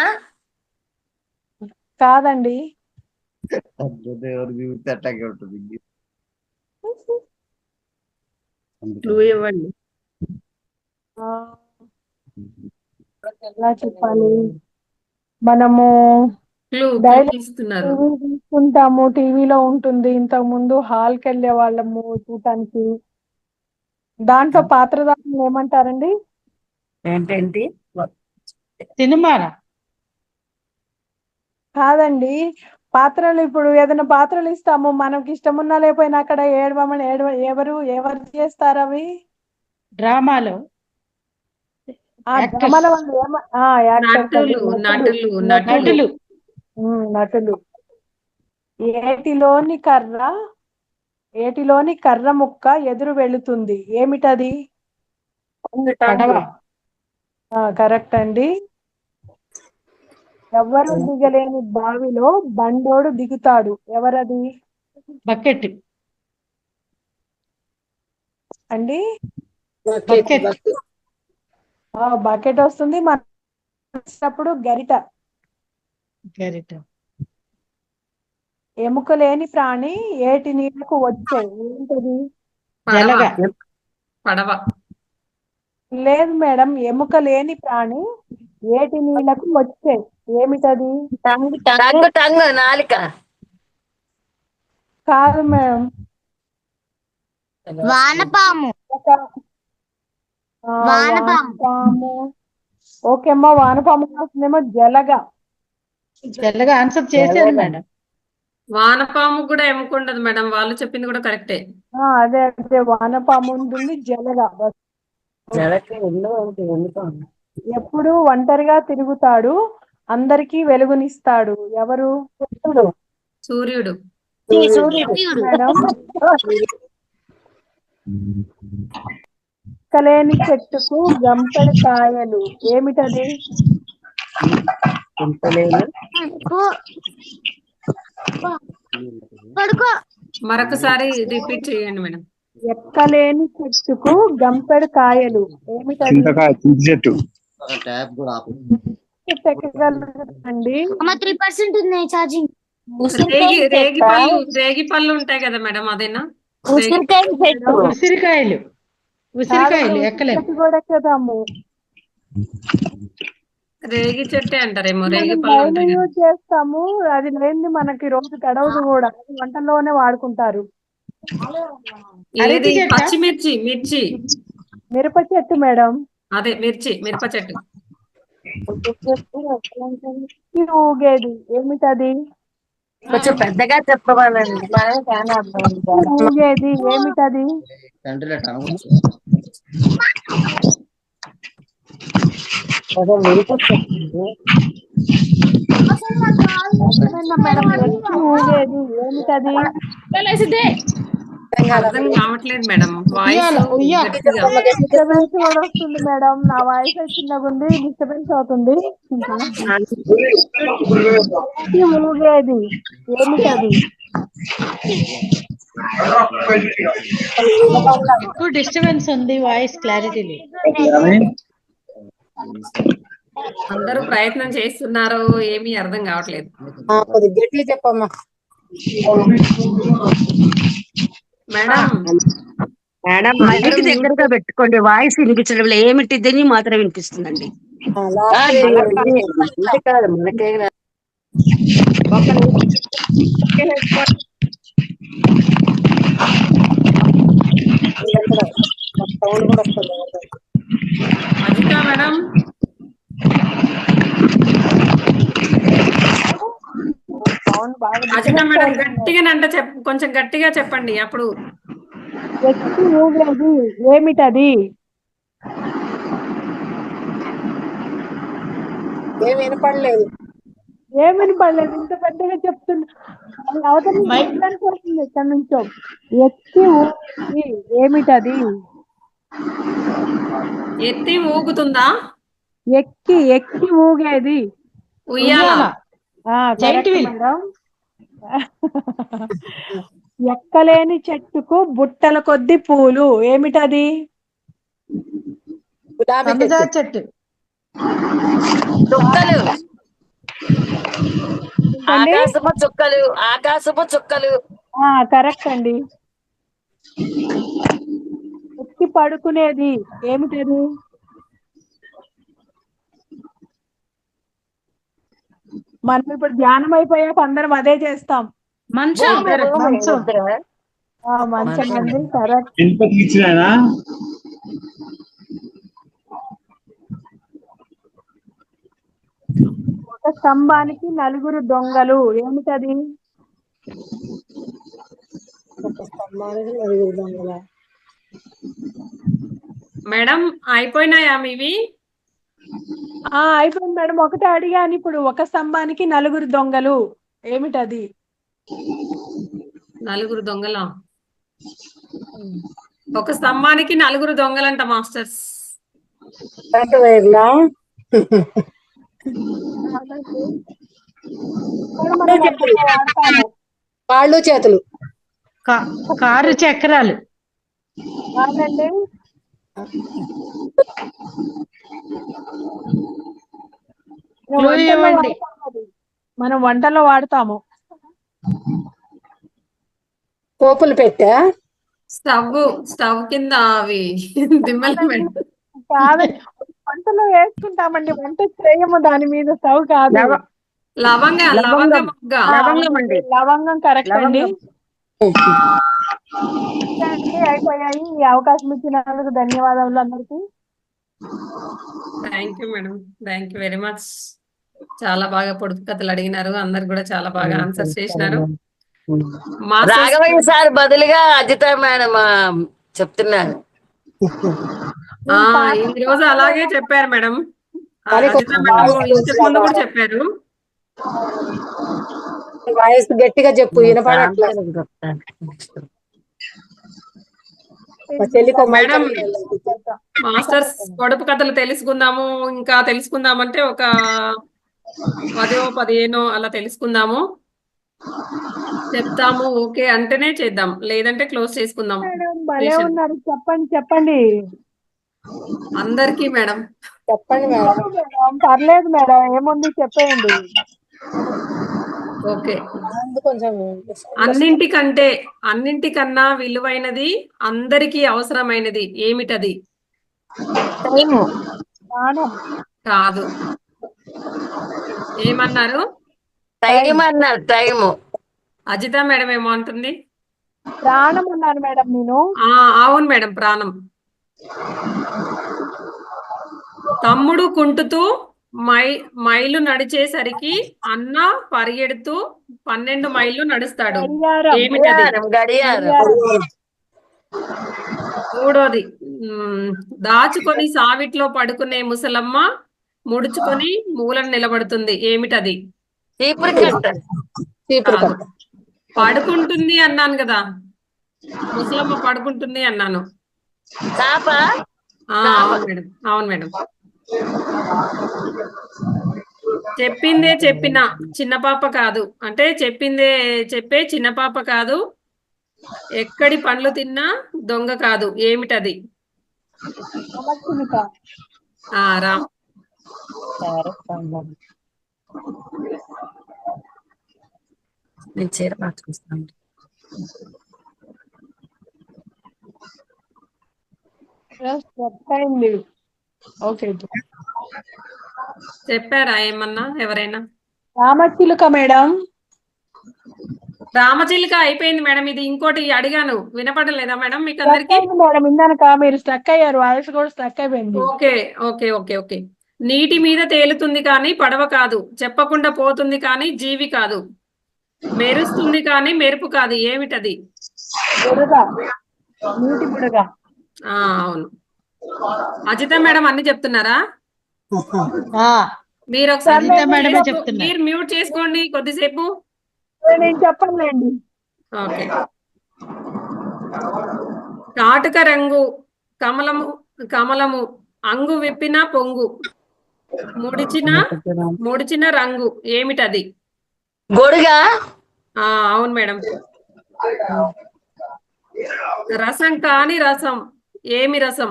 కాదండి. ఇవ్వండి. ఎలా చెప్పాలి? మనము తీసుకుంటాము, టీవీలో ఉంటుంది. ఇంతకు ముందు హాల్కి వెళ్ళే వాళ్ళము చూడటానికి. దాంట్లో పాత్రధారులు ఏమంటారండి? ఏంటండి? సినిమానా? కాదండి, పాత్రలు. ఇప్పుడు ఏదైనా పాత్రలు ఇస్తాము, మనకి ఇష్టం ఉన్నా లేకపోయినా అక్కడ ఏడవమని ఎవరు చేస్తారు అవి? డ్రామాలో నటులు. ఏటిలోని కర్ర ముక్క ఎదురు వెళుతుంది ఏమిటది? కరెక్ట్ అండి. ఎవరు దిగలేని బావిలో బండోడు దిగుతాడు ఎవరది? బకెట్ అండి. బకెట్ వస్తుంది. మనప్పుడు గరిట. ఎముక లేని ప్రాణి ఏటి నీళ్లకు వచ్చే ఏంటది? పడవ. లేదు మేడం, ఎముక లేని ప్రాణి ఏటి నీళ్లకు వచ్చే ఏమిటది? నాలిక. కాదు మేడం. వానపాము. వానపాము. ఓకే అమ్మా, వానపాము వస్తుందేమో జలగా. ఆన్సర్ చేశారు మేడం. వానపాము కూడా ఎముకుండదు మేడం, వాళ్ళు చెప్పింది కూడా కరెక్టే. అదే వానపాము ఉంటుంది జలగా. ఎప్పుడు ఒంటరిగా తిరుగుతాడు, అందరికీ వెలుగునిస్తాడు ఎవరు? సూర్యుడు. మేడం. ఎక్కలేని చెట్టుకు గంపెడు కాయలు ఏమిటది? మరొకసారి రిపీట్ చేయండి మేడం. ఎక్కలేని చెట్టుకు గంపెడు కాయలు ఏమిటది? అండి. 3% ఛార్జింగ్. రేగి పళ్ళు ఉంటాయి కదా మేడం, అదేనా? ఉసిరికాయలు ఎక్కలేము. ఎక్కదాము. రేగి చెట్టే అంటారేమో, రేగి పళ్ళు యూజ్ చేస్తాము. అది లేనిది మనకి రోజు గడవదు కూడా, వంటల్లోనే వాడుకుంటారు. మిర్చి. మిరప చెట్టు మేడం. అదే మిరప చెట్టు. ఊగేది ఏమిటది? కొంచెం పెద్దగా చెప్పవాలండి. ఊగేది ఏమిటది? ఊగేది ఏమిటది? అర్థం కావట్లేదు మేడం. వాయిస్ డిస్టర్బెన్స్ కూడా వస్తుంది మేడం. నా వాయిస్ చిన్నగా ఉంది, డిస్టర్బెన్స్ అవుతుంది. ఊగేది ఏమిటది? ఎక్కువ డిస్టర్బెన్స్ ఉంది, వాయిస్ క్లారిటీ లేదు. అందరూ ప్రయత్నం చేస్తున్నారు, ఏమీ అర్థం కావట్లేదు. గట్టిగా చెప్పమ్మా మేడం. మైక్ దగ్గరగా పెట్టుకోండి, వాయిస్ వినిపించడం లేదు. ఏమిటిదని మాత్రం వినిపిస్తుందండి. మనకే సౌండ్ కూడా వస్తుంది. అజిత మేడం, సౌండ్ బాగా అజిత డిస్టర్బెన్స్ మేడం అవుతుంది. గట్టిగానంటే కొంచెం గట్టిగా చెప్పండి. అప్పుడు ఎక్కి ఊగేది ఏమిటది? ఏం వినపడలేదు. ఏం వినపడలేదు, ఇంత పెద్దగా చెప్తున్నా. అవతల నుంచి వస్తుంది ఎక్కడి నుంచో. ఎక్కి ఊగేది ఏమిటది? ఎత్తి ఊగుతుందా? ఎక్కి ఎక్కి ఊగేది ఉయ్యాల. Correct madam. ఎక్కలేని చెట్టుకు బుట్టల కొద్ది పూలు ఏమిటది? గులాబీ చెట్టు. చుక్కలు, ఏంటండి? ఆకాశపు చుక్కలు. కరెక్ట్ అండి. ఎక్కి పడుకునేది ఏమిటది? మనం ఇప్పుడు ధ్యానం అయిపోయాక అందరం అదే చేస్తాం. మంచం. మంచం. మంచం అండి, కరెక్ట్. ఒక స్తంభానికి 4 దొంగలు ఏమిటది? ఒక స్తంభానికి 4 దొంగల. మేడం అయిపోయినాయా మీవి? అయిపోయింది మేడం. ఒకటే అడిగాను ఇప్పుడు. ఒక స్తంభానికి 4 దొంగలు ఏమిటది? 4 దొంగల. ఒక స్తంభానికి 4 దొంగలంట మాస్టర్స్. కాళ్ళు చేతులు. కారు చక్రాలు. కాదండి. మనం వంటలో వాడతాము. పోపులు పెట్టా. స్టవ్ కింద అవి దిమ్మలు మేడం. కాదండి, వంటలో వేసుకుంటామండి. వంట చేయము దాని మీద. స్టవ్ కాదు. లవంగం కరెక్ట్ అండి. అయిపోయాయి. ఈ అవకాశం ఇచ్చినందుకు ధన్యవాదాలు అందరికి. Thank you madam, thank you very much. చాలా బాగా పొడుపు కథలు అడిగినారు. అందరు కూడా చాలా బాగా ఆన్సర్స్ చేసినారు. రాఘవయ్య సార్ బదులుగా అజిత మేడం చెప్తున్నారు. ఈ రోజు అలాగే చెప్పారు మేడం. అజిత మేడం ఇంతకు ముందు కూడా చెప్పారు. వాయిస్ గట్టిగా చెప్పు, వినపడట్లేదు. మేడం మాస్టర్స్ పొడుపు కథలు తెలుసుకుందాము, ఇంకా తెలుసుకుందామంటే ఒక 10-15 అలా తెలుసుకుందాము. చెప్తాము ఓకే అంటేనే చేద్దాం, లేదంటే క్లోజ్ చేసుకుందాం. భలే ఉన్నారు. చెప్పండి అందరికీ మేడం. చెప్పండి మేడం. పర్లేదు మేడం, ఏముంది చెప్పేయండి. ఓకే. కొంచెం అన్నింటికన్నా విలువైనది, అందరికీ అవసరమైనది ఏమిటది? కాదు. ఏమన్నారు? టైం. అజిత మేడం ఏమో అంటుంది. ప్రాణం అన్నాను మేడం నేను. అవును మేడం, ప్రాణం. తమ్ముడు కుంటుతూ మైలు నడిచేసరికి అన్న పరిగెడుతూ 12 మైళ్ళు నడుస్తాడు. ఏమిటది? మూడోది, దాచుకొని సావిట్లో పడుకునే ముసలమ్మ ముడుచుకొని మూలను నిలబడుతుంది. ఏమిటది? కాదు. పడుకుంటుంది అన్నాను కదా, ముసలమ్మ పడుకుంటుంది అన్నాను. అవును మేడం, అవును మేడం. చెప్పిందే చెప్పిన చిన్న పాప కాదు, అంటే చెప్పే చిన్న పాప కాదు. ఎక్కడి పండ్లు తిన్నా దొంగ కాదు. ఏమిటది? రామ్. నేను చీర మార్చుకొస్తాను. ఓకే, చెప్పారా ఏమన్నా ఎవరైనా? రామచిలుక మేడం. రామచిలుక అయిపోయింది మేడం. ఇది ఇంకోటి అడిగాను, వినపడలేదా మేడం మీకు స్ట్రక్ అందరికి? అయింది మేడం, ఇందాక మీరు స్ట్రక్ అయ్యారు, వాయిస్ కూడా స్ట్రక్ అయిపోయింది. Okay okay okay okay. నీటి మీద తేలుతుంది కానీ పడవ కాదు, చెప్పకుండా పోతుంది కానీ జీవి కాదు, మెరుస్తుంది కానీ మెరుపు కాదు, ఏమిటది? బుడగ, నీటి బుడగ. అవును. అజిత మేడం అన్ని చెప్తున్నారా? ఆ, మీరు ఒకసారి అజిత మేడమే చెప్తున్నారు. మీరు మ్యూట్ చేసుకోండి కొద్దిసేపు. నేను చెప్పనులేండి. ఓకే. కాటుక రంగు కమలము కమలము అంగు విప్పిన పొంగు ముడిచిన రంగు, ఏమిటది? గొడుగ. అవును మేడం. రసం కాని రసం, ఏమి రసం?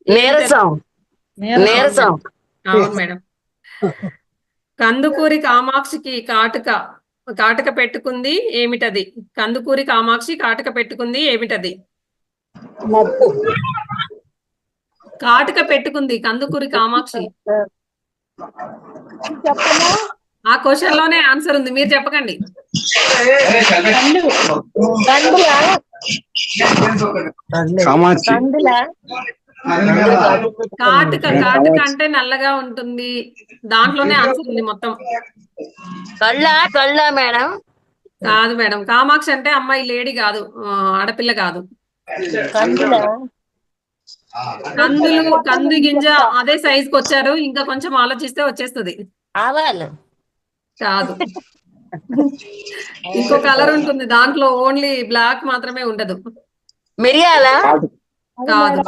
నీరసం. నీరసం. అవును మేడం. కందుకూరి కామాక్షికి కాటుక పెట్టుకుంది, ఏమిటది? కందుకూరి కామాక్షి కాటుక పెట్టుకుంది, ఏమిటది? కాటుక పెట్టుకుంది కందుకూరి కామాక్షి. చెప్పనా? ఆ క్వశ్చన్ లోనే ఆన్సర్ ఉంది, మీరు చెప్పకండి. కాటుక అంటే నల్లగా ఉంటుంది, దాంట్లోనే ఆన్సర్ ఉంది మొత్తం. కళ్ళ మేడం. కాదు మేడం, కామాక్షి అంటే అమ్మాయి, లేడీ కాదు, ఆడపిల్ల కాదు. కందు గింజ అదే సైజ్ కి వచ్చారు, ఇంకా కొంచెం ఆలోచిస్తే వచ్చేస్తుంది. ఆవాలు కాదు, ఇంకో కలర్ ఉంటుంది దాంట్లో, ఓన్లీ బ్లాక్ మాత్రమే ఉండదు. మిరియాల. కాదు.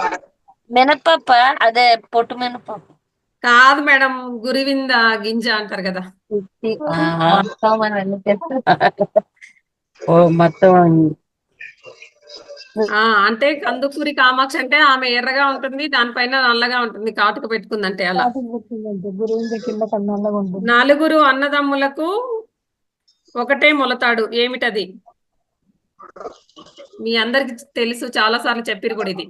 మినపప్ప, అదే పొట్టు మినపప్పు. కాదు మేడం, గురివింద గింజ అంటారు కదా. మొత్తం అంటే కందుకూరి కామాక్షి అంటే ఆమె ఎర్రగా ఉంటుంది, దానిపైన నల్లగా ఉంటుంది, కాటుక పెట్టుకుందంటే అలా. నలుగురు అన్నదమ్ములకు ఒకటే మొలతాడు, ఏమిటది? మీ అందరికి తెలుసు, చాలా సార్లు చెప్పిరు కూడా ఇది.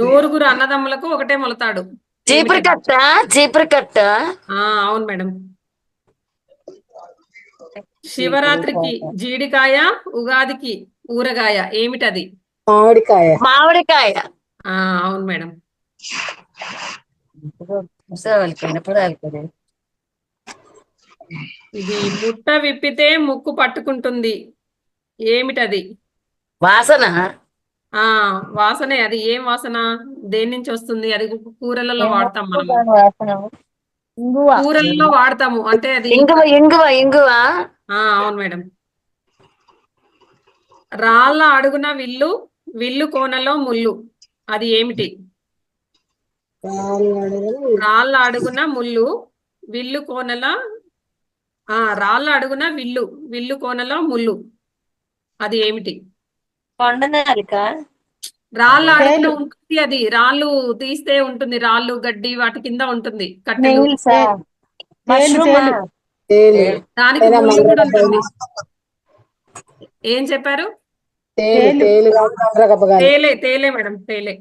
నూరుగురు అన్నదమ్ములకు ఒకటే మొలతాడు. చీపురు కట్ట. అవును మేడం. శివరాత్రికి జీడికాయ, ఉగాదికి ఊరగాయ, ఏమిటది? మామిడికాయ. అవును మేడం. ఇది బుట్ట విప్పితే ముక్కు పట్టుకుంటుంది, ఏమిటది? వాసన. వాసనే. అది ఏం వాసన? దేని నుంచి వస్తుంది? అది కూరలలో వాడతాం మనం, కూరల్లో వాడతాము, అంటే అది ఇంగువ. అవును మేడం. రాళ్ళ అడుగున విల్లు కోనలో ముళ్ళు, అది ఏమిటి? రాళ్ళ అడుగున ముళ్ళు, విల్లు కోనల రాళ్ళ అడుగున విల్లు కోనలో ముళ్ళు, అది ఏమిటి? రాళ్ళ అడుగున ఉంటుంది, అది రాళ్ళు తీస్తే ఉంటుంది, రాళ్ళు గడ్డి వాటి కింద ఉంటుంది, కట్టెలు. దానికి ముళ్ళు కూడా ఉంటుంది. ఏం చెప్పారు? తేలే మేడం, తేలే.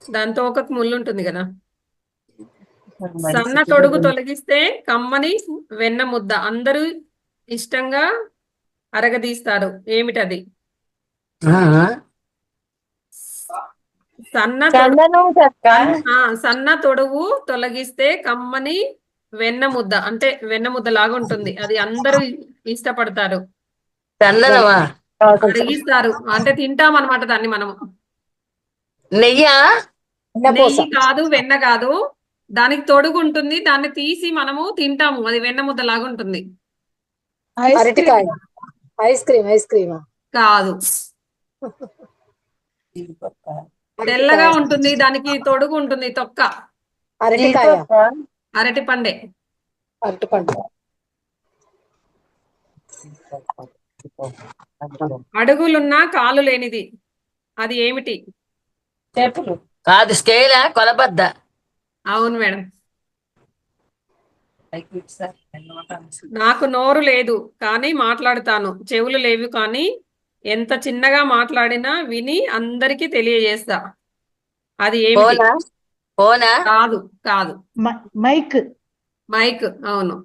దాంతో ఒక ముళ్ళు ఉంటుంది కదా. సన్న తొడుగు తొలగిస్తే కమ్మని వెన్న ముద్ద, అందరూ ఇష్టంగా అరగదీస్తారు, ఏమిటది? సన్న తొడుగు తొలగిస్తే కమ్మని వెన్న ముద్ద, అంటే వెన్న ముద్ద లాగా ఉంటుంది, అది అందరూ ఇష్టపడతారు, అడిగిస్తారు, అంటే తింటాం అనమాట దాన్ని మనము. నెయ్యి కాదు, వెన్న కాదు, దానికి తొడుగు ఉంటుంది, దాన్ని తీసి మనము తింటాము, అది వెన్న ముద్ద లాగా ఉంటుంది. ఐస్ క్రీమ్ కాదు, తెల్లగా ఉంటుంది, దానికి తొడుగు ఉంటుంది, తొక్క. అరటి పండే. అడుగులున్నా కాలు లేనిది, అది ఏమిటి? కాదు, స్కేలా, కొలబద్ద. అవును మేడం. నాకు నోరు లేదు కానీ మాట్లాడుతాను, చెవులు లేవు కానీ ఎంత చిన్నగా మాట్లాడినా విని అందరికీ తెలియజేస్తా, అది ఏమిటి? ఫోనా? కాదు. మైక్. అవును.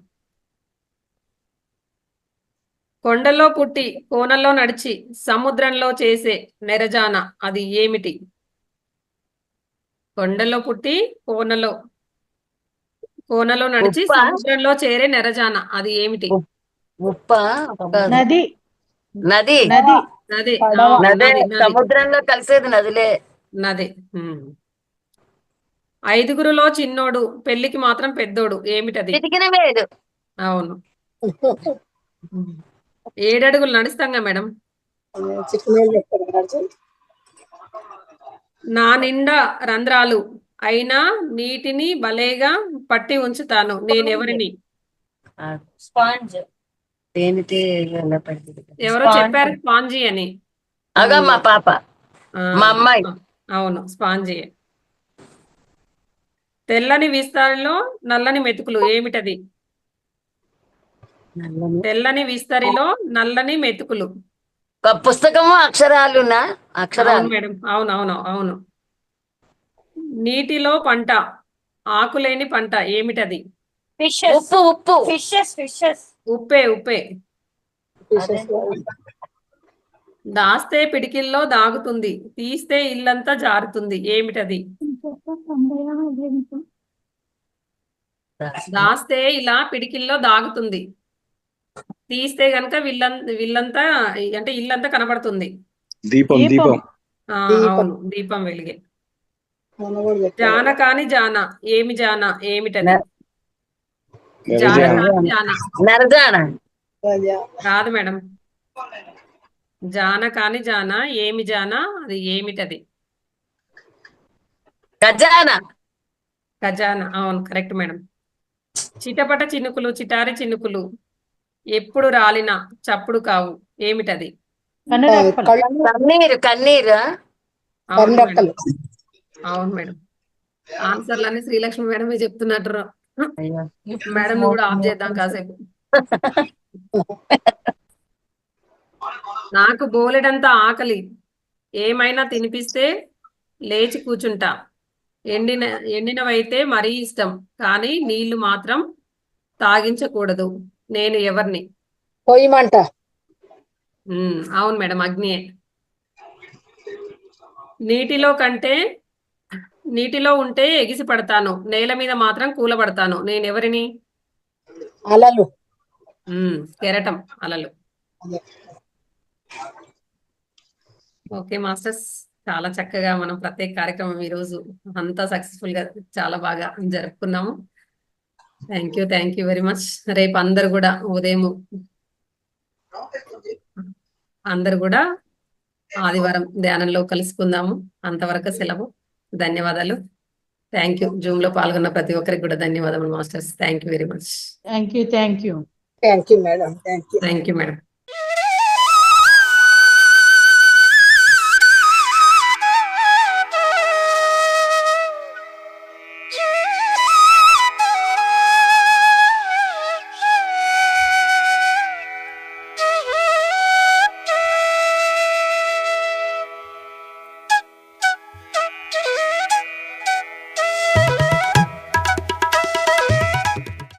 కొండలో పుట్టి కోనలో నడిచి సముద్రంలో చేసే నెరజాన అది ఏమిటి? కొండలో పుట్టి కోనలో నడిచి ఉప్ప సముద్రంలో చేరే నెరజాన అది ఏమిటి? ఉప్ప నది నది నది నది. పడవ. అవును, నదే నది నది సముద్రంలో కలిసేది నదిలే. నది. ఐదుగురులో చిన్నోడు పెళ్లికి మాత్రం పెద్దోడు ఏమిటది? చిటికిన వేడు. అవును. 7 అడుగులు నడుస్తాంగా మేడం. నా నిండా రంధ్రాలు అయినా నీటిని భలేగా పట్టి ఉంచుతాను నేనెవరిని? స్పాంజ్. దేనితే ఎలా పడుతుంది? ఎవరో చెప్పారు స్పాంజీ అని. అగా మా పాప, ఆ, మా అమ్మాయి. అవును, స్పాంజీ. తెల్లని విస్తారిలో నల్లని మెతుకులు ఏమిటది? తెల్లని విస్తరిలో నల్లని మెతుకులు. ఒక పుస్తకము అక్షరాలునా? అవును అక్షరాలు. మేడం. అవును. నీటిలో పంట ఆకులేని పంట ఏమిటది? ఉప్పు ఉప్పు. ఉప్పే. దాస్తే పిడికిల్లో దాగుతుంది తీస్తే ఇల్లంతా జారుతుంది ఏమిటది? దాస్తే ఇలా పిడికిల్లో దాగుతుంది తీస్తే గనక విల్లంతా అంటే ఇల్లంతా కనబడుతుంది. దీపం. ఆ, అవును, దీపం వెలిగే. జాన కాని జాన ఏమి జాన ఏమిటది? జాన కాని జాన నరజాన. కాదు మేడం. జాన కాని జాన ఏమి జాన అది ఏమిటది? ఖజానా. ఖజానా. అవును, కరెక్ట్ మేడం. చిటపట చినుకులు చిటారి చినుకులు ఎప్పుడు రాలిన చప్పుడు కావు ఏమిటది? కన్నీరు. కన్నీరు. అవును మేడం. అవును మేడం. ఆన్సర్లన్నీ శ్రీలక్ష్మి మేడమే చెప్తున్నట్టు. మేడం కూడా ఆఫ్ చేద్దాం కాసేపు. నాకు బోలెడంత ఆకలి ఏమైనా తినిపిస్తే లేచి కూర్చుంటా ఎండినవైతే మరీ ఇష్టం కానీ నీళ్లు మాత్రం తాగించకూడదు నేను ఎవరిని? పొయ్యమంట. అవును మేడం, అగ్నియే. నీటిలో ఉంటే ఎగిసి పడతాను నేల మీద మాత్రం కూలబడతాను నేను ఎవరిని? అలలు. కెరటం, అలలు. ఓకే మాస్టర్స్, చాలా చక్కగా మనం ప్రత్యేక కార్యక్రమం ఈరోజు అంతా సక్సెస్ఫుల్ గా చాలా బాగా జరుపుకున్నాము. Thank you very much. రేపు అందరు కూడా ఉదయం అందరు కూడా ఆదివారం ధ్యానంలో కలుసుకుందాము. అంతవరకు సెలవు. ధన్యవాదాలు. Thank you. జూమ్ లో పాల్గొన్న ప్రతి ఒక్కరికి కూడా ధన్యవాదాలు masters. Thank you very much. Thank you thank you madam. Thank you madam.